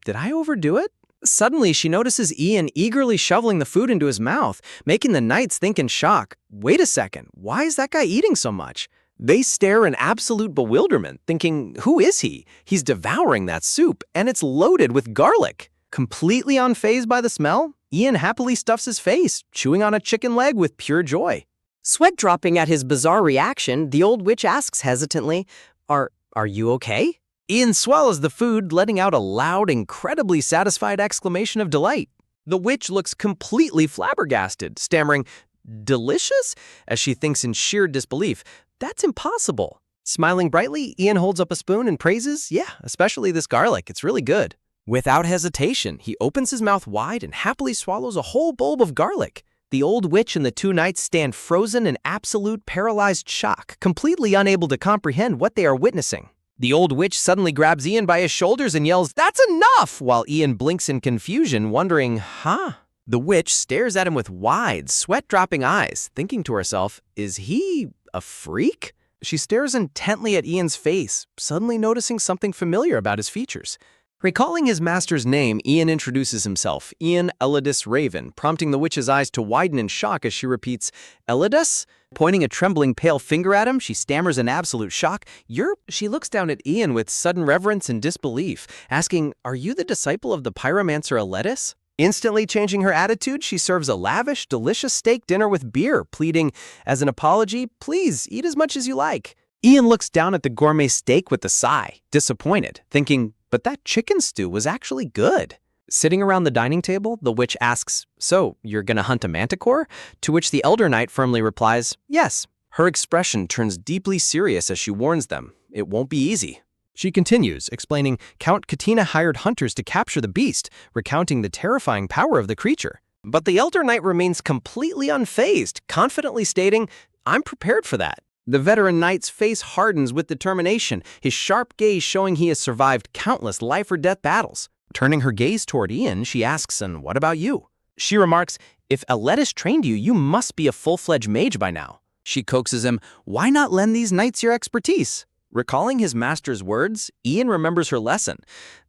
S1: did I overdo it? Suddenly, she notices Ian eagerly shoveling the food into his mouth, making the knights think in shock, "Wait a second, why is that guy eating so much?" They stare in absolute bewilderment, thinking, who is he? He's devouring that soup, and it's loaded with garlic. Completely unfazed by the smell, Ian happily stuffs his face, chewing on a chicken leg with pure joy. Sweat dropping at his bizarre reaction, the old witch asks hesitantly, Are you okay? Ian swallows the food, letting out a loud, incredibly satisfied exclamation of delight. The witch looks completely flabbergasted, stammering, "Delicious?" as she thinks in sheer disbelief. "That's impossible." Smiling brightly, Ian holds up a spoon and praises, "Yeah, especially this garlic, it's really good." Without hesitation, he opens his mouth wide and happily swallows a whole bulb of garlic. The old witch and the two knights stand frozen in absolute paralyzed shock, completely unable to comprehend what they are witnessing. The old witch suddenly grabs Ian by his shoulders and yells, "That's enough!" while Ian blinks in confusion, wondering, The witch stares at him with wide, sweat-dropping eyes, thinking to herself, is he a freak? She stares intently at Ian's face, suddenly noticing something familiar about his features. Recalling his master's name, Ian introduces himself, Ian Elidus Raven, prompting the witch's eyes to widen in shock as she repeats, "Elidus?" Pointing a trembling pale finger at him, she stammers in absolute shock, She looks down at Ian with sudden reverence and disbelief, asking, "Are you the disciple of the pyromancer Elidus?" Instantly changing her attitude, she serves a lavish, delicious steak dinner with beer, pleading, as an apology, "Please, eat as much as you like." Ian looks down at the gourmet steak with a sigh, disappointed, thinking, but that chicken stew was actually good. Sitting around the dining table, the witch asks, "So, you're gonna hunt a manticore?" To which the elder knight firmly replies, "Yes." Her expression turns deeply serious as she warns them, it won't be easy. She continues, explaining, Count Katina hired hunters to capture the beast, recounting the terrifying power of the creature. But the elder knight remains completely unfazed, confidently stating, "I'm prepared for that." The veteran knight's face hardens with determination, his sharp gaze showing he has survived countless life-or-death battles. Turning her gaze toward Ian, she asks, "And what about you?" She remarks, "If Elidus trained you, you must be a full-fledged mage by now." She coaxes him, "Why not lend these knights your expertise?" Recalling his master's words, Ian remembers her lesson.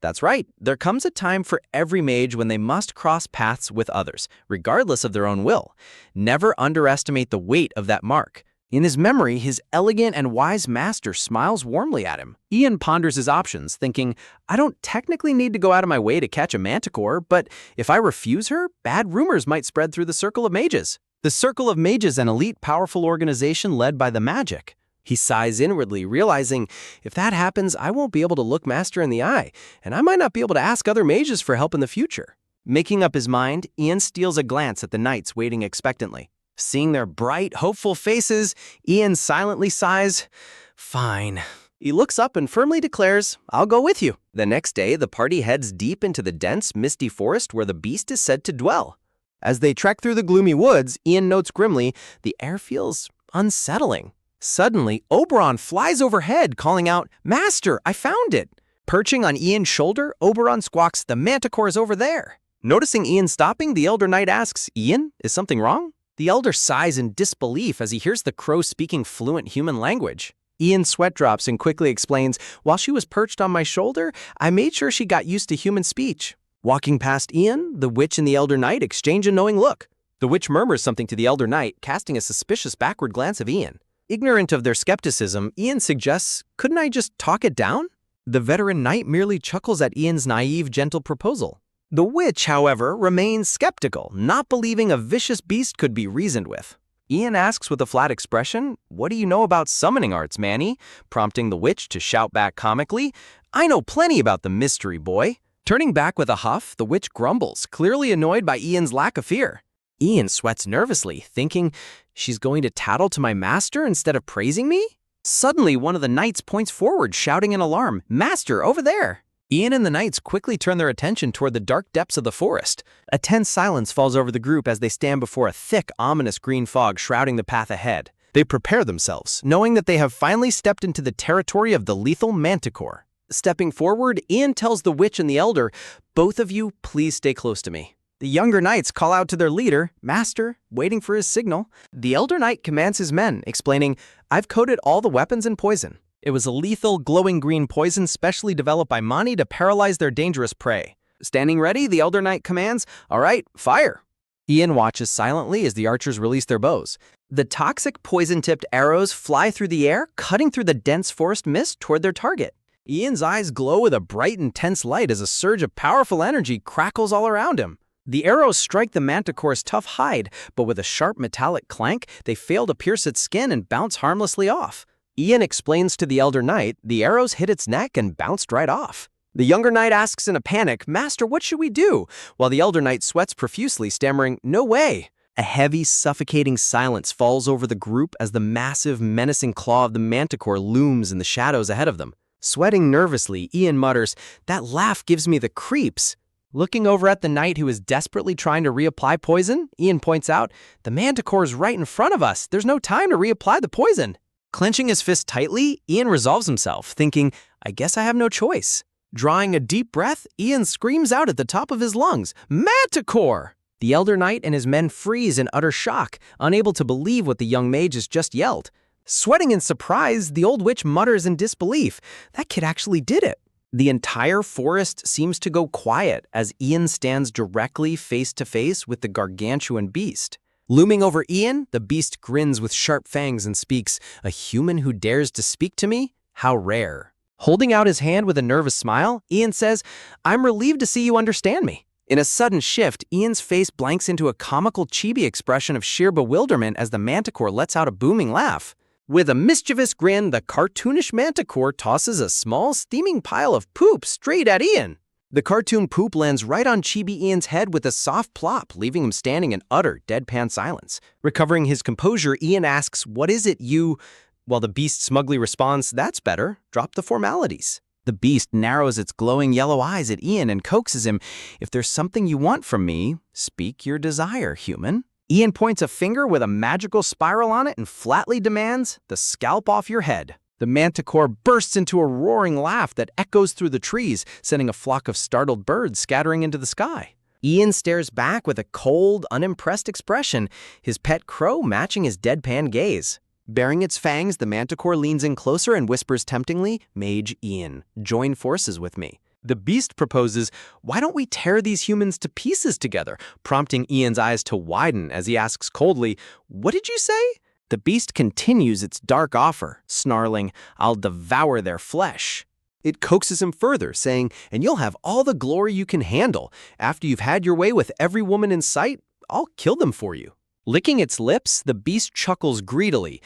S1: That's right, there comes a time for every mage when they must cross paths with others, regardless of their own will. Never underestimate the weight of that mark. In his memory, his elegant and wise master smiles warmly at him. Ian ponders his options, thinking, I don't technically need to go out of my way to catch a manticore, but if I refuse her, bad rumors might spread through the Circle of Mages. The Circle of Mages, an elite, powerful organization led by the magic. He sighs inwardly, realizing, if that happens, I won't be able to look Master in the eye, and I might not be able to ask other mages for help in the future. Making up his mind, Ian steals a glance at the knights waiting expectantly. Seeing their bright, hopeful faces, Ian silently sighs, "Fine." He looks up and firmly declares, "I'll go with you." The next day, the party heads deep into the dense, misty forest where the beast is said to dwell. As they trek through the gloomy woods, Ian notes grimly, the air feels unsettling. Suddenly, Oberon flies overhead, calling out, "Master, I found it!" Perching on Ian's shoulder, Oberon squawks, "The manticore is over there." Noticing Ian stopping, the elder knight asks, "Ian, is something wrong?" The elder sighs in disbelief as he hears the crow speaking fluent human language. Ian sweat drops and quickly explains, "While she was perched on my shoulder, I made sure she got used to human speech." Walking past Ian, the witch and the elder knight exchange a knowing look. The witch murmurs something to the elder knight, casting a suspicious backward glance of Ian. Ignorant of their skepticism, Ian suggests, "Couldn't I just talk it down?" The veteran knight merely chuckles at Ian's naive, gentle proposal. The witch, however, remains skeptical, not believing a vicious beast could be reasoned with. Ian asks with a flat expression, "What do you know about summoning arts, Manny?" prompting the witch to shout back comically, "I know plenty about the mystery, boy." Turning back with a huff, the witch grumbles, clearly annoyed by Ian's lack of fear. Ian sweats nervously, thinking, she's going to tattle to my master instead of praising me? Suddenly, one of the knights points forward, shouting in alarm, "Master, over there!" Ian and the knights quickly turn their attention toward the dark depths of the forest. A tense silence falls over the group as they stand before a thick, ominous green fog shrouding the path ahead. They prepare themselves, knowing that they have finally stepped into the territory of the lethal manticore. Stepping forward, Ian tells the witch and the elder, "Both of you, please stay close to me." The younger knights call out to their leader, Master, waiting for his signal. The elder knight commands his men, explaining, "I've coated all the weapons in poison. It was a lethal, glowing green poison specially developed by Mani to paralyze their dangerous prey." Standing ready, the elder knight commands, "All right, fire." Ian watches silently as the archers release their bows. The toxic, poison-tipped arrows fly through the air, cutting through the dense forest mist toward their target. Ian's eyes glow with a bright, intense light as a surge of powerful energy crackles all around him. The arrows strike the manticore's tough hide, but with a sharp metallic clank, they fail to pierce its skin and bounce harmlessly off. Ian explains to the elder knight the arrows hit its neck and bounced right off. The younger knight asks in a panic, "Master, what should we do?" while the elder knight sweats profusely, stammering, "No way." A heavy, suffocating silence falls over the group as the massive, menacing claw of the manticore looms in the shadows ahead of them. Sweating nervously, Ian mutters, "That laugh gives me the creeps." Looking over at the knight who is desperately trying to reapply poison, Ian points out, "The manticore is right in front of us. There's no time to reapply the poison." Clenching his fist tightly, Ian resolves himself, thinking, "I guess I have no choice." Drawing a deep breath, Ian screams out at the top of his lungs, "Manticore!" The elder knight and his men freeze in utter shock, unable to believe what the young mage has just yelled. Sweating in surprise, the old witch mutters in disbelief, "That kid actually did it." The entire forest seems to go quiet as Ian stands directly face to face with the gargantuan beast. Looming over Ian, the beast grins with sharp fangs and speaks, "A human who dares to speak to me? How rare." Holding out his hand with a nervous smile, Ian says, "I'm relieved to see you understand me." In a sudden shift, Ian's face blanks into a comical chibi expression of sheer bewilderment as the manticore lets out a booming laugh. With a mischievous grin, the cartoonish manticore tosses a small, steaming pile of poop straight at Ian. The cartoon poop lands right on Chibi Ian's head with a soft plop, leaving him standing in utter, deadpan silence. Recovering his composure, Ian asks, "What is it you—" While the beast smugly responds, "That's better. Drop the formalities." The beast narrows its glowing yellow eyes at Ian and coaxes him, "If there's something you want from me, speak your desire, human." Ian points a finger with a magical spiral on it and flatly demands, "The scalp off your head." The manticore bursts into a roaring laugh that echoes through the trees, sending a flock of startled birds scattering into the sky. Ian stares back with a cold, unimpressed expression, his pet crow matching his deadpan gaze. Baring its fangs, the manticore leans in closer and whispers temptingly, "Mage Ian, join forces with me." The beast proposes, "Why don't we tear these humans to pieces together?" prompting Ian's eyes to widen as he asks coldly, "What did you say?" The beast continues its dark offer, snarling, "I'll devour their flesh." It coaxes him further, saying, "And you'll have all the glory you can handle. After you've had your way with every woman in sight, I'll kill them for you." Licking its lips, the beast chuckles greedily.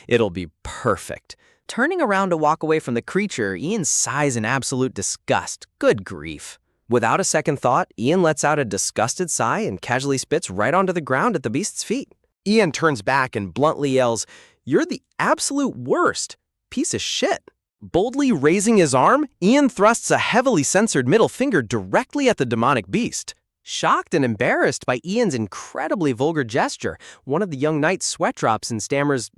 S1: "It'll be perfect." Turning around to walk away from the creature, Ian sighs in absolute disgust. Good grief. Without a second thought, Ian lets out a disgusted sigh and casually spits right onto the ground at the beast's feet. Ian turns back and bluntly yells, "You're the absolute worst. Piece of shit." Boldly raising his arm, Ian thrusts a heavily censored middle finger directly at the demonic beast. Shocked and embarrassed by Ian's incredibly vulgar gesture, one of the young knights sweat drops and stammers,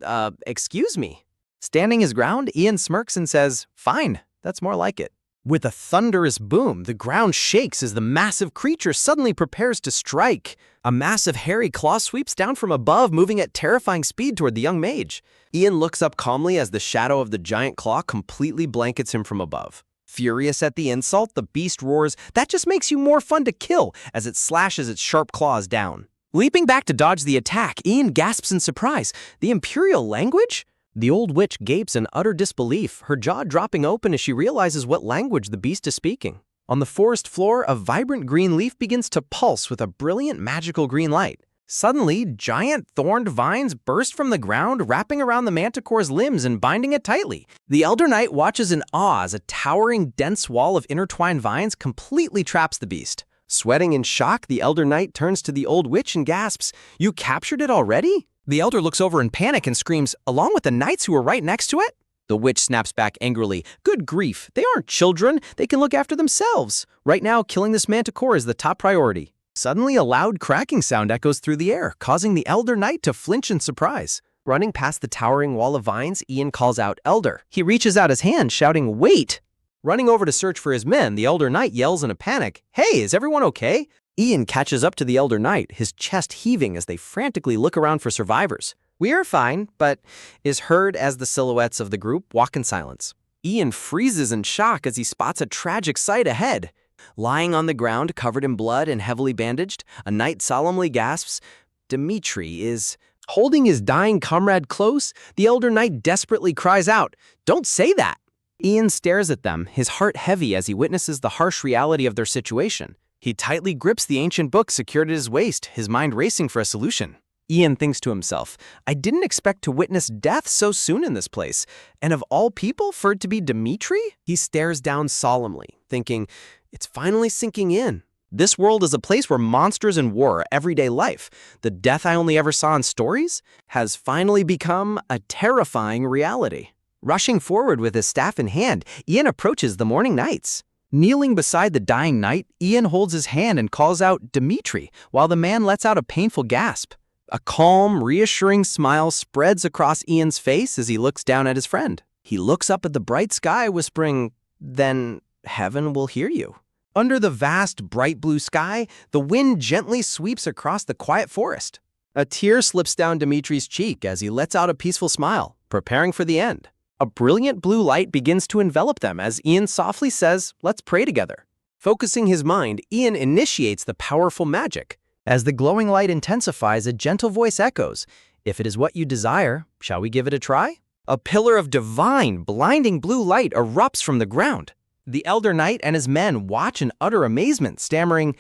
S1: "Excuse me." Standing his ground, Ian smirks and says, "Fine, that's more like it." With a thunderous boom, the ground shakes as the massive creature suddenly prepares to strike. A massive hairy claw sweeps down from above, moving at terrifying speed toward the young mage. Ian looks up calmly as the shadow of the giant claw completely blankets him from above. Furious at the insult, the beast roars, "That just makes you more fun to kill," as it slashes its sharp claws down. Leaping back to dodge the attack, Ian gasps in surprise. The Imperial language? The old witch gapes in utter disbelief, her jaw dropping open as she realizes what language the beast is speaking. On the forest floor, a vibrant green leaf begins to pulse with a brilliant magical green light. Suddenly, giant thorned vines burst from the ground, wrapping around the manticore's limbs and binding it tightly. The Elder Knight watches in awe as a towering, dense wall of intertwined vines completely traps the beast. Sweating in shock, the Elder Knight turns to the old witch and gasps, "You captured it already?" The Elder looks over in panic and screams, "Along with the knights who were right next to it?" The witch snaps back angrily, "Good grief, they aren't children, they can look after themselves. Right now, killing this manticore is the top priority." Suddenly, a loud cracking sound echoes through the air, causing the Elder Knight to flinch in surprise. Running past the towering wall of vines, Ian calls out, "Elder." He reaches out his hand, shouting, "Wait!" Running over to search for his men, the Elder Knight yells in a panic, "Hey, is everyone okay?" Ian catches up to the Elder Knight, his chest heaving as they frantically look around for survivors. "We are fine," but is heard as the silhouettes of the group walk in silence. Ian freezes in shock as he spots a tragic sight ahead. Lying on the ground, covered in blood and heavily bandaged, a knight solemnly gasps, "Dimitri is..." Holding his dying comrade close, the Elder Knight desperately cries out, "Don't say that!" Ian stares at them, his heart heavy as he witnesses the harsh reality of their situation. He tightly grips the ancient book secured at his waist, his mind racing for a solution. Ian thinks to himself, "I didn't expect to witness death so soon in this place, and of all people, for it to be Dimitri?" He stares down solemnly, thinking, "It's finally sinking in. This world is a place where monsters and war are everyday life. The death I only ever saw in stories has finally become a terrifying reality." Rushing forward with his staff in hand, Ian approaches the mourning knights. Kneeling beside the dying knight, Ian holds his hand and calls out, "Dimitri," while the man lets out a painful gasp. A calm, reassuring smile spreads across Ian's face as he looks down at his friend. He looks up at the bright sky, whispering, "Then heaven will hear you." Under the vast, bright blue sky, the wind gently sweeps across the quiet forest. A tear slips down Dimitri's cheek as he lets out a peaceful smile, preparing for the end. A brilliant blue light begins to envelop them as Ian softly says, "Let's pray together." Focusing his mind, Ian initiates the powerful magic. As the glowing light intensifies, a gentle voice echoes, "If it is what you desire, shall we give it a try?" A pillar of divine, blinding blue light erupts from the ground. The Elder Knight and his men watch in utter amazement, stammering,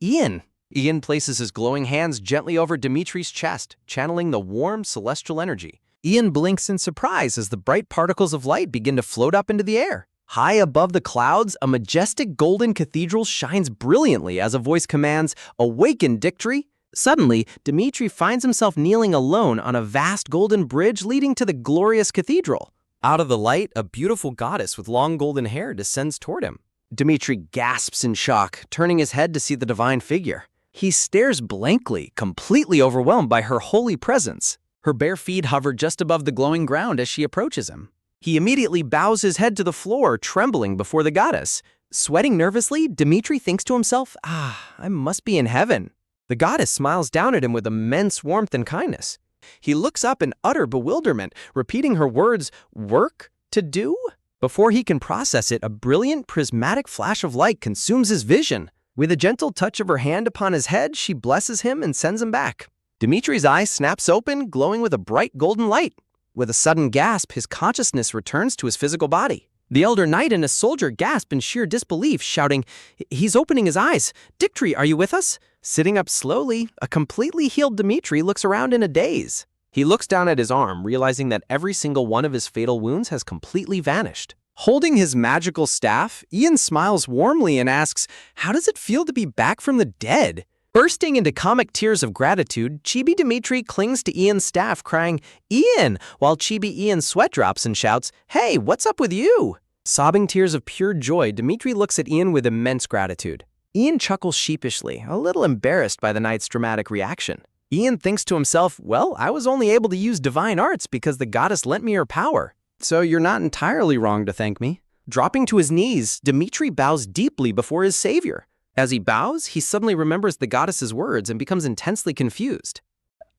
S1: Ian." Ian places his glowing hands gently over Dimitri's chest, channeling the warm, celestial energy. Ian blinks in surprise as the bright particles of light begin to float up into the air. High above the clouds, a majestic golden cathedral shines brilliantly as a voice commands, "Awaken, Dictory!" Suddenly, Dimitri finds himself kneeling alone on a vast golden bridge leading to the glorious cathedral. Out of the light, a beautiful goddess with long golden hair descends toward him. Dimitri gasps in shock, turning his head to see the divine figure. He stares blankly, completely overwhelmed by her holy presence. Her bare feet hover just above the glowing ground as she approaches him. He immediately bows his head to the floor, trembling before the goddess. Sweating nervously, Dimitri thinks to himself, I must be in heaven." The goddess smiles down at him with immense warmth and kindness. He looks up in utter bewilderment, repeating her words, "Work? To do?" Before he can process it, a brilliant prismatic flash of light consumes his vision. With a gentle touch of her hand upon his head, she blesses him and sends him back. Dimitri's eye snaps open, glowing with a bright golden light. With a sudden gasp, his consciousness returns to his physical body. The Elder Knight and a soldier gasp in sheer disbelief, shouting, "He's opening his eyes! Dictory, are you with us?" Sitting up slowly, a completely healed Dimitri looks around in a daze. He looks down at his arm, realizing that every single one of his fatal wounds has completely vanished. Holding his magical staff, Ian smiles warmly and asks, "How does it feel to be back from the dead?" Bursting into comic tears of gratitude, Chibi Dimitri clings to Ian's staff, crying, "Ian!" while Chibi Ian sweat drops and shouts, "Hey, what's up with you?" Sobbing tears of pure joy, Dimitri looks at Ian with immense gratitude. Ian chuckles sheepishly, a little embarrassed by the knight's dramatic reaction. Ian thinks to himself, "Well, I was only able to use divine arts because the goddess lent me her power. So you're not entirely wrong to thank me." Dropping to his knees, Dimitri bows deeply before his savior. As he bows, he suddenly remembers the goddess's words and becomes intensely confused.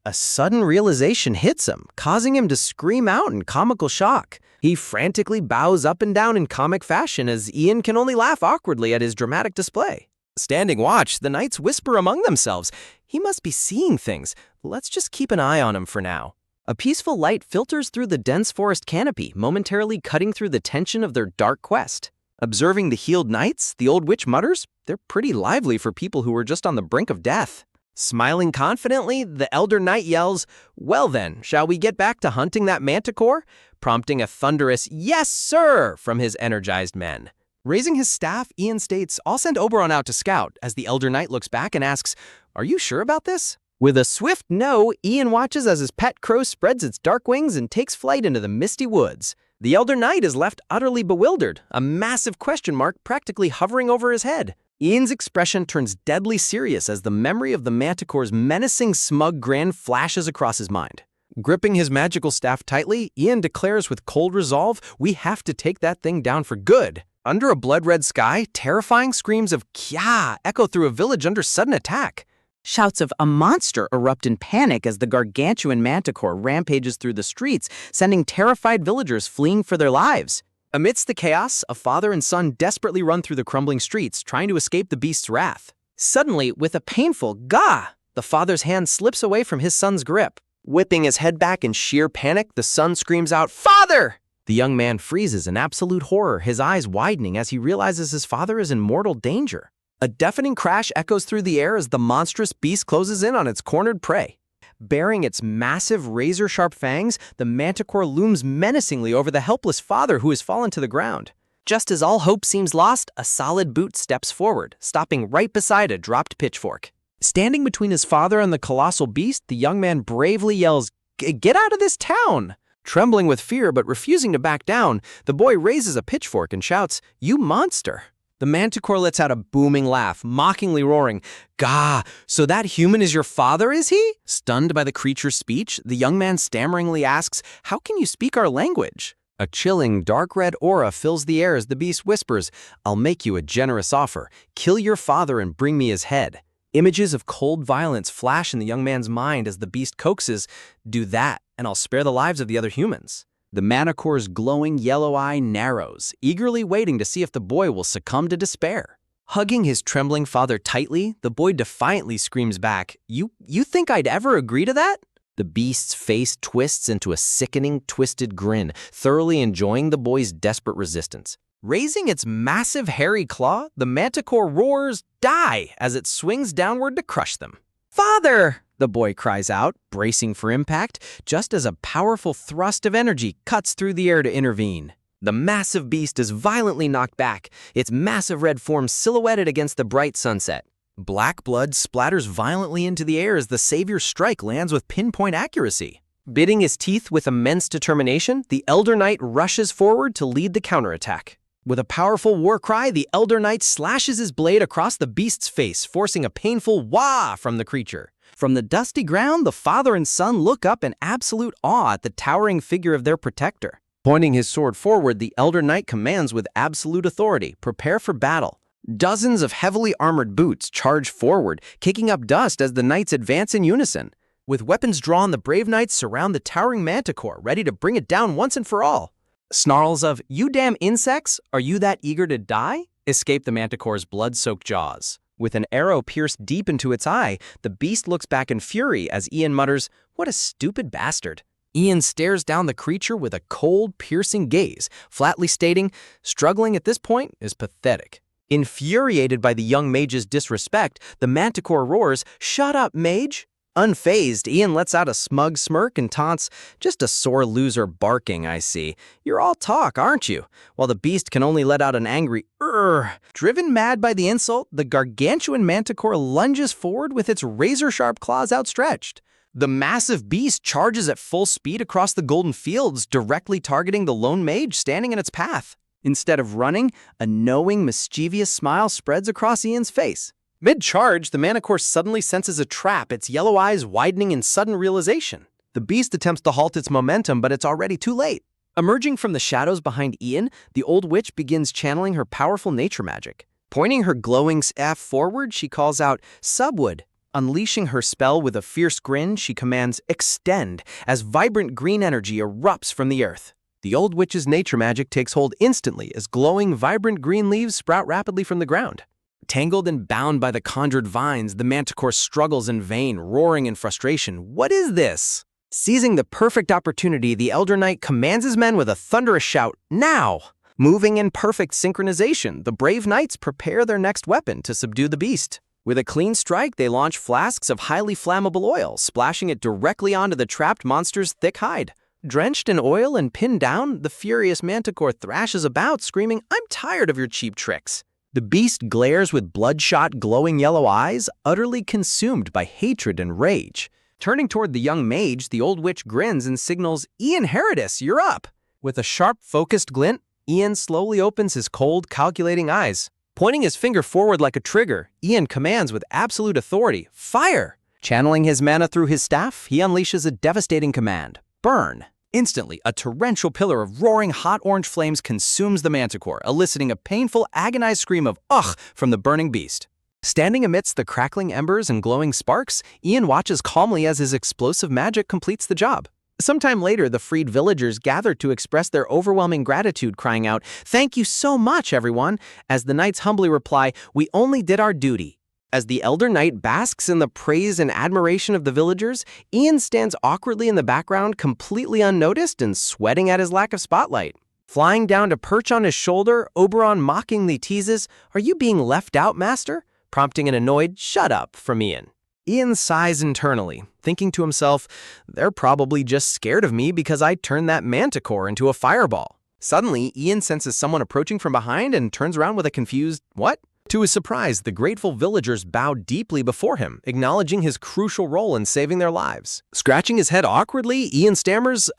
S1: A sudden realization hits him, causing him to scream out in comical shock. He frantically bows up and down in comic fashion as Ian can only laugh awkwardly at his dramatic display. Standing watch, the knights whisper among themselves, "He must be seeing things. Let's just keep an eye on him for now." A peaceful light filters through the dense forest canopy, momentarily cutting through the tension of their dark quest. Observing the healed knights, the old witch mutters, "They're pretty lively for people who were just on the brink of death." Smiling confidently, the elder knight yells, "Well then, shall we get back to hunting that manticore?" prompting a thunderous "Yes, sir!" from his energized men. Raising his staff, Ian states, "I'll send Oberon out to scout," as the elder knight looks back and asks, "Are you sure about this?" With a swift no, Ian watches as his pet crow spreads its dark wings and takes flight into the misty woods. The elder knight is left utterly bewildered, a massive question mark practically hovering over his head. Ian's expression turns deadly serious as the memory of the manticore's menacing, smug grin flashes across his mind. Gripping his magical staff tightly, Ian declares with cold resolve, "We have to take that thing down for good." Under a blood-red sky, terrifying screams of "Kya" echo through a village under sudden attack.
S2: Shouts of "a monster" erupt in panic as the gargantuan manticore rampages through the streets, sending terrified villagers fleeing for their lives.
S1: Amidst the chaos, a father and son desperately run through the crumbling streets, trying to escape the beast's wrath. Suddenly, with a painful "Gah!" the father's hand slips away from his son's grip. Whipping his head back in sheer panic, the son screams out, "Father!" The young man freezes in absolute horror, his eyes widening as he realizes his father is in mortal danger. A deafening crash echoes through the air as the monstrous beast closes in on its cornered prey. Bearing its massive, razor-sharp fangs, the manticore looms menacingly over the helpless father who has fallen to the ground. Just as all hope seems lost, a solid boot steps forward, stopping right beside a dropped pitchfork. Standing between his father and the colossal beast, the young man bravely yells, "Get out of this town!" Trembling with fear but refusing to back down, the boy raises a pitchfork and shouts, "You monster!" The manticore lets out a booming laugh, mockingly roaring, "Gah, so that human is your father, is he?" Stunned by the creature's speech, the young man stammeringly asks, "How can you speak our language?" A chilling, dark red aura fills the air as the beast whispers, "I'll make you a generous offer. Kill your father and bring me his head." Images of cold violence flash in the young man's mind as the beast coaxes, "Do that, and I'll spare the lives of the other humans." The manticore's glowing yellow eye narrows, eagerly waiting to see if the boy will succumb to despair. Hugging his trembling father tightly, the boy defiantly screams back, You think I'd ever agree to that?" The beast's face twists into a sickening, twisted grin, thoroughly enjoying the boy's desperate resistance. Raising its massive hairy claw, the manticore roars, "Die!" as it swings downward to crush them. "Father!" the boy cries out, bracing for impact, just as a powerful thrust of energy cuts through the air to intervene. The massive beast is violently knocked back, its massive red form silhouetted against the bright sunset. Black blood splatters violently into the air as the savior's strike lands with pinpoint accuracy. Biting his teeth with immense determination, the elder knight rushes forward to lead the counterattack. With a powerful war cry, the elder knight slashes his blade across the beast's face, forcing a painful "wah" from the creature. From the dusty ground, the father and son look up in absolute awe at the towering figure of their protector. Pointing his sword forward, the elder knight commands with absolute authority, "Prepare for battle." Dozens of heavily armored boots charge forward, kicking up dust as the knights advance in unison. With weapons drawn, the brave knights surround the towering manticore, ready to bring it down once and for all. Snarls of, "You damn insects, are you that eager to die?" escape the manticore's blood-soaked jaws. With an arrow pierced deep into its eye, the beast looks back in fury as Ian mutters, "What a stupid bastard." Ian stares down the creature with a cold, piercing gaze, flatly stating, struggling at this point is pathetic. Infuriated by the young mage's disrespect, the manticore roars, "Shut up, mage!" Unfazed, Ian lets out a smug smirk and taunts, "Just a sore loser barking, I see. You're all talk, aren't you?" While the beast can only let out an angry "Urgh." Driven mad by the insult, the gargantuan manticore lunges forward with its razor-sharp claws outstretched. The massive beast charges at full speed across the golden fields, directly targeting the lone mage standing in its path. Instead of running, a knowing, mischievous smile spreads across Ian's face. Mid-charge, the manticore suddenly senses a trap, its yellow eyes widening in sudden realization. The beast attempts to halt its momentum, but it's already too late. Emerging from the shadows behind Ian, the old witch begins channeling her powerful nature magic. Pointing her glowing staff forward, she calls out, "Subwood." Unleashing her spell with a fierce grin, she commands, "Extend," as vibrant green energy erupts from the earth. The old witch's nature magic takes hold instantly as glowing, vibrant green leaves sprout rapidly from the ground. Tangled and bound by the conjured vines, the manticore struggles in vain, roaring in frustration. "What is this?" Seizing the perfect opportunity, the Elder Knight commands his men with a thunderous shout, "Now!" Moving in perfect synchronization, the brave knights prepare their next weapon to subdue the beast. With a clean strike, they launch flasks of highly flammable oil, splashing it directly onto the trapped monster's thick hide. Drenched in oil and pinned down, the furious manticore thrashes about, screaming, "I'm tired of your cheap tricks." The beast glares with bloodshot, glowing yellow eyes, utterly consumed by hatred and rage. Turning toward the young mage, the old witch grins and signals, "Ian Herodis, you're up!" With a sharp, focused glint, Ian slowly opens his cold, calculating eyes. Pointing his finger forward like a trigger, Ian commands with absolute authority, "Fire!" Channeling his mana through his staff, he unleashes a devastating command, "Burn!" Instantly, a torrential pillar of roaring hot orange flames consumes the manticore, eliciting a painful, agonized scream of "ugh" from the burning beast. Standing amidst the crackling embers and glowing sparks, Ian watches calmly as his explosive magic completes the job. Sometime later, the freed villagers gather to express their overwhelming gratitude, crying out, "Thank you so much, everyone," as the knights humbly reply, "We only did our duty." As the Elder Knight basks in the praise and admiration of the villagers, Ian stands awkwardly in the background, completely unnoticed and sweating at his lack of spotlight. Flying down to perch on his shoulder, Oberon mockingly teases, "Are you being left out, master?" prompting an annoyed "shut up" from Ian. Ian sighs internally, thinking to himself, "They're probably just scared of me because I turned that manticore into a fireball." Suddenly, Ian senses someone approaching from behind and turns around with a confused, "What?" To his surprise, the grateful villagers bow deeply before him, acknowledging his crucial role in saving their lives. Scratching his head awkwardly, Ian stammers,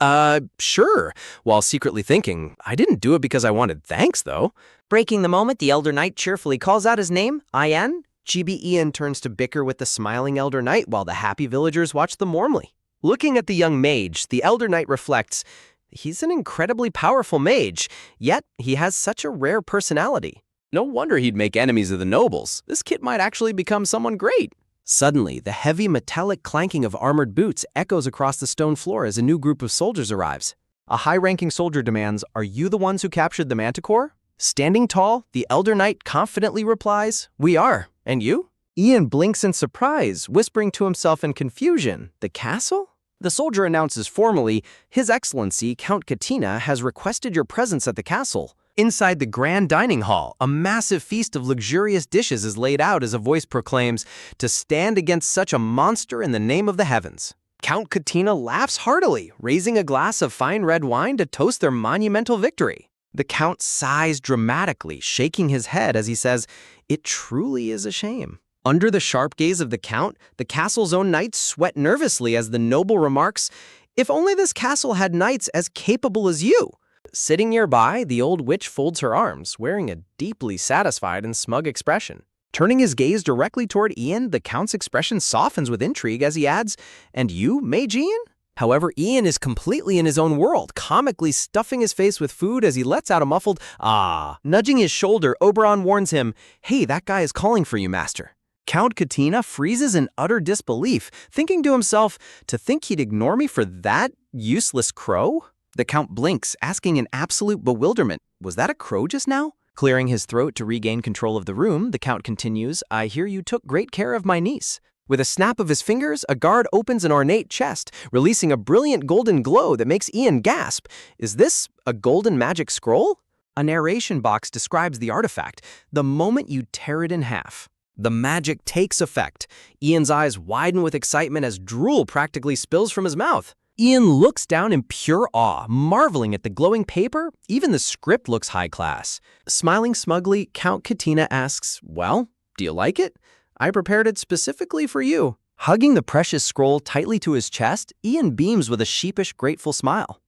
S1: sure," while secretly thinking, "I didn't do it because I wanted thanks, though." Breaking the moment, the Elder Knight cheerfully calls out his name, Ian. Chibi Ian turns to bicker with the smiling Elder Knight while the happy villagers watch them warmly. Looking at the young mage, the Elder Knight reflects, "He's an incredibly powerful mage, yet he has such a rare personality. No wonder he'd make enemies of the nobles. This kid might actually become someone great." Suddenly, the heavy metallic clanking of armored boots echoes across the stone floor as a new group of soldiers arrives. A high-ranking soldier demands, "Are you the ones who captured the manticore?" Standing tall, the Elder Knight confidently replies, "We are. And you?" Ian blinks in surprise, whispering to himself in confusion, "The castle?" The soldier announces formally, "His Excellency, Count Katina, has requested your presence at the castle." Inside the grand dining hall, a massive feast of luxurious dishes is laid out as a voice proclaims, "To stand against such a monster in the name of the heavens." Count Katina laughs heartily, raising a glass of fine red wine to toast their monumental victory. The Count sighs dramatically, shaking his head as he says, "It truly is a shame." Under the sharp gaze of the Count, the castle's own knights sweat nervously as the noble remarks, "If only this castle had knights as capable as you." Sitting nearby, the old witch folds her arms, wearing a deeply satisfied and smug expression. Turning his gaze directly toward Ian, the Count's expression softens with intrigue as he adds, "And you, Mage Ian?" However, Ian is completely in his own world, comically stuffing his face with food as he lets out a muffled, "Ah." Nudging his shoulder, Oberon warns him, "Hey, that guy is calling for you, master." Count Katina freezes in utter disbelief, thinking to himself, "To think he'd ignore me for that useless crow?" The Count blinks, asking in absolute bewilderment, "Was that a crow just now?" Clearing his throat to regain control of the room, the Count continues, "I hear you took great care of my niece." With a snap of his fingers, a guard opens an ornate chest, releasing a brilliant golden glow that makes Ian gasp. Is this a golden magic scroll? A narration box describes the artifact, the moment you tear it in half. The magic takes effect. Ian's eyes widen with excitement as drool practically spills from his mouth. Ian looks down in pure awe, marveling at the glowing paper. Even the script looks high class. Smiling smugly, Count Katina asks, "Well, do you like it? I prepared it specifically for you." Hugging the precious scroll tightly to his chest, Ian beams with a sheepish, grateful smile.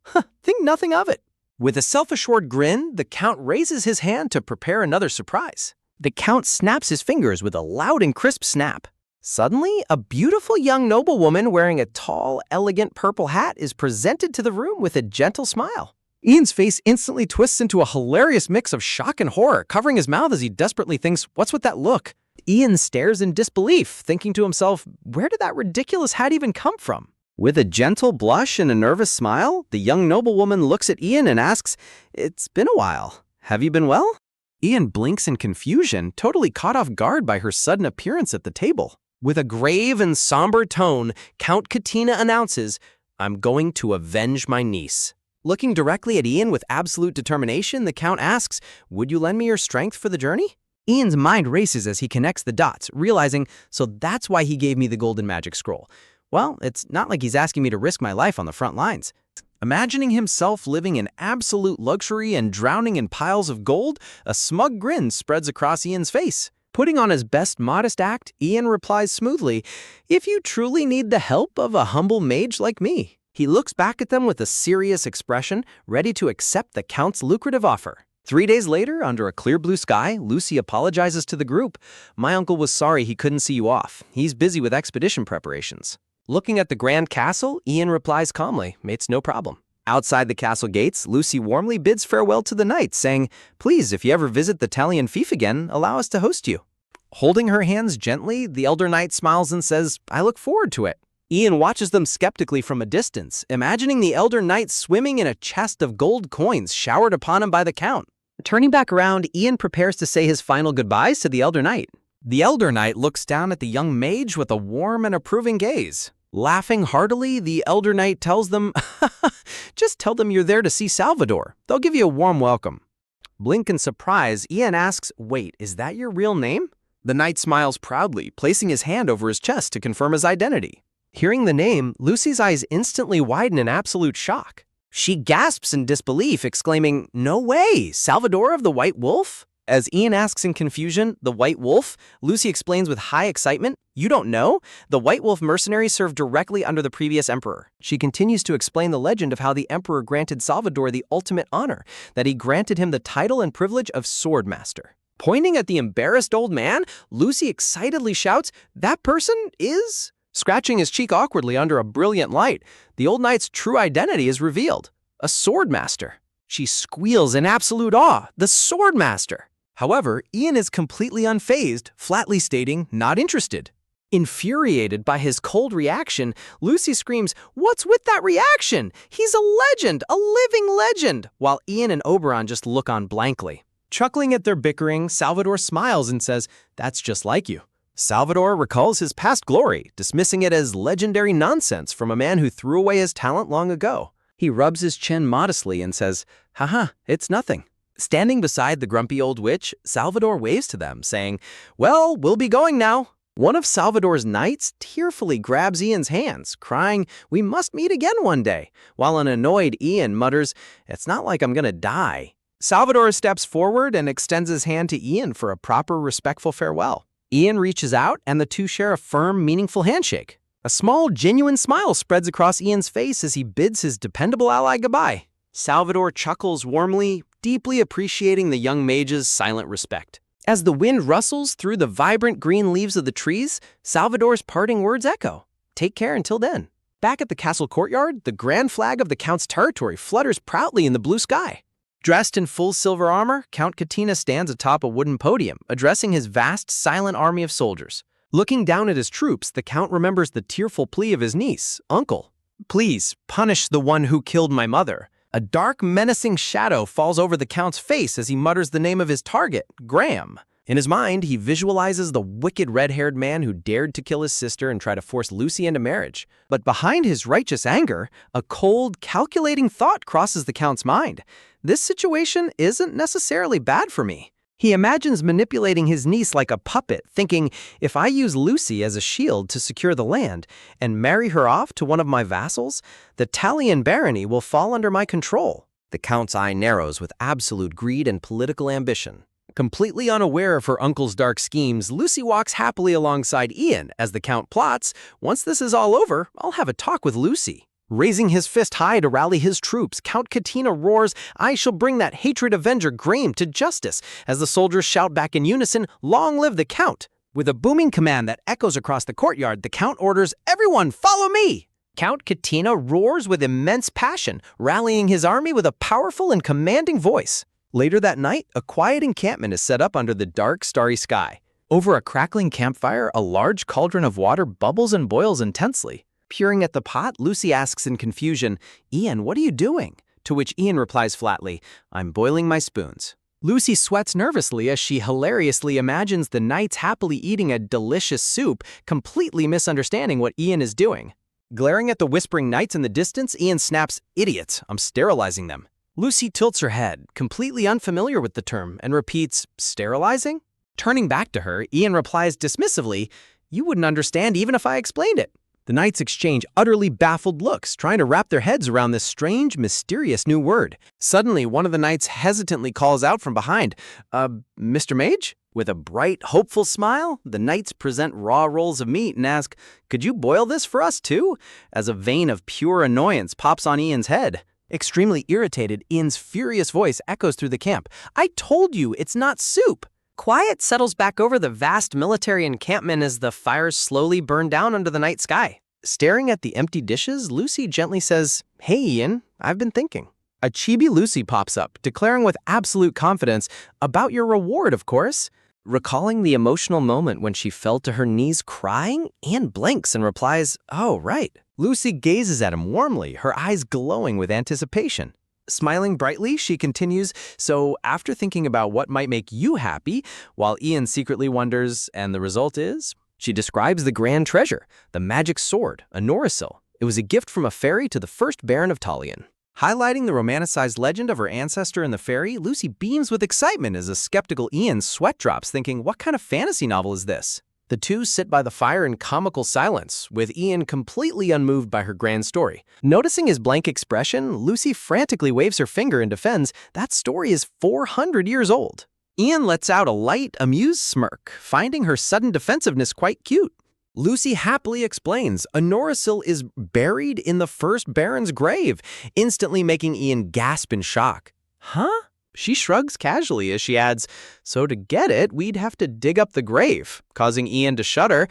S1: Think nothing of it. With a self-assured grin, the Count raises his hand to prepare another surprise. The Count snaps his fingers with a loud and crisp snap. Suddenly, a beautiful young noblewoman wearing a tall, elegant purple hat is presented to the room with a gentle smile. Ian's face instantly twists into a hilarious mix of shock and horror, covering his mouth as he desperately thinks, "What's with that look?" Ian stares in disbelief, thinking to himself, "Where did that ridiculous hat even come from?" With a gentle blush and a nervous smile, the young noblewoman looks at Ian and asks, "It's been a while. Have you been well?" Ian blinks in confusion, totally caught off guard by her sudden appearance at the table. With a grave and somber tone, Count Katina announces, I'm going to avenge my niece. Looking directly at Ian with absolute determination, the Count asks, would you lend me your strength for the journey? Ian's mind races as he connects the dots, realizing, so that's why he gave me the golden magic scroll. Well, it's not like he's asking me to risk my life on the front lines. Imagining himself living in absolute luxury and drowning in piles of gold, a smug grin spreads across Ian's face. Putting on his best modest act, Ian replies smoothly, if you truly need the help of a humble mage like me. He looks back at them with a serious expression, ready to accept the Count's lucrative offer. 3 days later, under a clear blue sky, Lucy apologizes to the group. My uncle was sorry he couldn't see you off. He's busy with expedition preparations. Looking at the grand castle, Ian replies calmly, it's no problem. Outside the castle gates, Lucy warmly bids farewell to the knight, saying, please, if you ever visit the Talion fief again, allow us to host you. Holding her hands gently, the elder knight smiles and says, I look forward to it. Ian watches them skeptically from a distance, imagining the elder knight swimming in a chest of gold coins showered upon him by the Count. Turning back around, Ian prepares to say his final goodbyes to the elder knight. The elder knight looks down at the young mage with a warm and approving gaze. Laughing heartily, the elder knight tells them, just tell them you're there to see Salvador. They'll give you a warm welcome. Blink in surprise, Ian asks, wait, is that your real name? The knight smiles proudly, placing his hand over his chest to confirm his identity. Hearing the name, Lucy's eyes instantly widen in absolute shock. She gasps in disbelief, exclaiming, no way, Salvador of the White Wolf? As Ian asks in confusion, the White Wolf, Lucy explains with high excitement, you don't know? The White Wolf mercenaries served directly under the previous emperor. She continues to explain the legend of how the emperor granted Salvador the ultimate honor, that he granted him the title and privilege of sword master. Pointing at the embarrassed old man, Lucy excitedly shouts, that person is... Scratching his cheek awkwardly under a brilliant light, the old knight's true identity is revealed, a sword master. She squeals in absolute awe, the sword master. However, Ian is completely unfazed, flatly stating, not interested. Infuriated by his cold reaction, Lucy screams, what's with that reaction? He's a legend, a living legend, while Ian and Oberon just look on blankly. Chuckling at their bickering, Salvador smiles and says, that's just like you. Salvador recalls his past glory, dismissing it as legendary nonsense from a man who threw away his talent long ago. He rubs his chin modestly and says, haha, it's nothing. Standing beside the grumpy old witch, Salvador waves to them, saying, well, we'll be going now. One of Salvador's knights tearfully grabs Ian's hands, crying, we must meet again one day, while an annoyed Ian mutters, it's not like I'm gonna die. Salvador steps forward and extends his hand to Ian for a proper, respectful farewell. Ian reaches out, and the two share a firm, meaningful handshake. A small, genuine smile spreads across Ian's face as he bids his dependable ally goodbye. Salvador chuckles warmly, deeply appreciating the young mage's silent respect. As the wind rustles through the vibrant green leaves of the trees, Salvador's parting words echo. Take care until then. Back at the castle courtyard, the grand flag of the Count's territory flutters proudly in the blue sky. Dressed in full silver armor, Count Katina stands atop a wooden podium, addressing his vast, silent army of soldiers. Looking down at his troops, the Count remembers the tearful plea of his niece, Uncle. Please, punish the one who killed my mother. A dark, menacing shadow falls over the Count's face as he mutters the name of his target, Graham. In his mind, he visualizes the wicked red-haired man who dared to kill his sister and try to force Lucy into marriage. But behind his righteous anger, a cold, calculating thought crosses the Count's mind. This situation isn't necessarily bad for me. He imagines manipulating his niece like a puppet, thinking, if I use Lucy as a shield to secure the land and marry her off to one of my vassals, the Talion barony will fall under my control. The Count's eye narrows with absolute greed and political ambition. Completely unaware of her uncle's dark schemes, Lucy walks happily alongside Ian as the Count plots, once this is all over, I'll have a talk with Lucy. Raising his fist high to rally his troops, Count Katina roars, I shall bring that hatred avenger Graham to justice, as the soldiers shout back in unison, long live the Count. With a booming command that echoes across the courtyard, the Count orders, everyone follow me! Count Katina roars with immense passion, rallying his army with a powerful and commanding voice. Later that night, a quiet encampment is set up under the dark, starry sky. Over a crackling campfire, a large cauldron of water bubbles and boils intensely. Peering at the pot, Lucy asks in confusion, Ian, what are you doing? To which Ian replies flatly, I'm boiling my spoons. Lucy sweats nervously as she hilariously imagines the knights happily eating a delicious soup, completely misunderstanding what Ian is doing. Glaring at the whispering knights in the distance, Ian snaps, "Idiots, I'm sterilizing them." Lucy tilts her head, completely unfamiliar with the term, and repeats, "Sterilizing?" Turning back to her, Ian replies dismissively, "You wouldn't understand even if I explained it." The knights exchange utterly baffled looks, trying to wrap their heads around this strange, mysterious new word. Suddenly, one of the knights hesitantly calls out from behind, Mr. Mage?" With a bright, hopeful smile, the knights present raw rolls of meat and ask, "Could you boil this for us too?" As a vein of pure annoyance pops on Ian's head. Extremely irritated, Ian's furious voice echoes through the camp, "I told you, it's not soup!" Quiet settles back over the vast military encampment as the fires slowly burn down under the night sky. Staring at the empty dishes, Lucy gently says, "Hey Ian, I've been thinking." A chibi Lucy pops up, declaring with absolute confidence, "About your reward, of course." Recalling the emotional moment when she fell to her knees crying, Ian blinks and replies, "Oh, right." Lucy gazes at him warmly, her eyes glowing with anticipation. Smiling brightly, she continues, "So after thinking about what might make you happy, while Ian secretly wonders, and the result is?" She describes the grand treasure, the magic sword, a Norasil. It was a gift from a fairy to the first Baron of Talion. Highlighting the romanticized legend of her ancestor and the fairy, Lucy beams with excitement as a skeptical Ian sweat drops, thinking, what kind of fantasy novel is this? The two sit by the fire in comical silence, with Ian completely unmoved by her grand story. Noticing his blank expression, Lucy frantically waves her finger and defends, "That story is 400 years old." Ian lets out a light, amused smirk, finding her sudden defensiveness quite cute. Lucy happily explains, a Norasil is buried in the first Baron's grave, instantly making Ian gasp in shock. Huh? She shrugs casually as she adds, "So to get it, we'd have to dig up the grave," causing Ian to shudder.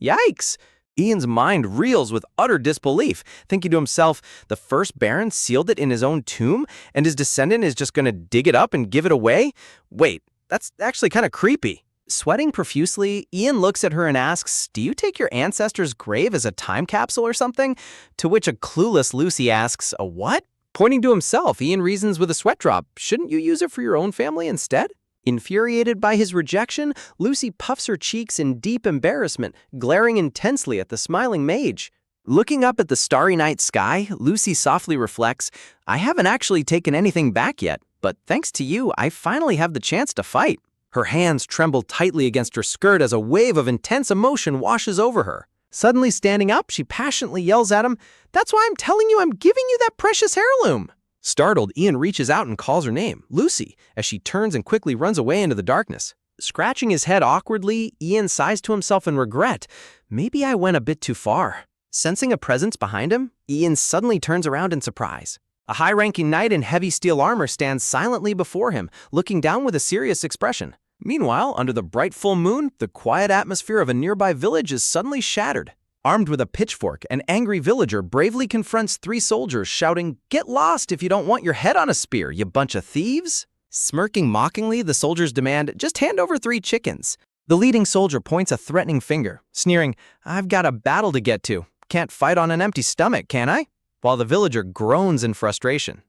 S1: Yikes! Ian's mind reels with utter disbelief, thinking to himself, the first Baron sealed it in his own tomb, and his descendant is just going to dig it up and give it away? Wait, that's actually kind of creepy. Sweating profusely, Ian looks at her and asks, "Do you take your ancestor's grave as a time capsule or something?" To which a clueless Lucy asks, "A what?" Pointing to himself, Ian reasons with a sweat drop, "Shouldn't you use it for your own family instead?" Infuriated by his rejection, Lucy puffs her cheeks in deep embarrassment, glaring intensely at the smiling mage. Looking up at the starry night sky, Lucy softly reflects, "I haven't actually taken anything back yet, but thanks to you, I finally have the chance to fight." Her hands tremble tightly against her skirt as a wave of intense emotion washes over her. Suddenly standing up, she passionately yells at him, "That's why I'm telling you I'm giving you that precious heirloom." Startled, Ian reaches out and calls her name, Lucy, as she turns and quickly runs away into the darkness. Scratching his head awkwardly, Ian sighs to himself in regret. Maybe I went a bit too far. Sensing a presence behind him, Ian suddenly turns around in surprise. A high-ranking knight in heavy steel armor stands silently before him, looking down with a serious expression. Meanwhile, under the bright full moon, the quiet atmosphere of a nearby village is suddenly shattered. Armed with a pitchfork, an angry villager bravely confronts three soldiers, shouting, "Get lost if you don't want your head on a spear, you bunch of thieves!" Smirking mockingly, the soldiers demand, "Just hand over 3 chickens." The leading soldier points a threatening finger, sneering, "I've got a battle to get to. Can't fight on an empty stomach, can I?" While the villager groans in frustration.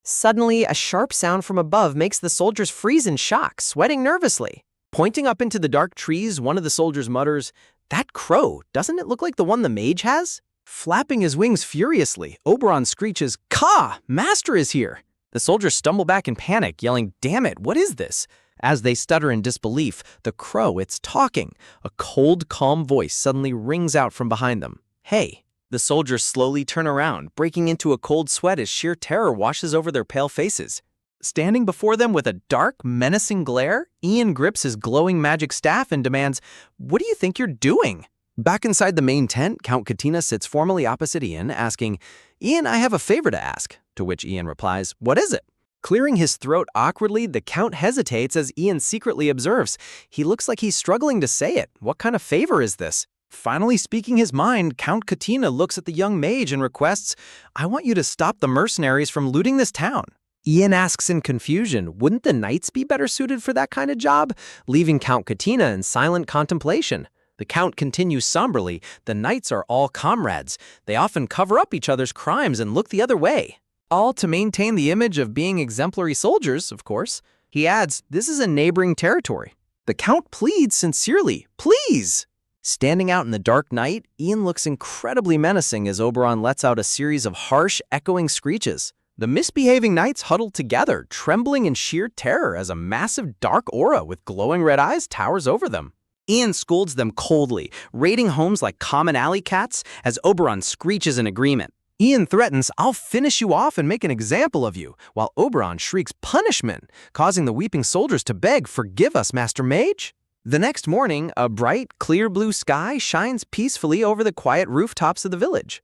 S1: Suddenly, a sharp sound from above makes the soldiers freeze in shock, sweating nervously. Pointing up into the dark trees, one of the soldiers mutters, "That crow, doesn't it look like the one the mage has?" Flapping his wings furiously, Oberon screeches, "Ka! Master is here!" The soldiers stumble back in panic, yelling, "Damn it, what is this?" As they stutter in disbelief, the crow, it's talking. A cold, calm voice suddenly rings out from behind them. "Hey." The soldiers slowly turn around, breaking into a cold sweat as sheer terror washes over their pale faces. Standing before them with a dark, menacing glare, Ian grips his glowing magic staff and demands, "What do you think you're doing?" Back inside the main tent, Count Katina sits formally opposite Ian, asking, "Ian, I have a favor to ask." To which Ian replies, "What is it?" Clearing his throat awkwardly, the Count hesitates as Ian secretly observes. He looks like he's struggling to say it. What kind of favor is this? Finally speaking his mind, Count Katina looks at the young mage and requests, "I want you to stop the mercenaries from looting this town." Ian asks in confusion, wouldn't the knights be better suited for that kind of job? Leaving Count Katina in silent contemplation. The Count continues somberly, "The knights are all comrades. They often cover up each other's crimes and look the other way. All to maintain the image of being exemplary soldiers, of course." He adds, "This is a neighboring territory." The Count pleads sincerely, "Please!" Standing out in the dark night, Ian looks incredibly menacing as Oberon lets out a series of harsh, echoing screeches. The misbehaving knights huddle together, trembling in sheer terror as a massive dark aura with glowing red eyes towers over them. Ian scolds them coldly, raiding homes like common alley cats as Oberon screeches in agreement. Ian threatens, "I'll finish you off and make an example of you," while Oberon shrieks punishment, causing the weeping soldiers to beg, "Forgive us, Master Mage." The next morning, a bright, clear blue sky shines peacefully over the quiet rooftops of the village.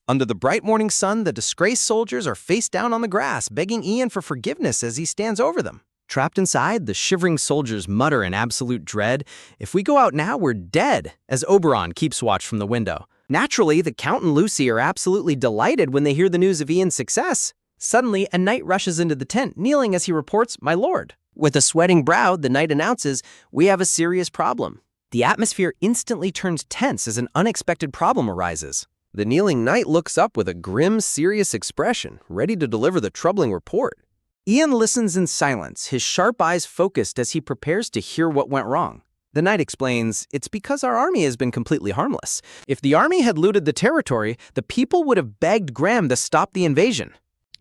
S1: Under the bright morning sun, the disgraced soldiers are face down on the grass, begging Ian for forgiveness as he stands over them. Trapped inside, the shivering soldiers mutter in absolute dread, "If we go out now, we're dead," as Oberon keeps watch from the window. Naturally, the Count and Lucy are absolutely delighted when they hear the news of Ian's success. Suddenly, a knight rushes into the tent, kneeling as he reports, "My lord." With a sweating brow, the knight announces, "We have a serious problem." The atmosphere instantly turns tense as an unexpected problem arises. The kneeling knight looks up with a grim, serious expression, ready to deliver the troubling report. Ian listens in silence, his sharp eyes focused as he prepares to hear what went wrong. The knight explains, "It's because our army has been completely harmless. If the army had looted the territory, the people would have begged Graham to stop the invasion.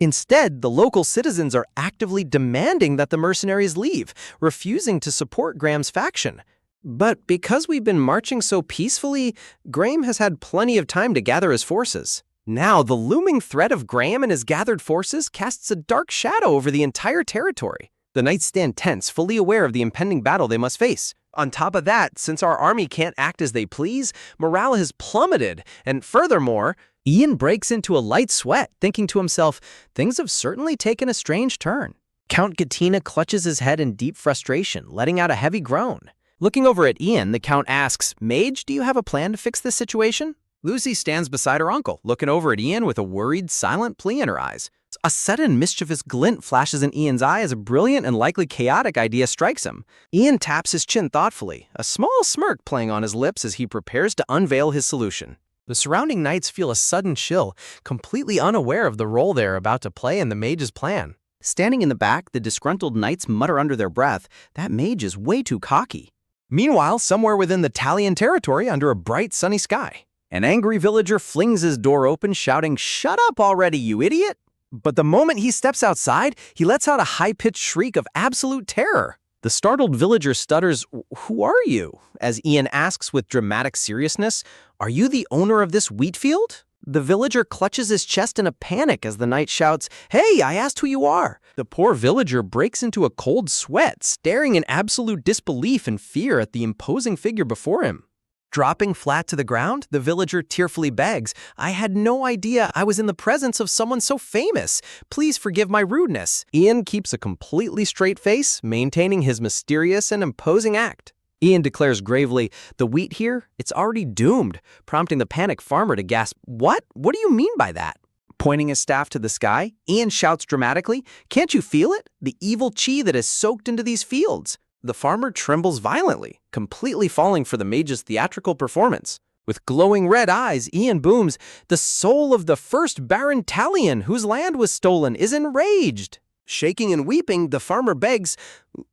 S1: Instead, the local citizens are actively demanding that the mercenaries leave, refusing to support Graham's faction. But because we've been marching so peacefully, Graham has had plenty of time to gather his forces. Now, the looming threat of Graham and his gathered forces casts a dark shadow over the entire territory. The knights stand tense, fully aware of the impending battle they must face. On top of that, since our army can't act as they please, morale has plummeted, and furthermore, Ian breaks into a light sweat, thinking to himself, things have certainly taken a strange turn. Count Katina clutches his head in deep frustration, letting out a heavy groan. Looking over at Ian, the Count asks, "Mage, do you have a plan to fix this situation?" Lucy stands beside her uncle, looking over at Ian with a worried, silent plea in her eyes. A sudden mischievous glint flashes in Ian's eye as a brilliant and likely chaotic idea strikes him. Ian taps his chin thoughtfully, a small smirk playing on his lips as he prepares to unveil his solution. The surrounding knights feel a sudden chill, completely unaware of the role they are about to play in the mage's plan. Standing in the back, the disgruntled knights mutter under their breath, "That mage is way too cocky." Meanwhile, somewhere within the Talion territory under a bright sunny sky, an angry villager flings his door open, shouting, "Shut up already, you idiot!" But the moment he steps outside, he lets out a high-pitched shriek of absolute terror. The startled villager stutters, "Who are you?" as Ian asks with dramatic seriousness, "Are you the owner of this wheat field?" The villager clutches his chest in a panic as the knight shouts, "Hey, I asked who you are." The poor villager breaks into a cold sweat, staring in absolute disbelief and fear at the imposing figure before him. Dropping flat to the ground, the villager tearfully begs, "I had no idea I was in the presence of someone so famous. Please forgive my rudeness." Ian keeps a completely straight face, maintaining his mysterious and imposing act. Ian declares gravely, "The wheat here, it's already doomed," prompting the panicked farmer to gasp, "What? What do you mean by that?" Pointing his staff to the sky, Ian shouts dramatically, "Can't you feel it? The evil chi that has soaked into these fields." The farmer trembles violently, completely falling for the mage's theatrical performance. With glowing red eyes, Ian booms, "The soul of the first Baron Talion, whose land was stolen, is enraged." Shaking and weeping, the farmer begs,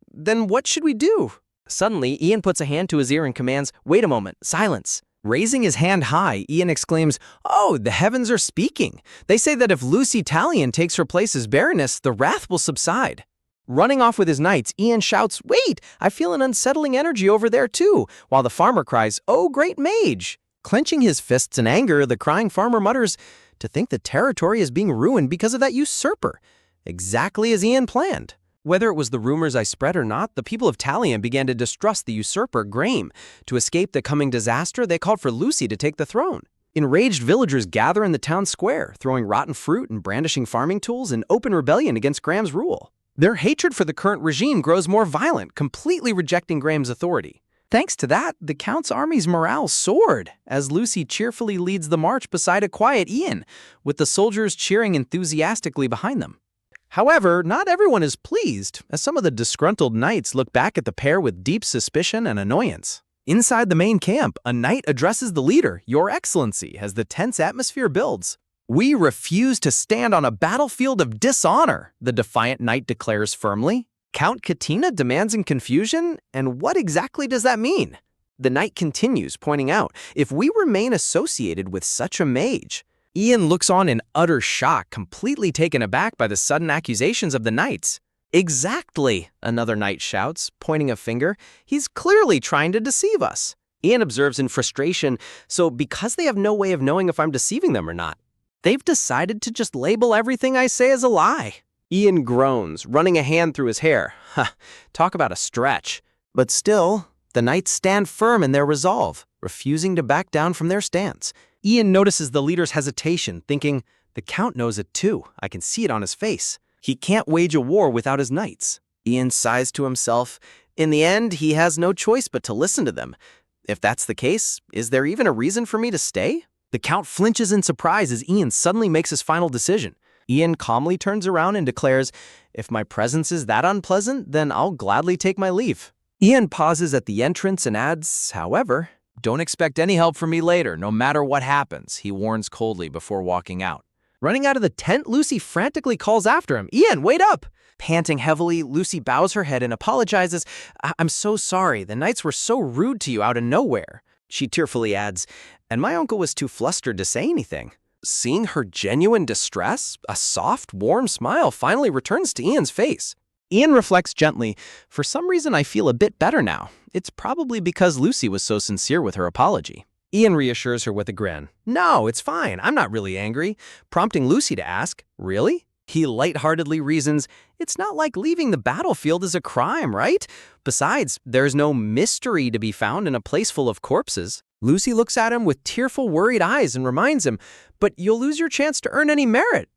S1: "Then what should we do?" Suddenly, Ian puts a hand to his ear and commands, "Wait a moment, silence." Raising his hand high, Ian exclaims, "Oh, the heavens are speaking. They say that if Lucy Talion takes her place as Baroness, the wrath will subside." Running off with his knights, Ian shouts, "Wait, I feel an unsettling energy over there too," while the farmer cries, "Oh, great mage." Clenching his fists in anger, the crying farmer mutters, "To think the territory is being ruined because of that usurper." Exactly as Ian planned. Whether it was the rumors I spread or not, the people of Talion began to distrust the usurper, Graham. To escape the coming disaster, they called for Lucy to take the throne. Enraged villagers gather in the town square, throwing rotten fruit and brandishing farming tools in open rebellion against Graham's rule. Their hatred for the current regime grows more violent, completely rejecting Graham's authority. Thanks to that, the Count's army's morale soared, as Lucy cheerfully leads the march beside a quiet Ian, with the soldiers cheering enthusiastically behind them. However, not everyone is pleased, as some of the disgruntled knights look back at the pair with deep suspicion and annoyance. Inside the main camp, a knight addresses the leader, "Your Excellency," as the tense atmosphere builds. "We refuse to stand on a battlefield of dishonor," the defiant knight declares firmly. Count Katina demands in confusion, and what exactly does that mean? The knight continues, pointing out, if we remain associated with such a mage. Ian looks on in utter shock, completely taken aback by the sudden accusations of the knights. Exactly, another knight shouts, pointing a finger. He's clearly trying to deceive us. Ian observes in frustration, so because they have no way of knowing if I'm deceiving them or not, they've decided to just label everything I say as a lie. Ian groans, running a hand through his hair. Talk about a stretch. But still, the knights stand firm in their resolve, refusing to back down from their stance. Ian notices the leader's hesitation, thinking, the Count knows it too. I can see it on his face. He can't wage a war without his knights. Ian sighs to himself. In the end, he has no choice but to listen to them. If that's the case, is there even a reason for me to stay? The Count flinches in surprise as Ian suddenly makes his final decision. Ian calmly turns around and declares, if my presence is that unpleasant, then I'll gladly take my leave. Ian pauses at the entrance and adds, however, don't expect any help from me later, no matter what happens, he warns coldly before walking out. Running out of the tent, Lucy frantically calls after him. Ian, wait up! Panting heavily, Lucy bows her head and apologizes. I'm so sorry. The knights were so rude to you out of nowhere. She tearfully adds, and my uncle was too flustered to say anything. Seeing her genuine distress, a soft, warm smile finally returns to Ian's face. Ian reflects gently, for some reason I feel a bit better now. It's probably because Lucy was so sincere with her apology. Ian reassures her with a grin. No, it's fine. I'm not really angry, prompting Lucy to ask, really? He lightheartedly reasons, it's not like leaving the battlefield is a crime, right? Besides, there's no mystery to be found in a place full of corpses. Lucy looks at him with tearful, worried eyes and reminds him, but you'll lose your chance to earn any merit.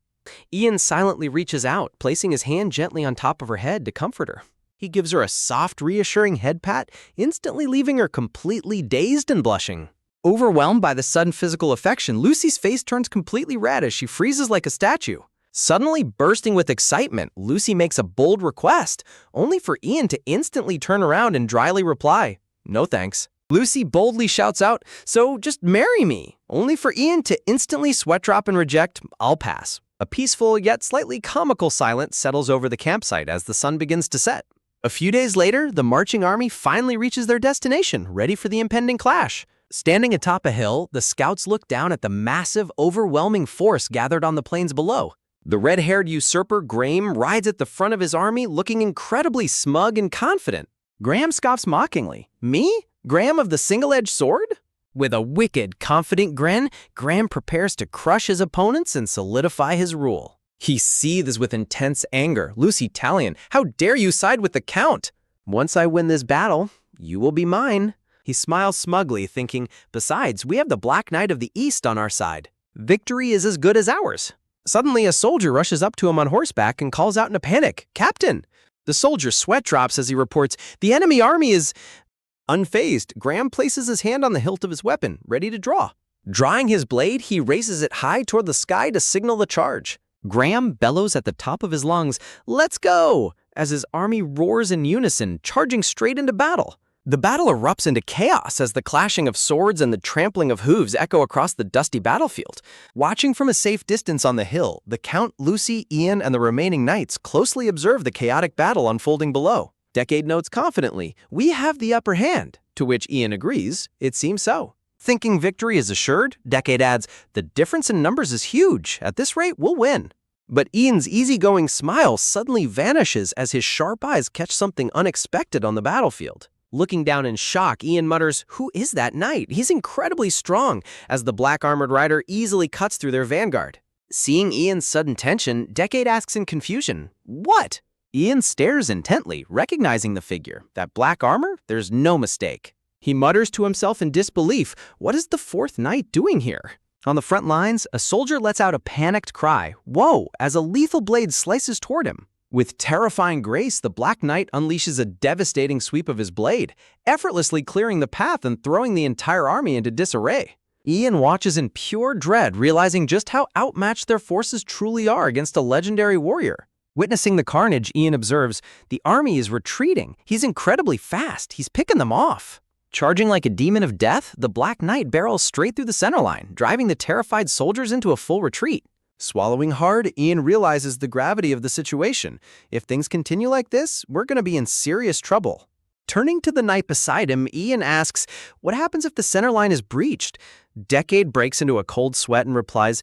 S1: Ian silently reaches out, placing his hand gently on top of her head to comfort her. He gives her a soft, reassuring head pat, instantly leaving her completely dazed and blushing. Overwhelmed by the sudden physical affection, Lucy's face turns completely red as she freezes like a statue. Suddenly bursting with excitement, Lucy makes a bold request, only for Ian to instantly turn around and dryly reply, no thanks. Lucy boldly shouts out, so just marry me, only for Ian to instantly sweat drop and reject, I'll pass. A peaceful yet slightly comical silence settles over the campsite as the sun begins to set. A few days later, the marching army finally reaches their destination, ready for the impending clash. Standing atop a hill, the scouts look down at the massive, overwhelming force gathered on the plains below. The red-haired usurper Graham rides at the front of his army, looking incredibly smug and confident. Graham scoffs mockingly. Me? Graham of the single-edged sword? With a wicked, confident grin, Graham prepares to crush his opponents and solidify his rule. He seethes with intense anger. Lucy Talion, how dare you side with the Count? Once I win this battle, you will be mine. He smiles smugly, thinking, besides, we have the Black Knight of the East on our side. Victory is as good as ours. Suddenly, a soldier rushes up to him on horseback and calls out in a panic, Captain! The soldier's sweat drops as he reports, the enemy army is... Unfazed, Graham places his hand on the hilt of his weapon, ready to draw. Drawing his blade, he raises it high toward the sky to signal the charge. Graham bellows at the top of his lungs, let's go! As his army roars in unison, charging straight into battle. The battle erupts into chaos as the clashing of swords and the trampling of hooves echo across the dusty battlefield. Watching from a safe distance on the hill, the Count, Lucy, Ian, and the remaining knights closely observe the chaotic battle unfolding below. Decade notes confidently, we have the upper hand, to which Ian agrees, it seems so. Thinking victory is assured, Decade adds, the difference in numbers is huge, at this rate we'll win. But Ian's easygoing smile suddenly vanishes as his sharp eyes catch something unexpected on the battlefield. Looking down in shock, Ian mutters, who is that knight? He's incredibly strong, as the black-armored rider easily cuts through their vanguard. Seeing Ian's sudden tension, Decade asks in confusion, what? Ian stares intently, recognizing the figure. That black armor? There's no mistake. He mutters to himself in disbelief, what is the fourth knight doing here? On the front lines, a soldier lets out a panicked cry, whoa, as a lethal blade slices toward him. With terrifying grace, the Black Knight unleashes a devastating sweep of his blade, effortlessly clearing the path and throwing the entire army into disarray. Ian watches in pure dread, realizing just how outmatched their forces truly are against a legendary warrior. Witnessing the carnage, Ian observes, the army is retreating. He's incredibly fast. He's picking them off. Charging like a demon of death, the Black Knight barrels straight through the center line, driving the terrified soldiers into a full retreat. Swallowing hard, Ian realizes the gravity of the situation. If things continue like this, we're going to be in serious trouble. Turning to the knight beside him, Ian asks, what happens if the center line is breached? Decade breaks into a cold sweat and replies,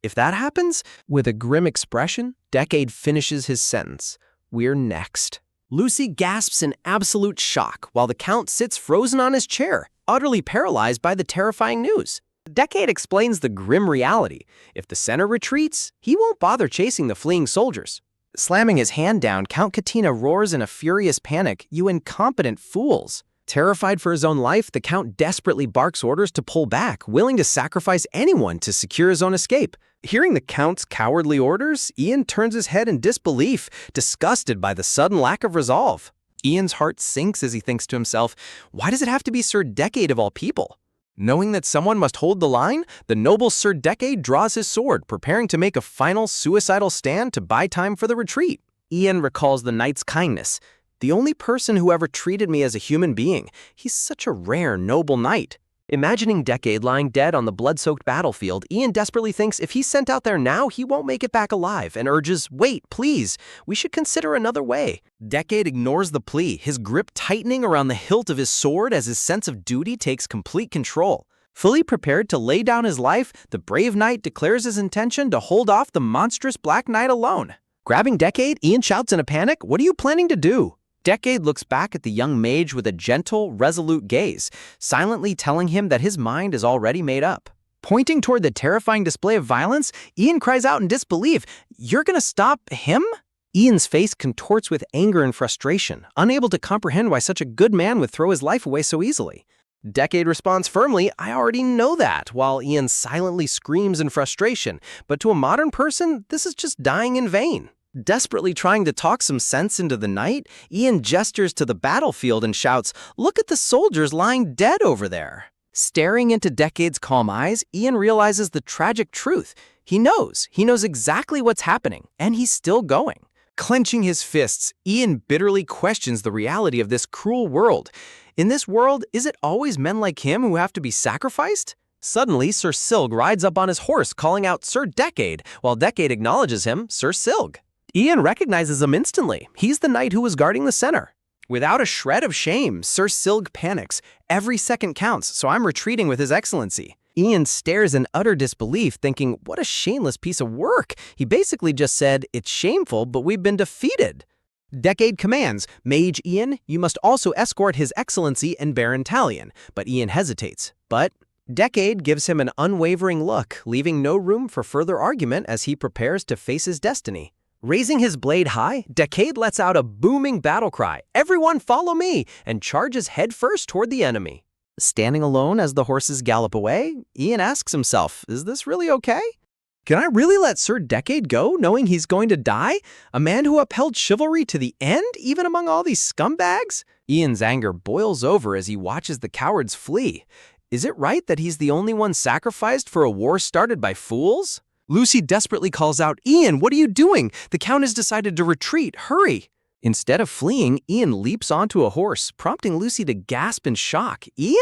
S1: if that happens, with a grim expression, Decade finishes his sentence. We're next. Lucy gasps in absolute shock while the Count sits frozen on his chair, utterly paralyzed by the terrifying news. Decade explains the grim reality. If the center retreats, he won't bother chasing the fleeing soldiers. Slamming his hand down, Count Katina roars in a furious panic, "You incompetent fools!" Terrified for his own life, the Count desperately barks orders to pull back, willing to sacrifice anyone to secure his own escape. Hearing the Count's cowardly orders, Ian turns his head in disbelief, disgusted by the sudden lack of resolve. Ian's heart sinks as he thinks to himself, why does it have to be Sir Decade of all people? Knowing that someone must hold the line, the noble Sir Decade draws his sword, preparing to make a final suicidal stand to buy time for the retreat. Ian recalls the knight's kindness. The only person who ever treated me as a human being. He's such a rare, noble knight. Imagining Decade lying dead on the blood-soaked battlefield, Ian desperately thinks if he's sent out there now, he won't make it back alive, and urges, wait, please, we should consider another way. Decade ignores the plea, his grip tightening around the hilt of his sword as his sense of duty takes complete control. Fully prepared to lay down his life, the brave knight declares his intention to hold off the monstrous Black Knight alone. Grabbing Decade, Ian shouts in a panic, what are you planning to do? Decade looks back at the young mage with a gentle, resolute gaze, silently telling him that his mind is already made up. Pointing toward the terrifying display of violence, Ian cries out in disbelief, "You're gonna stop him?" Ian's face contorts with anger and frustration, unable to comprehend why such a good man would throw his life away so easily. Decade responds firmly, "I already know that," while Ian silently screams in frustration, but to a modern person, this is just dying in vain. Desperately trying to talk some sense into the knight, Ian gestures to the battlefield and shouts, "Look at the soldiers lying dead over there." Staring into Decade's calm eyes, Ian realizes the tragic truth. He knows exactly what's happening, and he's still going. Clenching his fists, Ian bitterly questions the reality of this cruel world. In this world, is it always men like him who have to be sacrificed? Suddenly, Sir Silg rides up on his horse, calling out Sir Decade, while Decade acknowledges him, Sir Silg. Ian recognizes him instantly. He's the knight who was guarding the center. Without a shred of shame, Sir Silg panics. Every second counts, so I'm retreating with His Excellency. Ian stares in utter disbelief, thinking, what a shameless piece of work. He basically just said, it's shameful, but we've been defeated. Decade commands, Mage Ian, you must also escort His Excellency and Baron Talion. But Ian hesitates. But Decade gives him an unwavering look, leaving no room for further argument as he prepares to face his destiny. Raising his blade high, Decade lets out a booming battle cry, "Everyone follow me!" and charges headfirst toward the enemy. Standing alone as the horses gallop away, Ian asks himself, is this really okay? Can I really let Sir Decade go, knowing he's going to die? A man who upheld chivalry to the end, even among all these scumbags? Ian's anger boils over as he watches the cowards flee. Is it right that he's the only one sacrificed for a war started by fools? Lucy desperately calls out, Ian, what are you doing? The Count has decided to retreat. Hurry! Instead of fleeing, Ian leaps onto a horse, prompting Lucy to gasp in shock. Ian?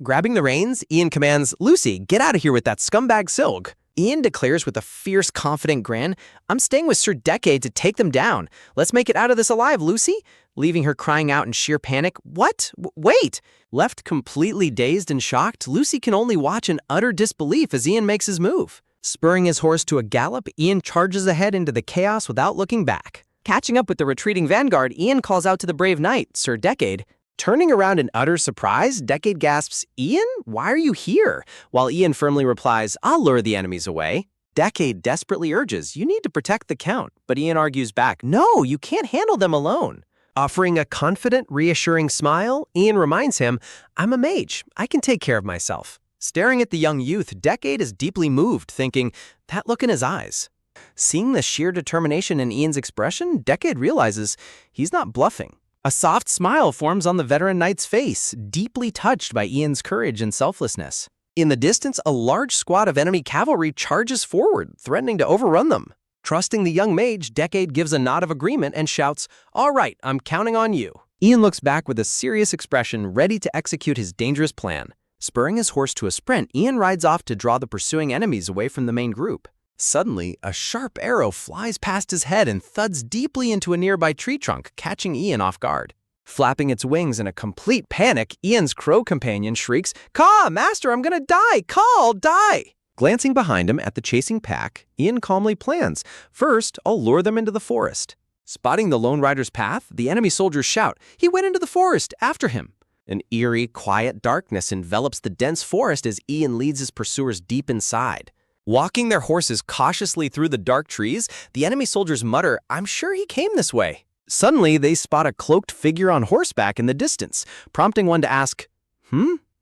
S1: Grabbing the reins, Ian commands, Lucy, get out of here with that scumbag Silg. Ian declares with a fierce, confident grin, I'm staying with Sir Decade to take them down. Let's make it out of this alive, Lucy. Leaving her crying out in sheer panic, what? Wait! Left completely dazed and shocked, Lucy can only watch in utter disbelief as Ian makes his move. Spurring his horse to a gallop, Ian charges ahead into the chaos without looking back. Catching up with the retreating vanguard, Ian calls out to the brave knight, Sir Decade. Turning around in utter surprise, Decade gasps, Ian, why are you here? While Ian firmly replies, I'll lure the enemies away. Decade desperately urges, you need to protect the Count, but Ian argues back, no, you can't handle them alone. Offering a confident, reassuring smile, Ian reminds him, I'm a mage, I can take care of myself. Staring at the young youth, Decade is deeply moved, thinking, that look in his eyes. Seeing the sheer determination in Ian's expression, Decade realizes he's not bluffing. A soft smile forms on the veteran knight's face, deeply touched by Ian's courage and selflessness. In the distance, a large squad of enemy cavalry charges forward, threatening to overrun them. Trusting the young mage, Decade gives a nod of agreement and shouts, all right, I'm counting on you. Ian looks back with a serious expression, ready to execute his dangerous plan. Spurring his horse to a sprint, Ian rides off to draw the pursuing enemies away from the main group. Suddenly, a sharp arrow flies past his head and thuds deeply into a nearby tree trunk, catching Ian off guard. Flapping its wings in a complete panic, Ian's crow companion shrieks, "Caw, master, I'm gonna die! Call, die!" Glancing behind him at the chasing pack, Ian calmly plans. First, I'll lure them into the forest. Spotting the Lone Rider's path, the enemy soldiers shout, "He went into the forest! After him!" An eerie, quiet darkness envelops the dense forest as Ian leads his pursuers deep inside. Walking their horses cautiously through the dark trees, the enemy soldiers mutter, "I'm sure he came this way." Suddenly, they spot a cloaked figure on horseback in the distance, prompting one to ask,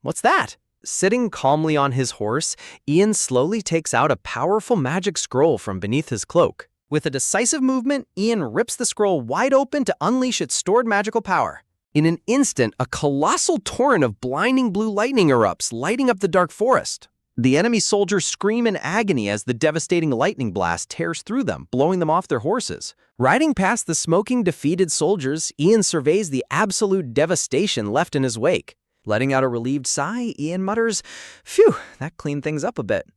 S1: What's that?" Sitting calmly on his horse, Ian slowly takes out a powerful magic scroll from beneath his cloak. With a decisive movement, Ian rips the scroll wide open to unleash its stored magical power. In an instant, a colossal torrent of blinding blue lightning erupts, lighting up the dark forest. The enemy soldiers scream in agony as the devastating lightning blast tears through them, blowing them off their horses. Riding past the smoking, defeated soldiers, Ian surveys the absolute devastation left in his wake. Letting out a relieved sigh, Ian mutters, "Phew, that cleaned things up a bit."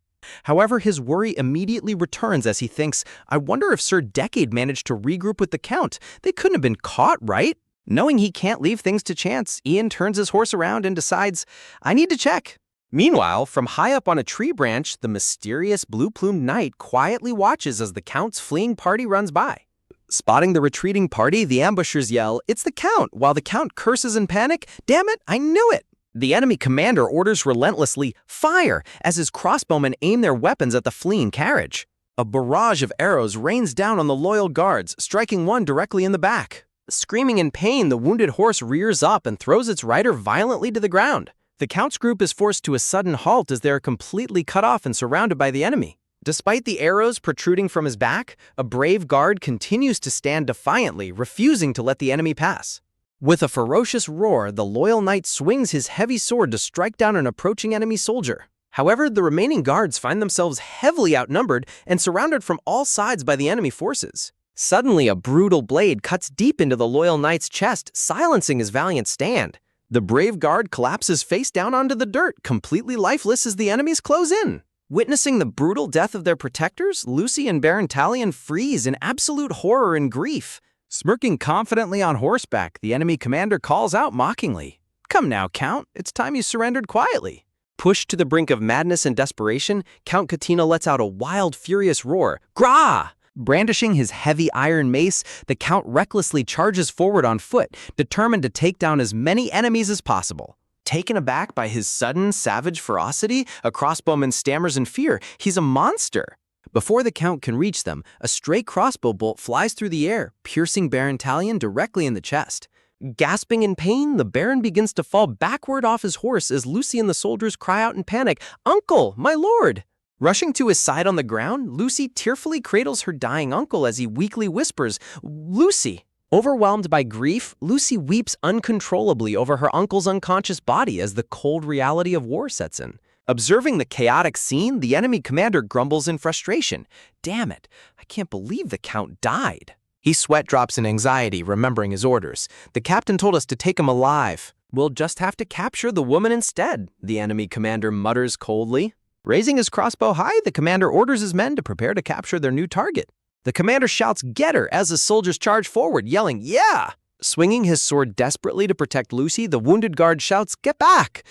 S1: However, his worry immediately returns as he thinks, "I wonder if Sir Decade managed to regroup with the Count. They couldn't have been caught, right?" Knowing he can't leave things to chance, Ian turns his horse around and decides, "I need to check." Meanwhile, from high up on a tree branch, the mysterious blue-plumed knight quietly watches as the Count's fleeing party runs by. Spotting the retreating party, the ambushers yell, "It's the Count," while the Count curses in panic, "Damn it, I knew it!" The enemy commander orders relentlessly, "Fire!" as his crossbowmen aim their weapons at the fleeing carriage. A barrage of arrows rains down on the loyal guards, striking one directly in the back. Screaming in pain, the wounded horse rears up and throws its rider violently to the ground. The Count's group is forced to a sudden halt as they are completely cut off and surrounded by the enemy. Despite the arrows protruding from his back, a brave guard continues to stand defiantly, refusing to let the enemy pass. With a ferocious roar, the loyal knight swings his heavy sword to strike down an approaching enemy soldier. However, the remaining guards find themselves heavily outnumbered and surrounded from all sides by the enemy forces. Suddenly, a brutal blade cuts deep into the loyal knight's chest, silencing his valiant stand. The brave guard collapses face down onto the dirt, completely lifeless as the enemies close in. Witnessing the brutal death of their protectors, Lucy and Baron Talion freeze in absolute horror and grief. Smirking confidently on horseback, the enemy commander calls out mockingly, "Come now, Count, it's time you surrendered quietly." Pushed to the brink of madness and desperation, Count Katina lets out a wild, furious roar, "Grah!" Brandishing his heavy iron mace, the Count recklessly charges forward on foot, determined to take down as many enemies as possible. Taken aback by his sudden, savage ferocity, a crossbowman stammers in fear. He's a monster. Before the Count can reach them, a stray crossbow bolt flies through the air, piercing Baron Talion directly in the chest. Gasping in pain, the Baron begins to fall backward off his horse as Lucy and the soldiers cry out in panic, "Uncle, my lord!" Rushing to his side on the ground, Lucy tearfully cradles her dying uncle as he weakly whispers, "Lucy!" Overwhelmed by grief, Lucy weeps uncontrollably over her uncle's unconscious body as the cold reality of war sets in. Observing the chaotic scene, the enemy commander grumbles in frustration. "Damn it, I can't believe the Count died." He sweat drops in anxiety, remembering his orders. "The captain told us to take him alive. We'll just have to capture the woman instead," the enemy commander mutters coldly. Raising his crossbow high, the commander orders his men to prepare to capture their new target. The commander shouts, "Get her!" as the soldiers charge forward, yelling, "Yeah!" Swinging his sword desperately to protect Lucy, the wounded guard shouts, "Get back!"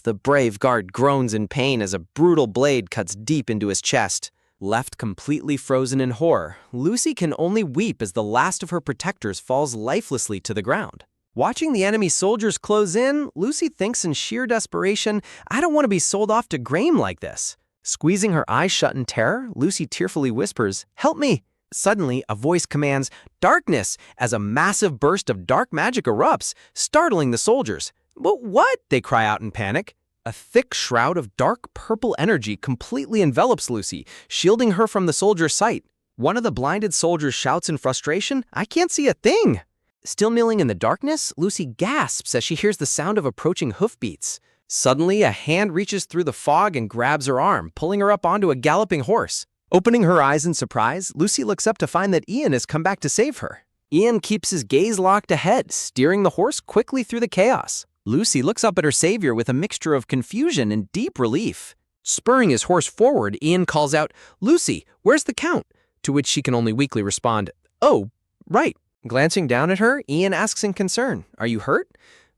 S1: The brave guard groans in pain as a brutal blade cuts deep into his chest. Left completely frozen in horror, Lucy can only weep as the last of her protectors falls lifelessly to the ground. Watching the enemy soldiers close in, Lucy thinks in sheer desperation, "I don't want to be sold off to Graham like this." Squeezing her eyes shut in terror, Lucy tearfully whispers, "Help me!" Suddenly, a voice commands, "Darkness!" as a massive burst of dark magic erupts, startling the soldiers. "But what?" they cry out in panic. A thick shroud of dark purple energy completely envelops Lucy, shielding her from the soldiers' sight. One of the blinded soldiers shouts in frustration, "I can't see a thing!" Still kneeling in the darkness, Lucy gasps as she hears the sound of approaching hoofbeats. Suddenly, a hand reaches through the fog and grabs her arm, pulling her up onto a galloping horse. Opening her eyes in surprise, Lucy looks up to find that Ian has come back to save her. Ian keeps his gaze locked ahead, steering the horse quickly through the chaos. Lucy looks up at her savior with a mixture of confusion and deep relief. Spurring his horse forward, Ian calls out, "Lucy, where's the Count?" To which she can only weakly respond, "Oh, right, Glancing down at her, Ian asks in concern, "Are you hurt?"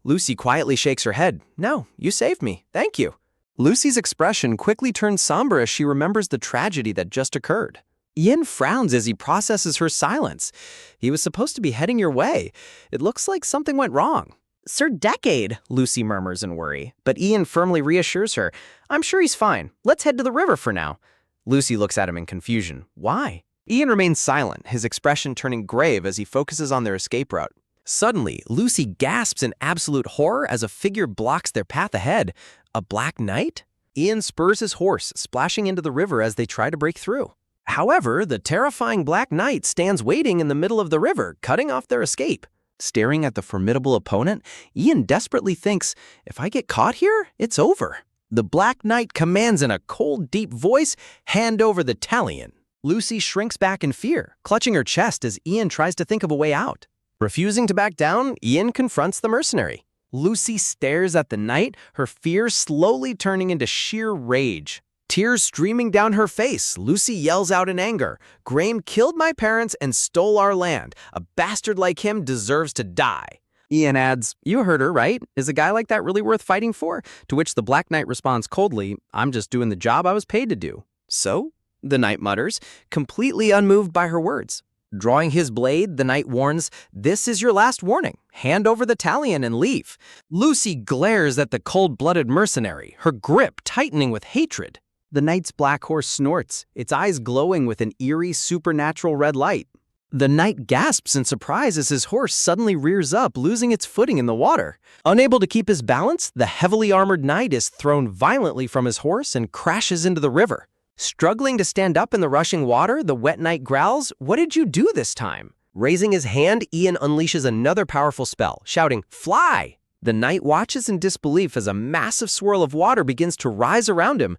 S1: Lucy quietly shakes her head. "No, you saved me. Thank you." Lucy's expression quickly turns somber as she remembers the tragedy that just occurred. Ian frowns as he processes her silence. "He was supposed to be heading your way. It looks like something went wrong." "Sir Decade," Lucy murmurs in worry, but Ian firmly reassures her, "I'm sure he's fine. Let's head to the river for now." Lucy looks at him in confusion. "Why?" Ian remains silent, his expression turning grave as he focuses on their escape route. Suddenly, Lucy gasps in absolute horror as a figure blocks their path ahead. A black knight? Ian spurs his horse, splashing into the river as they try to break through. However, the terrifying black knight stands waiting in the middle of the river, cutting off their escape. Staring at the formidable opponent, Ian desperately thinks, "If I get caught here, it's over." The black knight commands in a cold, deep voice, "Hand over the talion." Lucy shrinks back in fear, clutching her chest as Ian tries to think of a way out. Refusing to back down, Ian confronts the mercenary. Lucy stares at the knight, her fear slowly turning into sheer rage. Tears streaming down her face, Lucy yells out in anger, "Graham killed my parents and stole our land. A bastard like him deserves to die." Ian adds, "You heard her, right? Is a guy like that really worth fighting for?" To which the Black Knight responds coldly, "I'm just doing the job I was paid to do." "So?" the knight mutters, completely unmoved by her words. Drawing his blade, the knight warns, "This is your last warning. Hand over the talion and leave." Lucy glares at the cold-blooded mercenary, her grip tightening with hatred. The knight's black horse snorts, its eyes glowing with an eerie, supernatural red light. The knight gasps in surprise as his horse suddenly rears up, losing its footing in the water. Unable to keep his balance, the heavily armored knight is thrown violently from his horse and crashes into the river. Struggling to stand up in the rushing water, the wet knight growls, "What did you do this time?" Raising his hand, Ian unleashes another powerful spell, shouting, "Fly!" The knight watches in disbelief as a massive swirl of water begins to rise around him.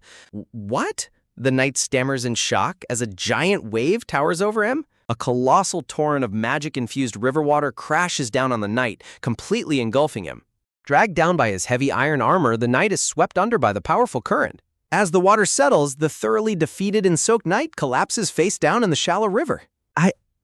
S1: "What?" the knight stammers in shock as a giant wave towers over him. A colossal torrent of magic-infused river water crashes down on the knight, completely engulfing him. Dragged down by his heavy iron armor, the knight is swept under by the powerful current. As the water settles, the thoroughly defeated and soaked knight collapses face down in the shallow river.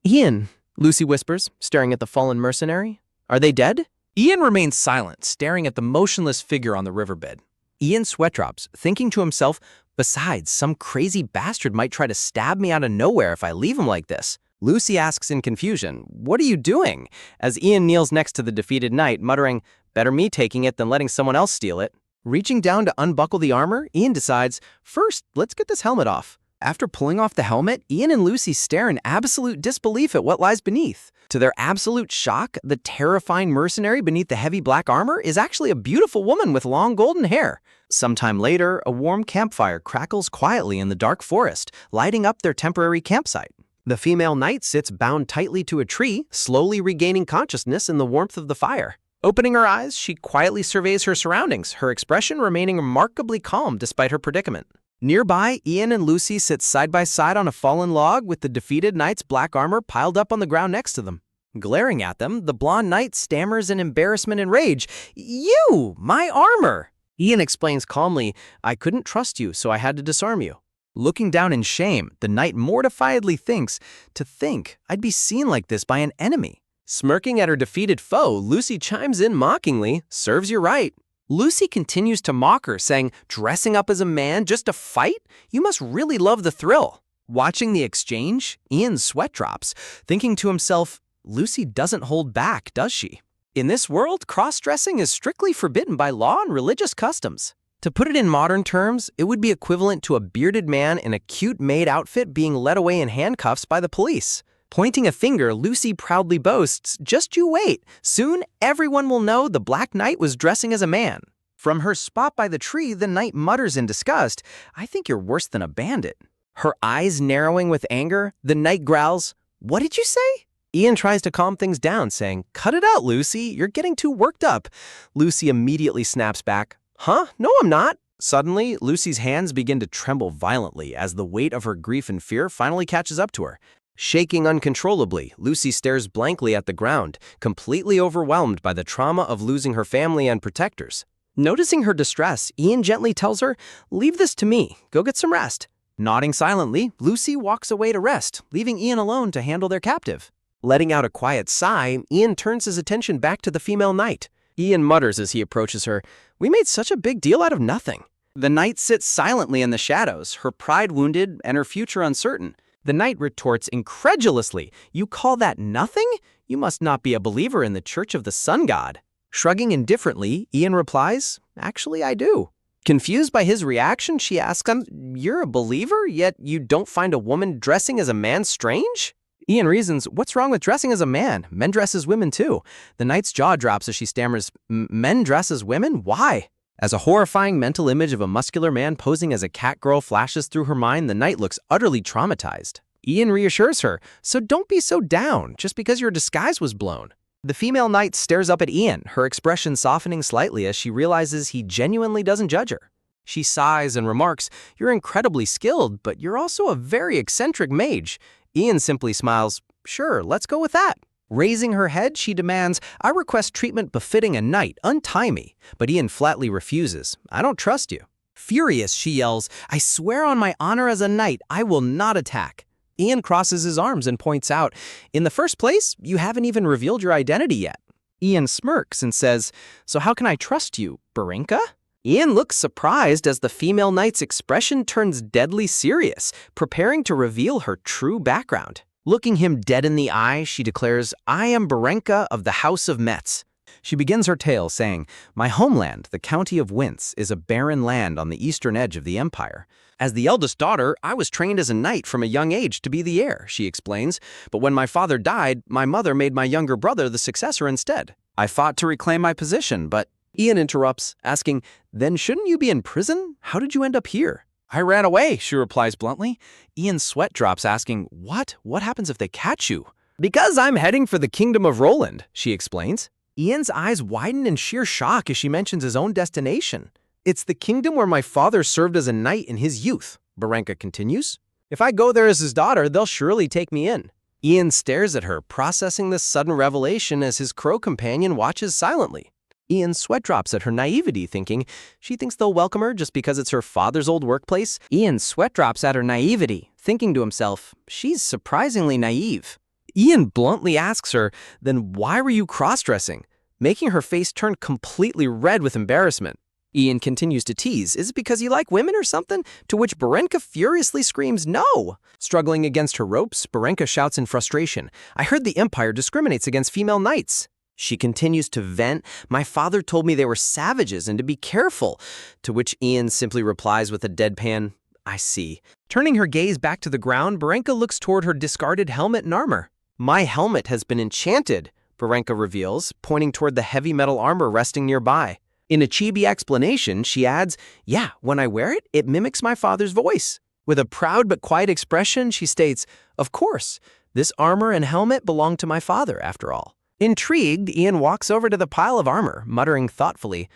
S1: Ian, Lucy whispers, staring at the fallen mercenary. "Are they dead?" Ian remains silent, staring at the motionless figure on the riverbed. Ian sweat drops, thinking to himself, "Besides, some crazy bastard might try to stab me out of nowhere if I leave him like this." Lucy asks in confusion, "What are you doing?" as Ian kneels next to the defeated knight, muttering, "Better me taking it than letting someone else steal it." Reaching down to unbuckle the armor, Ian decides, "First, let's get this helmet off." After pulling off the helmet, Ian and Lucy stare in absolute disbelief at what lies beneath. To their absolute shock, the terrifying mercenary beneath the heavy black armor is actually a beautiful woman with long golden hair. Sometime later, a warm campfire crackles quietly in the dark forest, lighting up their temporary campsite. The female knight sits bound tightly to a tree, slowly regaining consciousness in the warmth of the fire. Opening her eyes, she quietly surveys her surroundings, her expression remaining remarkably calm despite her predicament. Nearby, Ian and Lucy sit side by side on a fallen log with the defeated knight's black armor piled up on the ground next to them. Glaring at them, the blonde knight stammers in embarrassment and rage, "You! My armor!" Ian explains calmly, "I couldn't trust you, so I had to disarm you." Looking down in shame, the knight mortifiedly thinks, "To think I'd be seen like this by an enemy." Smirking at her defeated foe, Lucy chimes in mockingly, "Serves you right." Lucy continues to mock her, saying, "Dressing up as a man just to fight? You must really love the thrill." Watching the exchange, Ian's sweat drops, thinking to himself, "Lucy doesn't hold back, does she?" In this world, cross-dressing is strictly forbidden by law and religious customs. To put it in modern terms, it would be equivalent to a bearded man in a cute maid outfit being led away in handcuffs by the police. Pointing a finger, Lucy proudly boasts, "Just you wait. Soon, everyone will know the Black Knight was dressing as a man." From her spot by the tree, the knight mutters in disgust, "I think you're worse than a bandit." Her eyes narrowing with anger, the knight growls, "What did you say?" Ian tries to calm things down, saying, "Cut it out, Lucy. You're getting too worked up." Lucy immediately snaps back, "Huh? No, I'm not." Suddenly, Lucy's hands begin to tremble violently as the weight of her grief and fear finally catches up to her. Shaking uncontrollably, Lucy stares blankly at the ground, completely overwhelmed by the trauma of losing her family and protectors. Noticing her distress, Ian gently tells her, "Leave this to me. Go get some rest." Nodding silently, Lucy walks away to rest, leaving Ian alone to handle their captive. Letting out a quiet sigh, Ian turns his attention back to the female knight. Ian mutters as he approaches her, "We made such a big deal out of nothing."
S2: The knight sits silently in the shadows, her pride wounded and her future uncertain.
S1: The knight retorts incredulously, "You call that nothing? You must not be a believer in the Church of the Sun God." Shrugging indifferently, Ian replies, "Actually, I do." Confused by his reaction, she asks him, "You're a believer, yet you don't find a woman dressing as a man strange?" Ian reasons, "What's wrong with dressing as a man? Men dress as women too." The knight's jaw drops as she stammers, "Men dress as women? Why?" As a horrifying mental image of a muscular man posing as a cat girl flashes through her mind, the knight looks utterly traumatized. Ian reassures her, "So don't be so down, just because your disguise was blown." The female knight stares up at Ian, her expression softening slightly as she realizes he genuinely doesn't judge her. She sighs and remarks, "You're incredibly skilled, but you're also a very eccentric mage." Ian simply smiles, "Sure, let's go with that." Raising her head, she demands, "I request treatment befitting a knight, untie me." But Ian flatly refuses, "I don't trust you." Furious, she yells, "I swear on my honor as a knight, I will not attack." Ian crosses his arms and points out, "In the first place, you haven't even revealed your identity yet." Ian smirks and says, "So how can I trust you, Barinka?" Ian looks surprised as the female knight's expression turns deadly serious, preparing to reveal her true background. Looking him dead in the eye, she declares, "I am Barenka of the House of Metz." She begins her tale saying, "My homeland, the county of Wince, is a barren land on the eastern edge of the empire. As the eldest daughter, I was trained as a knight from a young age to be the heir," she explains. "But when my father died, my mother made my younger brother the successor instead. I fought to reclaim my position, but—" Ian interrupts, asking, "Then shouldn't you be in prison? How did you end up here?" "I ran away," she replies bluntly. Ian's sweat drops, asking, "What? What happens if they catch you?" "Because I'm heading for the kingdom of Roland," she explains. Ian's eyes widen in sheer shock as she mentions his own destination. "It's the kingdom where my father served as a knight in his youth," Barenka continues. "If I go there as his daughter, they'll surely take me in." Ian stares at her, processing this sudden revelation as his crow companion watches silently. Ian's sweat drops at her naivety, thinking she thinks they'll welcome her just because it's her father's old workplace. Ian's sweat drops at her naivety, thinking to himself, she's surprisingly naive. Ian bluntly asks her, "Then why were you cross-dressing?" making her face turn completely red with embarrassment. Ian continues to tease, "Is it because you like women or something?" To which Barenka furiously screams, "No!" Struggling against her ropes, Barenka shouts in frustration, "I heard the Empire discriminates against female knights." She continues to vent, "My father told me they were savages and to be careful." To which Ian simply replies with a deadpan, "I see." Turning her gaze back to the ground, Barenka looks toward her discarded helmet and armor. "My helmet has been enchanted," Barenka reveals, pointing toward the heavy metal armor resting nearby. In a chibi explanation, she adds, "Yeah, when I wear it, it mimics my father's voice." With a proud but quiet expression, she states, "Of course, this armor and helmet belong to my father, after all." Intrigued, Ian walks over to the pile of armor, muttering thoughtfully,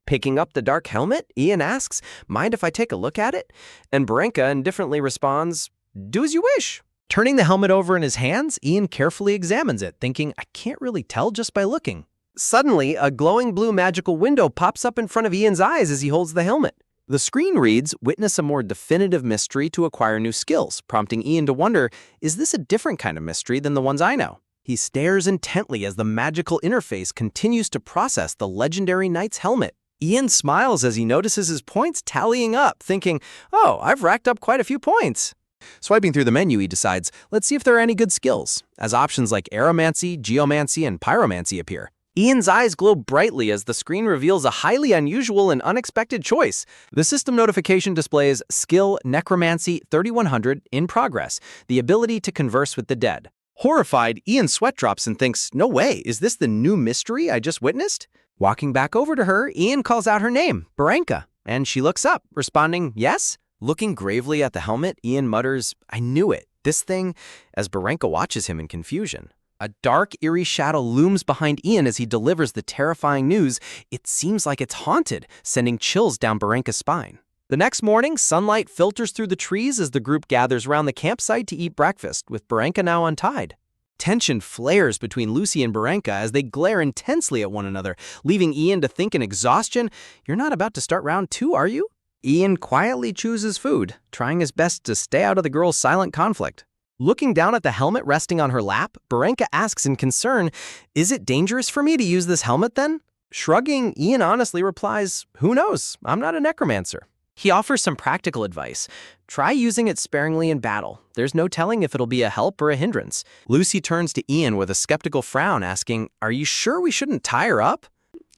S1: Picking up the dark helmet, Ian asks, "Mind if I take a look at it?" And Barenka indifferently responds, "Do as you wish." Turning the helmet over in his hands, Ian carefully examines it, thinking, "I can't really tell just by looking." Suddenly, a glowing blue magical window pops up in front of Ian's eyes as he holds the helmet. The screen reads, "Witness a more definitive mystery to acquire new skills," prompting Ian to wonder, is this a different kind of mystery than the ones I know? He stares intently as the magical interface continues to process the legendary knight's helmet. Ian smiles as he notices his points tallying up, thinking, "Oh, I've racked up quite a few points." Swiping through the menu, he decides, let's see if there are any good skills, as options like aeromancy, geomancy, and pyromancy appear. Ian's eyes glow brightly as the screen reveals a highly unusual and unexpected choice. The system notification displays Skill Necromancy 3100 in progress, the ability to converse with the dead. Horrified, Ian sweat drops and thinks, "No way, is this the new mystery I just witnessed?" Walking back over to her, Ian calls out her name, Barenka, and she looks up, responding, "Yes?" Looking gravely at the helmet, Ian mutters, "I knew it, this thing," as Barenka watches him in confusion. A dark, eerie shadow looms behind Ian as he delivers the terrifying news. It seems like it's haunted, sending chills down Barenka's spine. The next morning, sunlight filters through the trees as the group gathers around the campsite to eat breakfast, with Barenka now untied. Tension flares between Lucy and Barenka as they glare intensely at one another, leaving Ian to think in exhaustion, "You're not about to start round 2, are you?" Ian quietly chooses food, trying his best to stay out of the girls' silent conflict. Looking down at the helmet resting on her lap, Barenka asks in concern, "Is it dangerous for me to use this helmet then?" Shrugging, Ian honestly replies, "Who knows? I'm not a necromancer." He offers some practical advice. Try using it sparingly in battle. There's no telling if it'll be a help or a hindrance. Lucy turns to Ian with a skeptical frown, asking, "Are you sure we shouldn't tie her up?"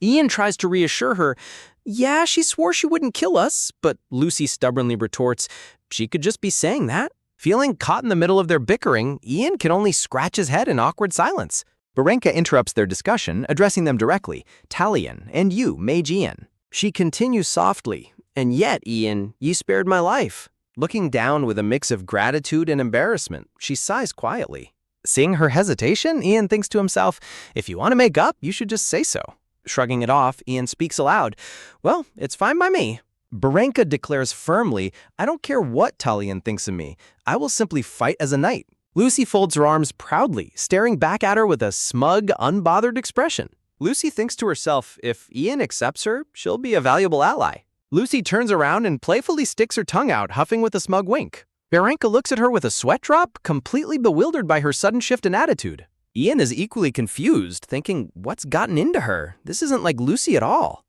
S1: Ian tries to reassure her, "Yeah, she swore she wouldn't kill us," but Lucy stubbornly retorts, "She could just be saying that." Feeling caught in the middle of their bickering, Ian can only scratch his head in awkward silence. Barenka interrupts their discussion, addressing them directly, "Talion, and you, Mage Ian." She continues softly, "And yet, Ian, ye spared my life." Looking down with a mix of gratitude and embarrassment, she sighs quietly. Seeing her hesitation, Ian thinks to himself, "If you want to make up, you should just say so." Shrugging it off, Ian speaks aloud, "Well, it's fine by me." Barenka declares firmly, "I don't care what Talion thinks of me. I will simply fight as a knight." Lucy folds her arms proudly, staring back at her with a smug, unbothered expression. Lucy thinks to herself, if Ian accepts her, she'll be a valuable ally. Lucy turns around and playfully sticks her tongue out, huffing with a smug wink. Barenka looks at her with a sweat drop, completely bewildered by her sudden shift in attitude. Ian is equally confused, thinking, what's gotten into her? This isn't like Lucy at all.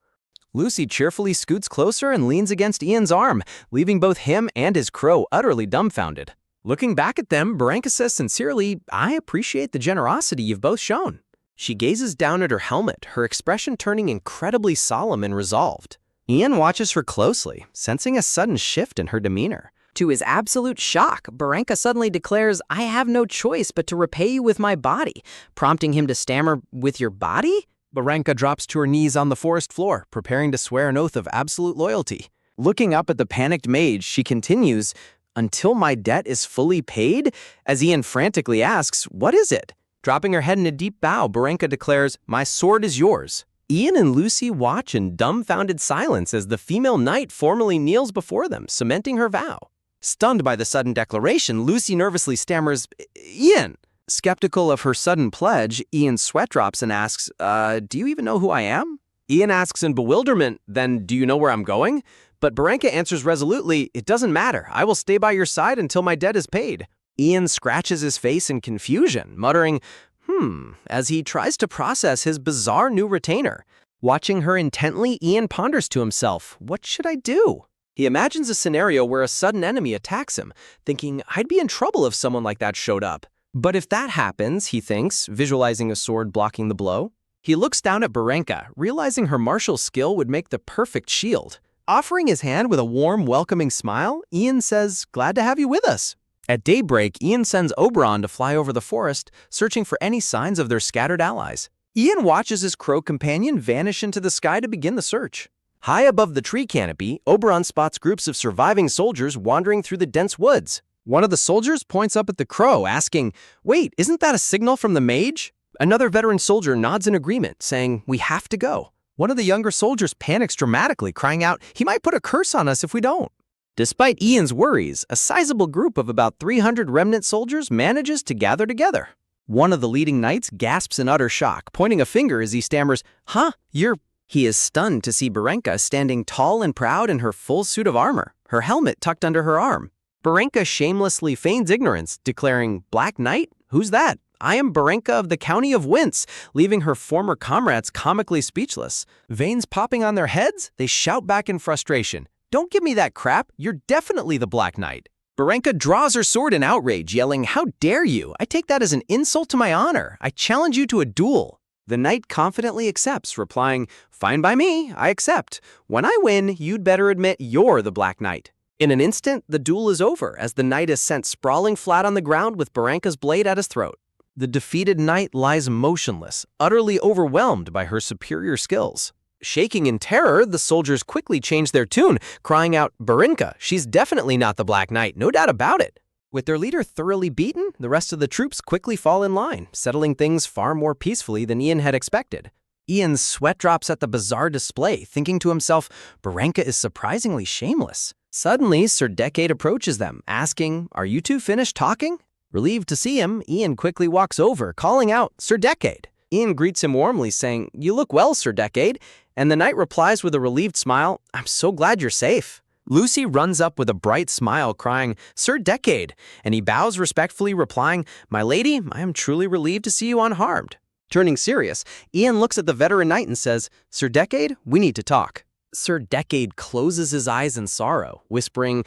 S1: Lucy cheerfully scoots closer and leans against Ian's arm, leaving both him and his crow utterly dumbfounded. Looking back at them, Barenka says sincerely, "I appreciate the generosity you've both shown." She gazes down at her helmet, her expression turning incredibly solemn and resolved. Ian watches her closely, sensing a sudden shift in her demeanor.
S2: To his absolute shock, Barenka suddenly declares, "I have no choice but to repay you with my body," prompting him to stammer, "With your body?"
S1: Barenka drops to her knees on the forest floor, preparing to swear an oath of absolute loyalty. Looking up at the panicked mage, she continues, "Until my debt is fully paid?" As Ian frantically asks, "What is it?" Dropping her head in a deep bow, Barenka declares, "My sword is yours." Ian and Lucy watch in dumbfounded silence as the female knight formally kneels before them, cementing her vow. Stunned by the sudden declaration, Lucy nervously stammers, "Ian!" Skeptical of her sudden pledge, Ian sweat drops and asks, "Do you even know who I am?" Ian asks in bewilderment, "Then do you know where I'm going?" But Barenka answers resolutely, "It doesn't matter. I will stay by your side until my debt is paid." Ian scratches his face in confusion, muttering, as he tries to process his bizarre new retainer. Watching her intently, Ian ponders to himself, what should I do? He imagines a scenario where a sudden enemy attacks him, thinking, I'd be in trouble if someone like that showed up. But if that happens, he thinks, visualizing a sword blocking the blow. He looks down at Barenka, realizing her martial skill would make the perfect shield. Offering his hand with a warm, welcoming smile, Ian says, "Glad to have you with us." At daybreak, Ian sends Oberon to fly over the forest, searching for any signs of their scattered allies. Ian watches his crow companion vanish into the sky to begin the search. High above the tree canopy, Oberon spots groups of surviving soldiers wandering through the dense woods. One of the soldiers points up at the crow, asking, "Wait, isn't that a signal from the mage?" Another veteran soldier nods in agreement, saying, "We have to go." One of the younger soldiers panics dramatically, crying out, "He might put a curse on us if we don't." Despite Ian's worries, a sizable group of about 300 remnant soldiers manages to gather together. One of the leading knights gasps in utter shock, pointing a finger as he stammers, You're—" He is stunned to see Barenka standing tall and proud in her full suit of armor, her helmet tucked under her arm. Barenka shamelessly feigns ignorance, declaring, "Black Knight? Who's that? I am Barenka of the county of Wince," leaving her former comrades comically speechless. Veins popping on their heads, they shout back in frustration, "Don't give me that crap, you're definitely the Black Knight." Barenka draws her sword in outrage, yelling, "How dare you? I take that as an insult to my honor. I challenge you to a duel." The knight confidently accepts, replying, "Fine by me, I accept. When I win, you'd better admit you're the Black Knight." In an instant, the duel is over as the knight is sent sprawling flat on the ground with Barenka's blade at his throat. The defeated knight lies motionless, utterly overwhelmed by her superior skills. Shaking in terror, the soldiers quickly change their tune, crying out, "Barenka, she's definitely not the Black Knight, no doubt about it." With their leader thoroughly beaten, the rest of the troops quickly fall in line, settling things far more peacefully than Ian had expected. Ian's sweat drops at the bizarre display, thinking to himself, Barenka is surprisingly shameless. Suddenly, Sir Decade approaches them, asking, "Are you two finished talking?" Relieved to see him, Ian quickly walks over, calling out, "Sir Decade." Ian greets him warmly, saying, "You look well, Sir Decade," and the knight replies with a relieved smile, "I'm so glad you're safe." Lucy runs up with a bright smile, crying, "Sir Decade," and he bows respectfully, replying, "My lady, I am truly relieved to see you unharmed." Turning serious, Ian looks at the veteran knight and says, "Sir Decade, we need to talk." Sir Decade closes his eyes in sorrow, whispering,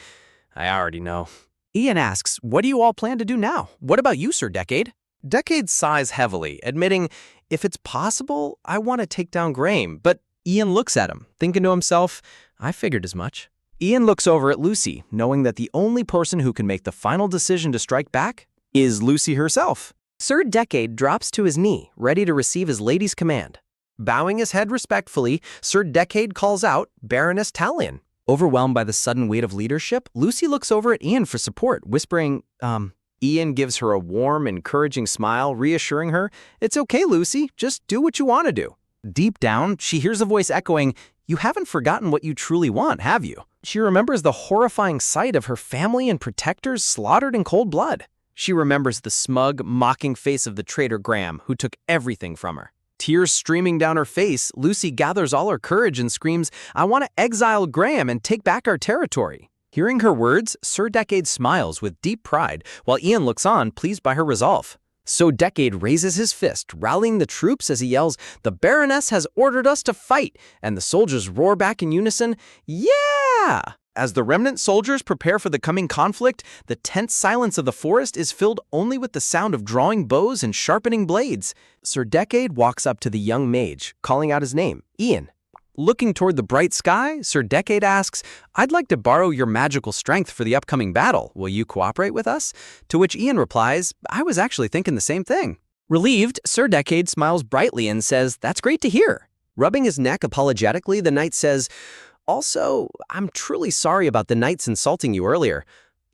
S1: "I already know." Ian asks, "What do you all plan to do now? What about you, Sir Decade?" Decade sighs heavily, admitting, "If it's possible, I want to take down Graham." But Ian looks at him, thinking to himself, "I figured as much." Ian looks over at Lucy, knowing that the only person who can make the final decision to strike back is Lucy herself. Sir Decade drops to his knee, ready to receive his lady's command. Bowing his head respectfully, Sir Decade calls out, "Baroness Talion." Overwhelmed by the sudden weight of leadership, Lucy looks over at Ian for support, whispering, Ian gives her a warm, encouraging smile, reassuring her, "It's okay, Lucy, just do what you want to do." Deep down, she hears a voice echoing, "You haven't forgotten what you truly want, have you?" She remembers the horrifying sight of her family and protectors slaughtered in cold blood. She remembers the smug, mocking face of the traitor Graham, who took everything from her. Tears streaming down her face, Lucy gathers all her courage and screams, "I want to exile Graham and take back our territory." Hearing her words, Sir Decade smiles with deep pride, while Ian looks on, pleased by her resolve. So Decade raises his fist, rallying the troops as he yells, "The Baroness has ordered us to fight!" And the soldiers roar back in unison, "Yeah!" As the remnant soldiers prepare for the coming conflict, the tense silence of the forest is filled only with the sound of drawing bows and sharpening blades. Sir Decade walks up to the young mage, calling out his name, Ian. Looking toward the bright sky, Sir Decade asks, "I'd like to borrow your magical strength for the upcoming battle. Will you cooperate with us?" To which Ian replies, "I was actually thinking the same thing." Relieved, Sir Decade smiles brightly and says, "That's great to hear." Rubbing his neck apologetically, the knight says, "Also, I'm truly sorry about the knights insulting you earlier."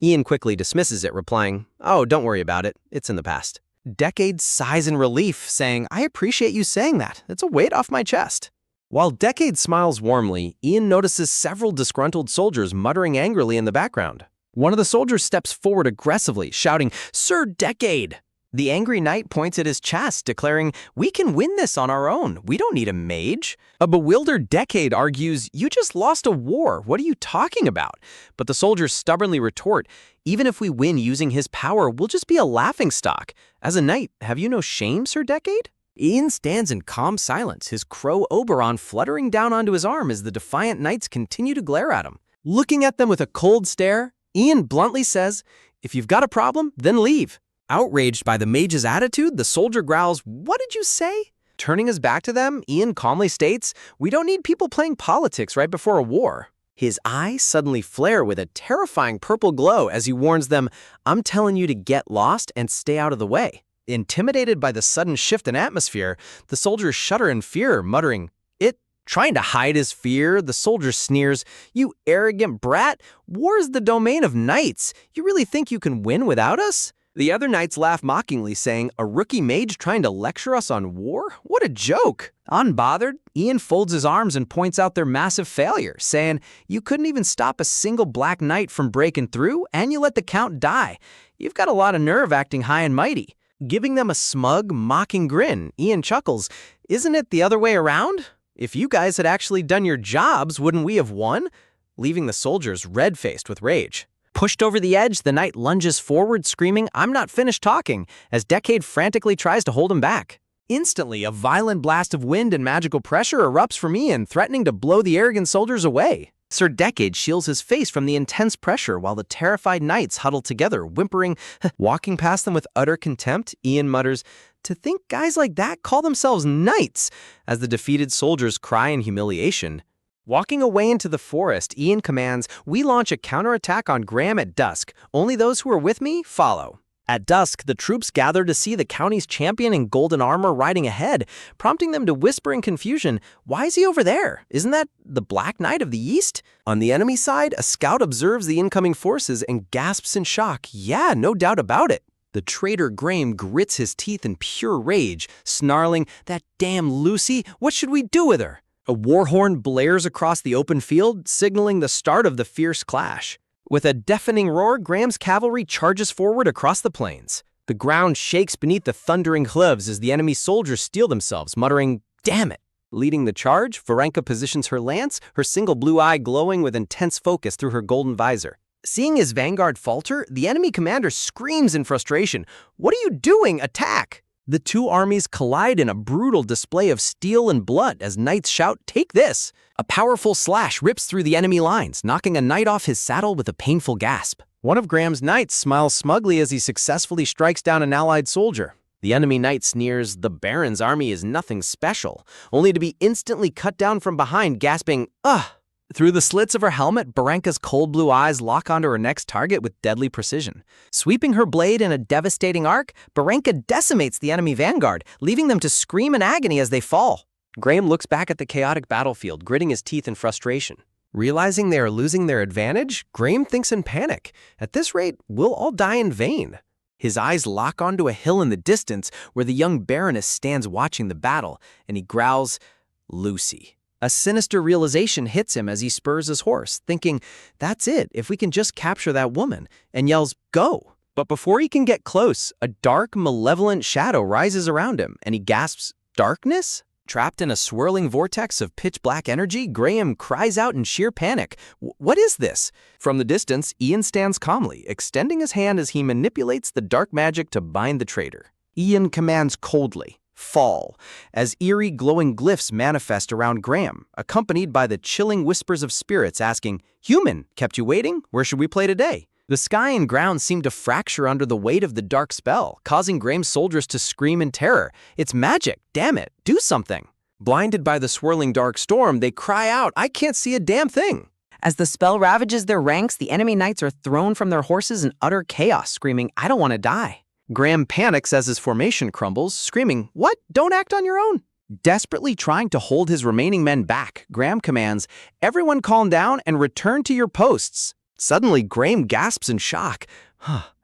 S1: Ian quickly dismisses it, replying, "Oh, don't worry about it. It's in the past." Decade sighs in relief, saying, "I appreciate you saying that. It's a weight off my chest." While Decade smiles warmly, Ian notices several disgruntled soldiers muttering angrily in the background. One of the soldiers steps forward aggressively, shouting, "Sir Decade!" The angry knight points at his chest, declaring, "We can win this on our own. We don't need a mage." A bewildered Decade argues, "You just lost a war. What are you talking about?" But the soldiers stubbornly retort, "Even if we win using his power, we'll just be a laughingstock. As a knight, have you no shame, Sir Decade?" Ian stands in calm silence, his crow Oberon fluttering down onto his arm as the defiant knights continue to glare at him. Looking at them with a cold stare, Ian bluntly says, "If you've got a problem, then leave." Outraged by the mage's attitude, the soldier growls, "What did you say?" Turning his back to them, Ian calmly states, "We don't need people playing politics right before a war." His eyes suddenly flare with a terrifying purple glow as he warns them, "I'm telling you to get lost and stay out of the way." Intimidated by the sudden shift in atmosphere, the soldiers shudder in fear, muttering, "It." Trying to hide his fear, the soldier sneers, "You arrogant brat! War is the domain of knights. You really think you can win without us?" The other knights laugh mockingly, saying, "A rookie mage trying to lecture us on war? What a joke!" Unbothered, Ian folds his arms and points out their massive failure, saying, "You couldn't even stop a single black knight from breaking through, and you let the count die. You've got a lot of nerve acting high and mighty." Giving them a smug, mocking grin, Ian chuckles, "Isn't it the other way around? If you guys had actually done your jobs, wouldn't we have won?" Leaving the soldiers red-faced with rage. Pushed over the edge, the knight lunges forward, screaming, "I'm not finished talking," as Decade frantically tries to hold him back. Instantly, a violent blast of wind and magical pressure erupts from Ian, threatening to blow the arrogant soldiers away. Sir Decade shields his face from the intense pressure while the terrified knights huddle together, whimpering. Walking past them with utter contempt, Ian mutters, "To think guys like that call themselves knights," as the defeated soldiers cry in humiliation. Walking away into the forest, Ian commands, "We launch a counterattack on Graham at dusk. Only those who are with me follow." At dusk, the troops gather to see the county's champion in golden armor riding ahead, prompting them to whisper in confusion, "Why is he over there? Isn't that the Black Knight of the East?" On the enemy side, a scout observes the incoming forces and gasps in shock, "Yeah, no doubt about it." The traitor Graham grits his teeth in pure rage, snarling, "That damn Lucy, what should we do with her?" A war horn blares across the open field, signaling the start of the fierce clash. With a deafening roar, Graham's cavalry charges forward across the plains. The ground shakes beneath the thundering hooves as the enemy soldiers steel themselves, muttering, "Damn it!" Leading the charge, Varenka positions her lance, her single blue eye glowing with intense focus through her golden visor. Seeing his vanguard falter, the enemy commander screams in frustration, "What are you doing? Attack!" The two armies collide in a brutal display of steel and blood as knights shout, "Take this!" A powerful slash rips through the enemy lines, knocking a knight off his saddle with a painful gasp. One of Graham's knights smiles smugly as he successfully strikes down an allied soldier. The enemy knight sneers, "The Baron's army is nothing special," only to be instantly cut down from behind, gasping, "Ugh!" Through the slits of her helmet, Varenka's cold blue eyes lock onto her next target with deadly precision. Sweeping her blade in a devastating arc, Varenka decimates the enemy vanguard, leaving them to scream in agony as they fall. Graham looks back at the chaotic battlefield, gritting his teeth in frustration. Realizing they are losing their advantage, Graham thinks in panic. At this rate, we'll all die in vain. His eyes lock onto a hill in the distance where the young Baroness stands watching the battle, and he growls, "Lucy." A sinister realization hits him as he spurs his horse, thinking, "That's it, if we can just capture that woman," and yells, "Go!" But before he can get close, a dark, malevolent shadow rises around him, and he gasps, "Darkness?" Trapped in a swirling vortex of pitch-black energy, Graham cries out in sheer panic, "What is this?" From the distance, Ian stands calmly, extending his hand as he manipulates the dark magic to bind the traitor. Ian commands coldly, "Fall," as eerie glowing glyphs manifest around Graham, accompanied by the chilling whispers of spirits asking, "Human, kept you waiting? Where should we play today?" The sky and ground seem to fracture under the weight of the dark spell, causing Graham's soldiers to scream in terror. "It's magic! Damn it! Do something!" Blinded by the swirling dark storm, they cry out, "I can't see a damn thing!"
S2: As the spell ravages their ranks, the enemy knights are thrown from their horses in utter chaos, screaming, "I don't want to die."
S1: Graham panics as his formation crumbles, screaming, "What? Don't act on your own!" Desperately trying to hold his remaining men back, Graham commands, "Everyone calm down and return to your posts." Suddenly, Graham gasps in shock,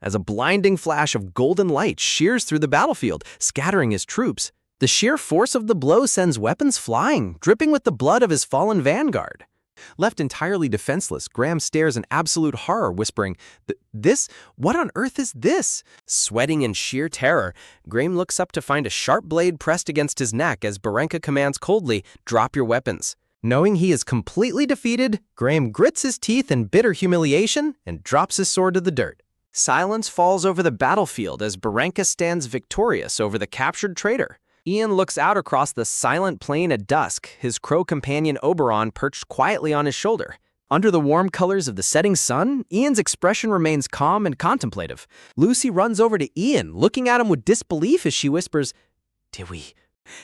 S1: as a blinding flash of golden light shears through the battlefield, scattering his troops. The sheer force of the blow sends weapons flying, dripping with the blood of his fallen vanguard. Left entirely defenseless, Graham stares in absolute horror, whispering, "This? What on earth is this?" Sweating in sheer terror, Graham looks up to find a sharp blade pressed against his neck as Varenka commands coldly, "Drop your weapons." Knowing he is completely defeated, Graham grits his teeth in bitter humiliation and drops his sword to the dirt. Silence falls over the battlefield as Varenka stands victorious over the captured traitor. Ian looks out across the silent plain at dusk, his crow companion Oberon perched quietly on his shoulder. Under the warm colors of the setting sun, Ian's expression remains calm and contemplative. Lucy runs over to Ian, looking at him with disbelief as she whispers, "Did we?"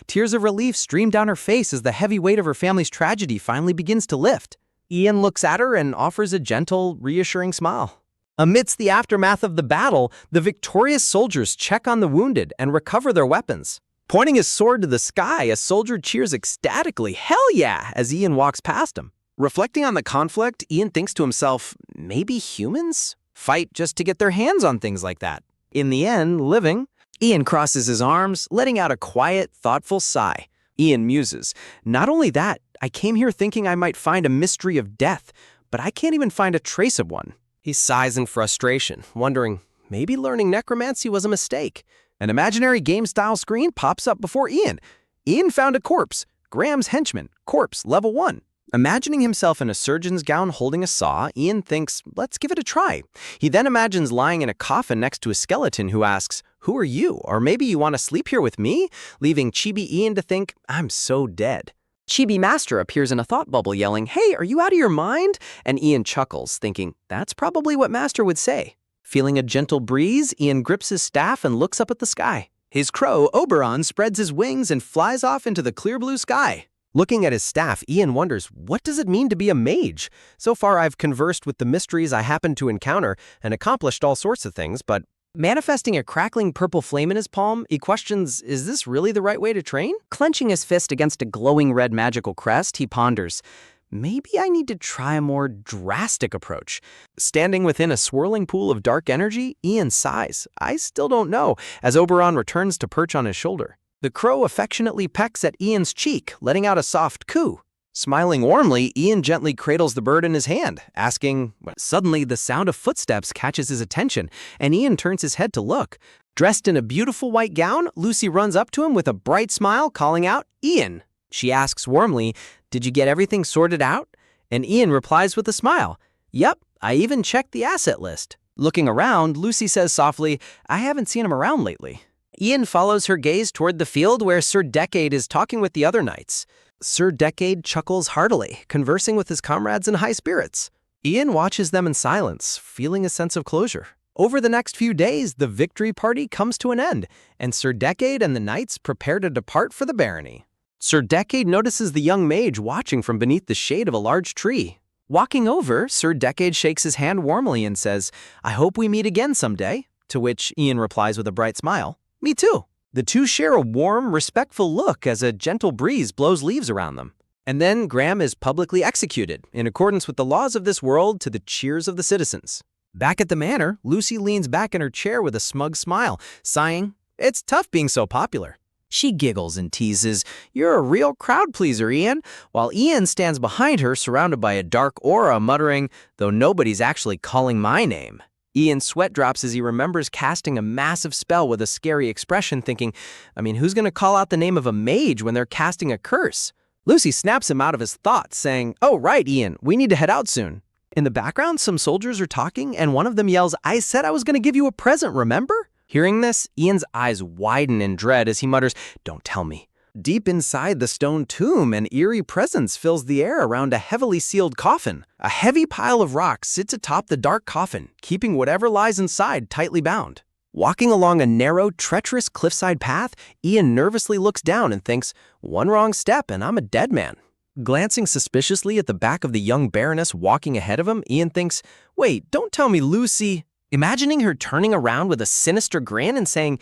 S1: Tears of relief stream down her face as the heavy weight of her family's tragedy finally begins to lift. Ian looks at her and offers a gentle, reassuring smile. Amidst the aftermath of the battle, the victorious soldiers check on the wounded and recover their weapons. Pointing his sword to the sky, a soldier cheers ecstatically, "Hell yeah!" as Ian walks past him. Reflecting on the conflict, Ian thinks to himself, maybe humans fight just to get their hands on things like that. In the end, living. Ian crosses his arms, letting out a quiet, thoughtful sigh. Ian muses, "Not only that, I came here thinking I might find a mystery of death, but I can't even find a trace of one." He sighs in frustration, wondering, maybe learning necromancy was a mistake. An imaginary game-style screen pops up before Ian. Ian found a corpse. Graham's henchman. Corpse, level 1. Imagining himself in a surgeon's gown holding a saw, Ian thinks, let's give it a try. He then imagines lying in a coffin next to a skeleton who asks, "Who are you? Or maybe you want to sleep here with me?" Leaving Chibi Ian to think, "I'm so dead." Chibi Master appears in a thought bubble yelling, "Hey, are you out of your mind?" And Ian chuckles, thinking, that's probably what Master would say. Feeling a gentle breeze, Ian grips his staff and looks up at the sky. His crow, Oberon, spreads his wings and flies off into the clear blue sky. Looking at his staff, Ian wonders, what does it mean to be a mage? So far, I've conversed with the mysteries I happened to encounter and accomplished all sorts of things, but manifesting a crackling purple flame in his palm, he questions, is this really the right way to train? Clenching his fist against a glowing red magical crest, he ponders, maybe I need to try a more drastic approach. Standing within a swirling pool of dark energy, Ian sighs. I still don't know, as Oberon returns to perch on his shoulder. The crow affectionately pecks at Ian's cheek, letting out a soft coo. Smiling warmly, Ian gently cradles the bird in his hand, asking, suddenly the sound of footsteps catches his attention, and Ian turns his head to look. Dressed in a beautiful white gown, Lucy runs up to him with a bright smile, calling out, "Ian!" She asks warmly, "Did you get everything sorted out?" And Ian replies with a smile, "Yep, I even checked the asset list." Looking around, Lucy says softly, "I haven't seen him around lately." Ian follows her gaze toward the field where Sir Decade is talking with the other knights. Sir Decade chuckles heartily, conversing with his comrades in high spirits. Ian watches them in silence, feeling a sense of closure. Over the next few days, the victory party comes to an end, and Sir Decade and the knights prepare to depart for the barony. Sir Decade notices the young mage watching from beneath the shade of a large tree. Walking over, Sir Decade shakes his hand warmly and says, "I hope we meet again someday," to which Ian replies with a bright smile, "Me too." The two share a warm, respectful look as a gentle breeze blows leaves around them. And then Graham is publicly executed, in accordance with the laws of this world, to the cheers of the citizens. Back at the manor, Lucy leans back in her chair with a smug smile, sighing, "It's tough being so popular." She giggles and teases, "You're a real crowd pleaser, Ian," while Ian stands behind her surrounded by a dark aura, muttering, "Though nobody's actually calling my name." Ian's sweat drops as he remembers casting a massive spell with a scary expression, thinking, who's going to call out the name of a mage when they're casting a curse? Lucy snaps him out of his thoughts, saying, "Oh, right, Ian, we need to head out soon." In the background, some soldiers are talking, and one of them yells, "I said I was going to give you a present, remember?" Hearing this, Ian's eyes widen in dread as he mutters, "Don't tell me." Deep inside the stone tomb, an eerie presence fills the air around a heavily sealed coffin. A heavy pile of rocks sits atop the dark coffin, keeping whatever lies inside tightly bound. Walking along a narrow, treacherous cliffside path, Ian nervously looks down and thinks, "One wrong step and I'm a dead man." Glancing suspiciously at the back of the young baroness walking ahead of him, Ian thinks, "Wait, don't tell me Lucy..." Imagining her turning around with a sinister grin and saying,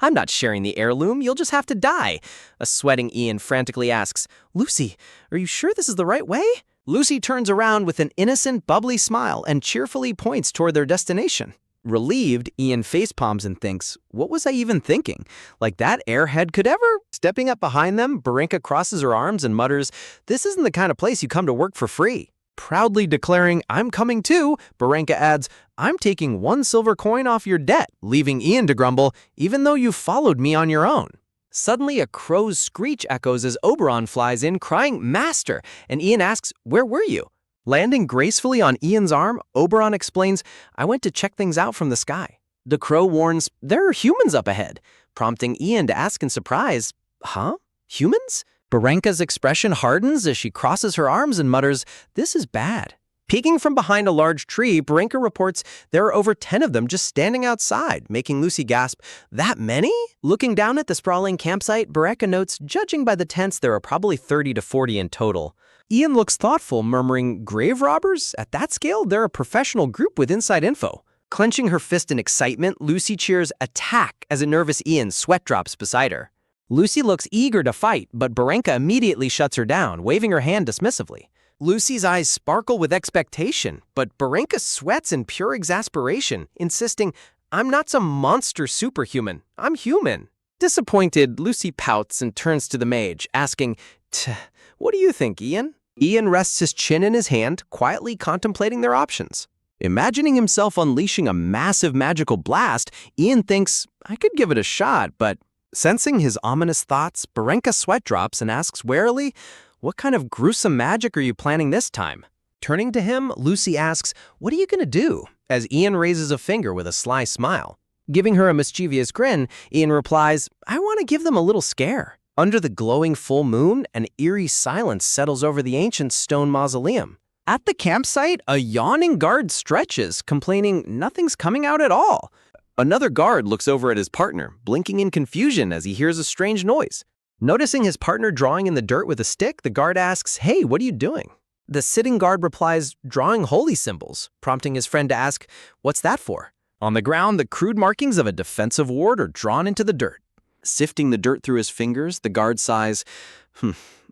S1: "I'm not sharing the heirloom, you'll just have to die." A sweating Ian frantically asks, "Lucy, are you sure this is the right way?" Lucy turns around with an innocent, bubbly smile and cheerfully points toward their destination. Relieved, Ian facepalms and thinks, "What was I even thinking? Like that airhead could ever?" Stepping up behind them, Barinka crosses her arms and mutters, "This isn't the kind of place you come to work for free." Proudly declaring, "I'm coming too," Barinka adds, "I'm taking 1 silver coin off your debt," leaving Ian to grumble, "Even though you followed me on your own." Suddenly, a crow's screech echoes as Oberon flies in, crying, "Master!" And Ian asks, "Where were you?" Landing gracefully on Ian's arm, Oberon explains, "I went to check things out from the sky." The crow warns, "There are humans up ahead," prompting Ian to ask in surprise, "Huh? Humans?" Baranka's expression hardens as she crosses her arms and mutters, "This is bad." Peeking from behind a large tree, Baranka reports there are over 10 of them just standing outside, making Lucy gasp, "That many?" Looking down at the sprawling campsite, Baranka notes, judging by the tents, there are probably 30 to 40 in total. Ian looks thoughtful, murmuring, "Grave robbers? At that scale, they're a professional group with inside info." Clenching her fist in excitement, Lucy cheers, "Attack!" as a nervous Ian sweat drops beside her. Lucy looks eager to fight, but Baranka immediately shuts her down, waving her hand dismissively. Lucy's eyes sparkle with expectation, but Baranka sweats in pure exasperation, insisting, "I'm not some monster superhuman. I'm human." Disappointed, Lucy pouts and turns to the mage, asking, "What do you think, Ian?" Ian rests his chin in his hand, quietly contemplating their options. Imagining himself unleashing a massive magical blast, Ian thinks, "I could give it a shot, but..." Sensing his ominous thoughts, Baranka sweat drops and asks warily, "What kind of gruesome magic are you planning this time?" Turning to him, Lucy asks, "What are you going to do?" as Ian raises a finger with a sly smile. Giving her a mischievous grin, Ian replies, "I want to give them a little scare." Under the glowing full moon, an eerie silence settles over the ancient stone mausoleum. At the campsite, a yawning guard stretches, complaining nothing's coming out at all. Another guard looks over at his partner, blinking in confusion as he hears a strange noise. Noticing his partner drawing in the dirt with a stick, the guard asks, "Hey, what are you doing?" The sitting guard replies, "Drawing holy symbols," prompting his friend to ask, "What's that for?" On the ground, the crude markings of a defensive ward are drawn into the dirt. Sifting the dirt through his fingers, the guard sighs,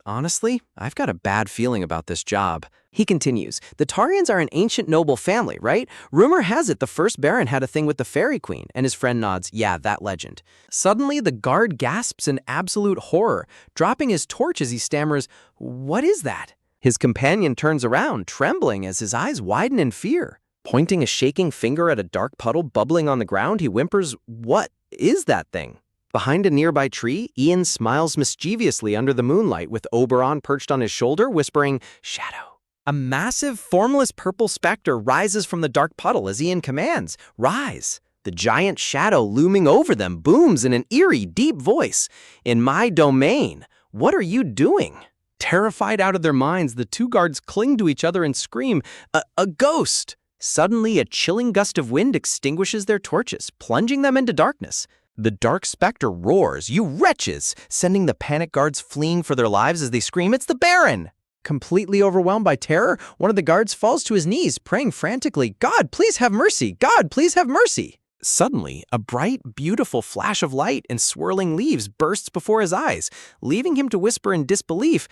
S1: "Honestly, I've got a bad feeling about this job." He continues, "The Tarians are an ancient noble family, right? Rumor has it the first Baron had a thing with the Fairy Queen," and his friend nods, "Yeah, that legend." Suddenly, the guard gasps in absolute horror, dropping his torch as he stammers, "What is that?" His companion turns around, trembling as his eyes widen in fear. Pointing a shaking finger at a dark puddle bubbling on the ground, he whimpers, "What is that thing?" Behind a nearby tree, Ian smiles mischievously under the moonlight with Oberon perched on his shoulder, whispering, "Shadow." A massive, formless purple specter rises from the dark puddle as Ian commands, "Rise." The giant shadow looming over them booms in an eerie, deep voice, "In my domain, what are you doing?" Terrified out of their minds, the two guards cling to each other and scream, A ghost!" Suddenly, a chilling gust of wind extinguishes their torches, plunging them into darkness. The dark specter roars, "You wretches!" sending the panicked guards fleeing for their lives as they scream, "It's the Baron!" Completely overwhelmed by terror, one of the guards falls to his knees, praying frantically, "God, please have mercy! God, please have mercy!" Suddenly, a bright, beautiful flash of light and swirling leaves bursts before his eyes, leaving him to whisper in disbelief,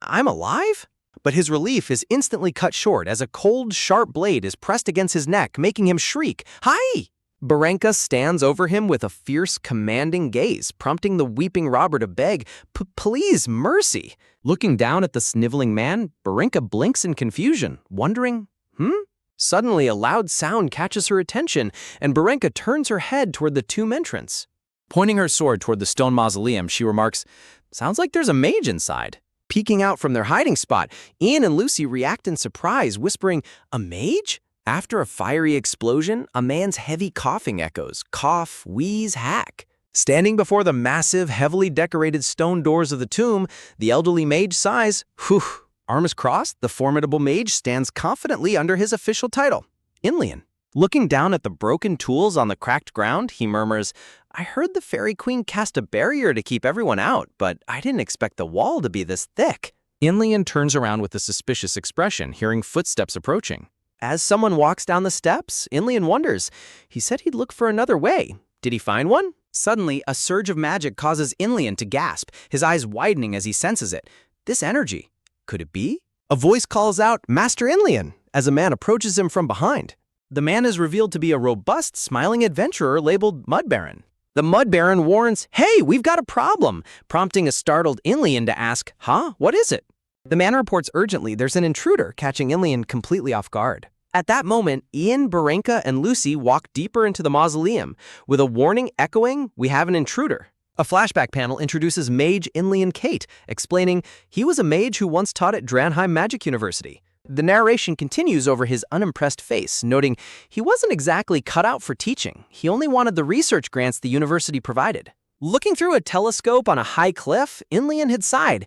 S1: "I'm alive?" But his relief is instantly cut short as a cold, sharp blade is pressed against his neck, making him shriek, "Hi!" Barenka stands over him with a fierce, commanding gaze, prompting the weeping robber to beg, "Please, mercy." Looking down at the sniveling man, Barenka blinks in confusion, wondering, Suddenly, a loud sound catches her attention, and Barenka turns her head toward the tomb entrance. Pointing her sword toward the stone mausoleum, she remarks, "Sounds like there's a mage inside." Peeking out from their hiding spot, Ian and Lucy react in surprise, whispering, "A mage?" After a fiery explosion, a man's heavy coughing echoes, cough, wheeze, hack. Standing before the massive, heavily decorated stone doors of the tomb, the elderly mage sighs, "Whew." Arms crossed, the formidable mage stands confidently under his official title, Inlian. Looking down at the broken tools on the cracked ground, he murmurs, "I heard the Fairy Queen cast a barrier to keep everyone out, but I didn't expect the wall to be this thick." Inlian turns around with a suspicious expression, hearing footsteps approaching. As someone walks down the steps, Inlian wonders, "He said he'd look for another way. Did he find one?" Suddenly, a surge of magic causes Inlian to gasp, his eyes widening as he senses it. This energy, could it be? A voice calls out, "Master Inlian," as a man approaches him from behind. The man is revealed to be a robust, smiling adventurer labeled Mud Baron. The Mud Baron warns, "Hey, we've got a problem," prompting a startled Inlian to ask, "Huh? What is it?" The man reports urgently there's an intruder, catching Inlian completely off guard. At that moment, Ian, Barenka, and Lucy walk deeper into the mausoleum. With a warning echoing, "We have an intruder." A flashback panel introduces Mage Inlian Kate, explaining, "He was a mage who once taught at Dranheim Magic University." The narration continues over his unimpressed face, noting, "He wasn't exactly cut out for teaching. He only wanted the research grants the university provided." Looking through a telescope on a high cliff, Inlian had sighed,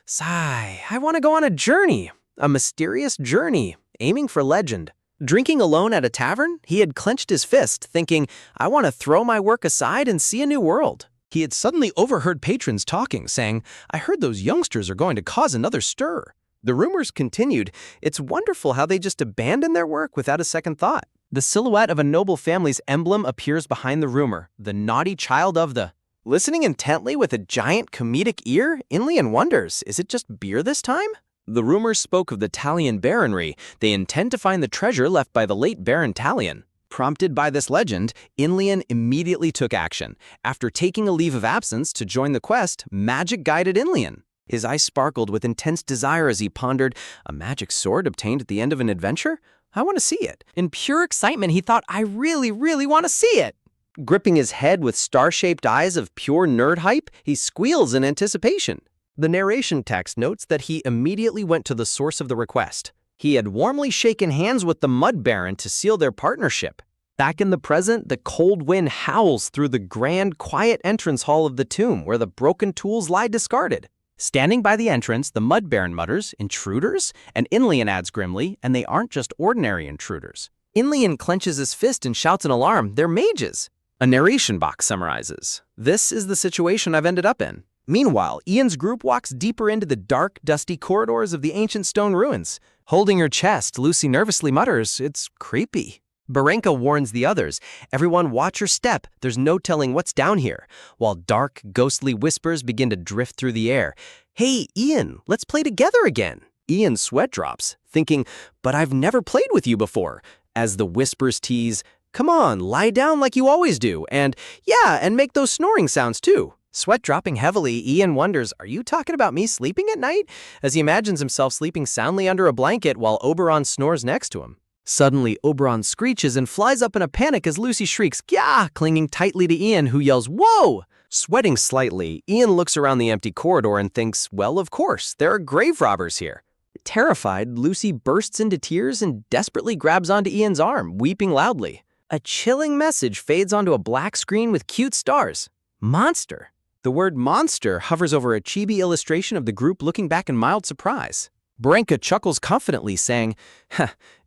S1: "Sigh, I want to go on a journey, a mysterious journey, aiming for legend." Drinking alone at a tavern, he had clenched his fist, thinking, "I want to throw my work aside and see a new world." He had suddenly overheard patrons talking, saying, "I heard those youngsters are going to cause another stir." The rumors continued, "It's wonderful how they just abandon their work without a second thought." The silhouette of a noble family's emblem appears behind the rumor, the naughty child of the... Listening intently with a giant comedic ear, Inlian wonders, is it just beer this time? The rumors spoke of the Talion baronry. They intend to find the treasure left by the late Baron Talion. Prompted by this legend, Inlian immediately took action. After taking a leave of absence to join the quest, magic guided Inlian. His eyes sparkled with intense desire as he pondered, "A magic sword obtained at the end of an adventure? I want to see it." In pure excitement, he thought, "I really, really want to see it." Gripping his head with star-shaped eyes of pure nerd hype, he squeals in anticipation. The narration text notes that he immediately went to the source of the request. He had warmly shaken hands with the Mud Baron to seal their partnership. Back in the present, the cold wind howls through the grand, quiet entrance hall of the tomb where the broken tools lie discarded. Standing by the entrance, the Mud Baron mutters, "Intruders?" And Inlian adds grimly, "And they aren't just ordinary intruders." Inlian clenches his fist and shouts in alarm, "They're mages!" A narration box summarizes, "This is the situation I've ended up in." Meanwhile, Ian's group walks deeper into the dark, dusty corridors of the ancient stone ruins. Holding her chest, Lucy nervously mutters, "It's creepy." Barenka warns the others, "Everyone watch your step, there's no telling what's down here," while dark, ghostly whispers begin to drift through the air. "Hey, Ian, let's play together again." Ian's sweat drops, thinking, "But I've never played with you before," as the whispers tease, "Come on, lie down like you always do, and yeah, and make those snoring sounds too." Sweat dropping heavily, Ian wonders, "Are you talking about me sleeping at night?" as he imagines himself sleeping soundly under a blanket while Oberon snores next to him. Suddenly, Oberon screeches and flies up in a panic as Lucy shrieks, "Gah!" clinging tightly to Ian, who yells, "Whoa!" Sweating slightly, Ian looks around the empty corridor and thinks, well, of course, there are grave robbers here. Terrified, Lucy bursts into tears and desperately grabs onto Ian's arm, weeping loudly. A chilling message fades onto a black screen with cute stars. Monster. The word monster hovers over a chibi illustration of the group looking back in mild surprise. Branka chuckles confidently, saying,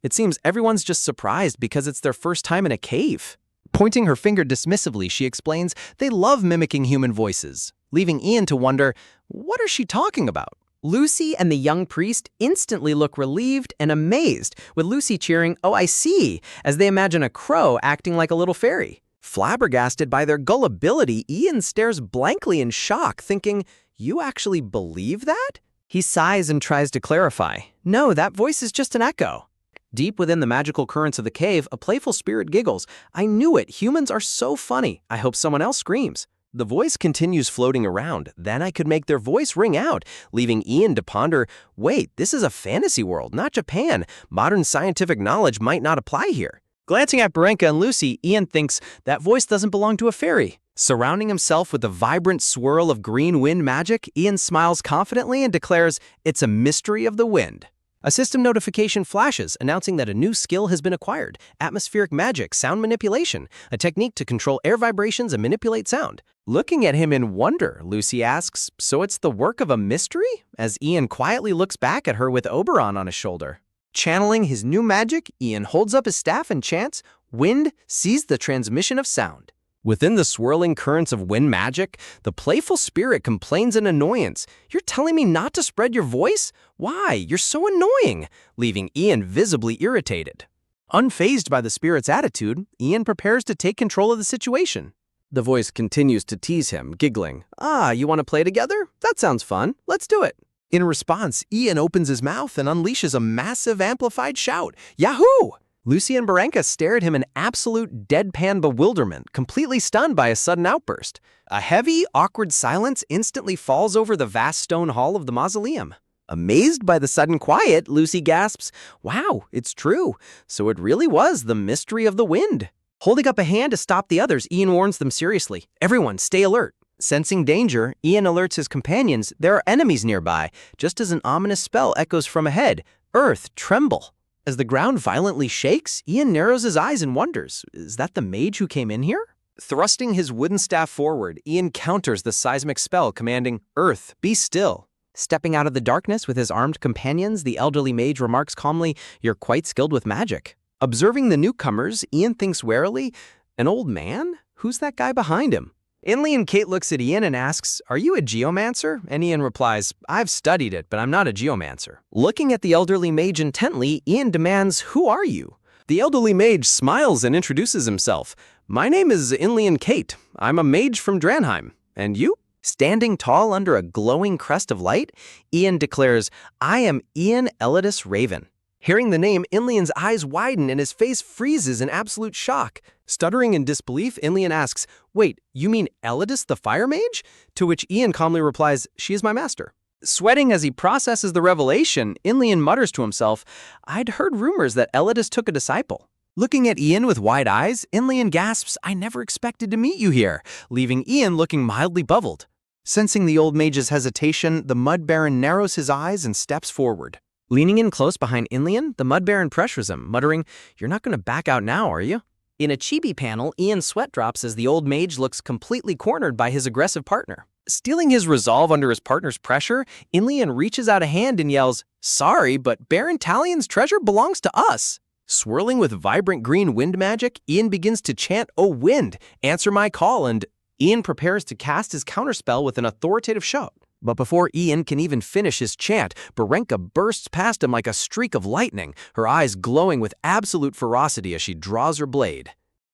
S1: it seems everyone's just surprised because it's their first time in a cave. Pointing her finger dismissively, she explains they love mimicking human voices, leaving Ian to wonder, what is she talking about? Lucy and the young priest instantly look relieved and amazed, with Lucy cheering, oh, I see, as they imagine a crow acting like a little fairy. Flabbergasted by their gullibility, Ian stares blankly in shock, thinking, you actually believe that? He sighs and tries to clarify, no, that voice is just an echo. Deep within the magical currents of the cave, a playful spirit giggles. I knew it, humans are so funny. I hope someone else screams. The voice continues floating around. Then I could make their voice ring out, leaving Ian to ponder, wait, this is a fantasy world, not Japan. Modern scientific knowledge might not apply here. Glancing at Branka and Lucy, Ian thinks that voice doesn't belong to a fairy. Surrounding himself with a vibrant swirl of green wind magic, Ian smiles confidently and declares, it's a mystery of the wind. A system notification flashes, announcing that a new skill has been acquired, atmospheric magic, sound manipulation, a technique to control air vibrations and manipulate sound. Looking at him in wonder, Lucy asks, so it's the work of a mystery? As Ian quietly looks back at her with Oberon on his shoulder. Channeling his new magic, Ian holds up his staff and chants, wind sees the transmission of sound. Within the swirling currents of wind magic, the playful spirit complains in annoyance. You're telling me not to spread your voice? Why? You're so annoying, leaving Ian visibly irritated. Unfazed by the spirit's attitude, Ian prepares to take control of the situation. The voice continues to tease him, giggling. You want to play together? That sounds fun. Let's do it. In response, Ian opens his mouth and unleashes a massive amplified shout. Yahoo! Lucy and Branka stare at him in absolute deadpan bewilderment, completely stunned by a sudden outburst. A heavy, awkward silence instantly falls over the vast stone hall of the mausoleum. Amazed by the sudden quiet, Lucy gasps, wow, it's true. So it really was the mystery of the wind. Holding up a hand to stop the others, Ian warns them seriously. Everyone, stay alert. Sensing danger, Ian alerts his companions there are enemies nearby, just as an ominous spell echoes from ahead. Earth, tremble. As the ground violently shakes, Ian narrows his eyes and wonders, is that the mage who came in here? Thrusting his wooden staff forward, Ian counters the seismic spell, commanding, Earth, be still. Stepping out of the darkness with his armed companions, the elderly mage remarks calmly, you're quite skilled with magic. Observing the newcomers, Ian thinks warily, an old man? Who's that guy behind him? Inley and Kate looks at Ian and asks, are you a geomancer? And Ian replies, I've studied it, but I'm not a geomancer. Looking at the elderly mage intently, Ian demands, who are you? The elderly mage smiles and introduces himself. My name is Inley and Kate. I'm a mage from Dranheim. And you? Standing tall under a glowing crest of light, Ian declares, I am Ian Elidus Raven. Hearing the name, Inlian's eyes widen and his face freezes in absolute shock. Stuttering in disbelief, Inlian asks, wait, you mean Elidus the fire mage? To which Ian calmly replies, she is my master. Sweating as he processes the revelation, Inlian mutters to himself, I'd heard rumors that Elidus took a disciple. Looking at Ian with wide eyes, Inlian gasps, I never expected to meet you here, leaving Ian looking mildly puzzled. Sensing the old mage's hesitation, the Mud Baron narrows his eyes and steps forward. Leaning in close behind Inlian, the Mud Baron pressures him, muttering, you're not going to back out now, are you? In a chibi panel, Ian's sweat drops as the old mage looks completely cornered by his aggressive partner. Stealing his resolve under his partner's pressure, Inlian reaches out a hand and yells, sorry, but Baron Talion's treasure belongs to us. Swirling with vibrant green wind magic, Ian begins to chant, O wind, answer my call, and Ian prepares to cast his counterspell with an authoritative shout. But before Ian can even finish his chant, Branka bursts past him like a streak of lightning, her eyes glowing with absolute ferocity as she draws her blade.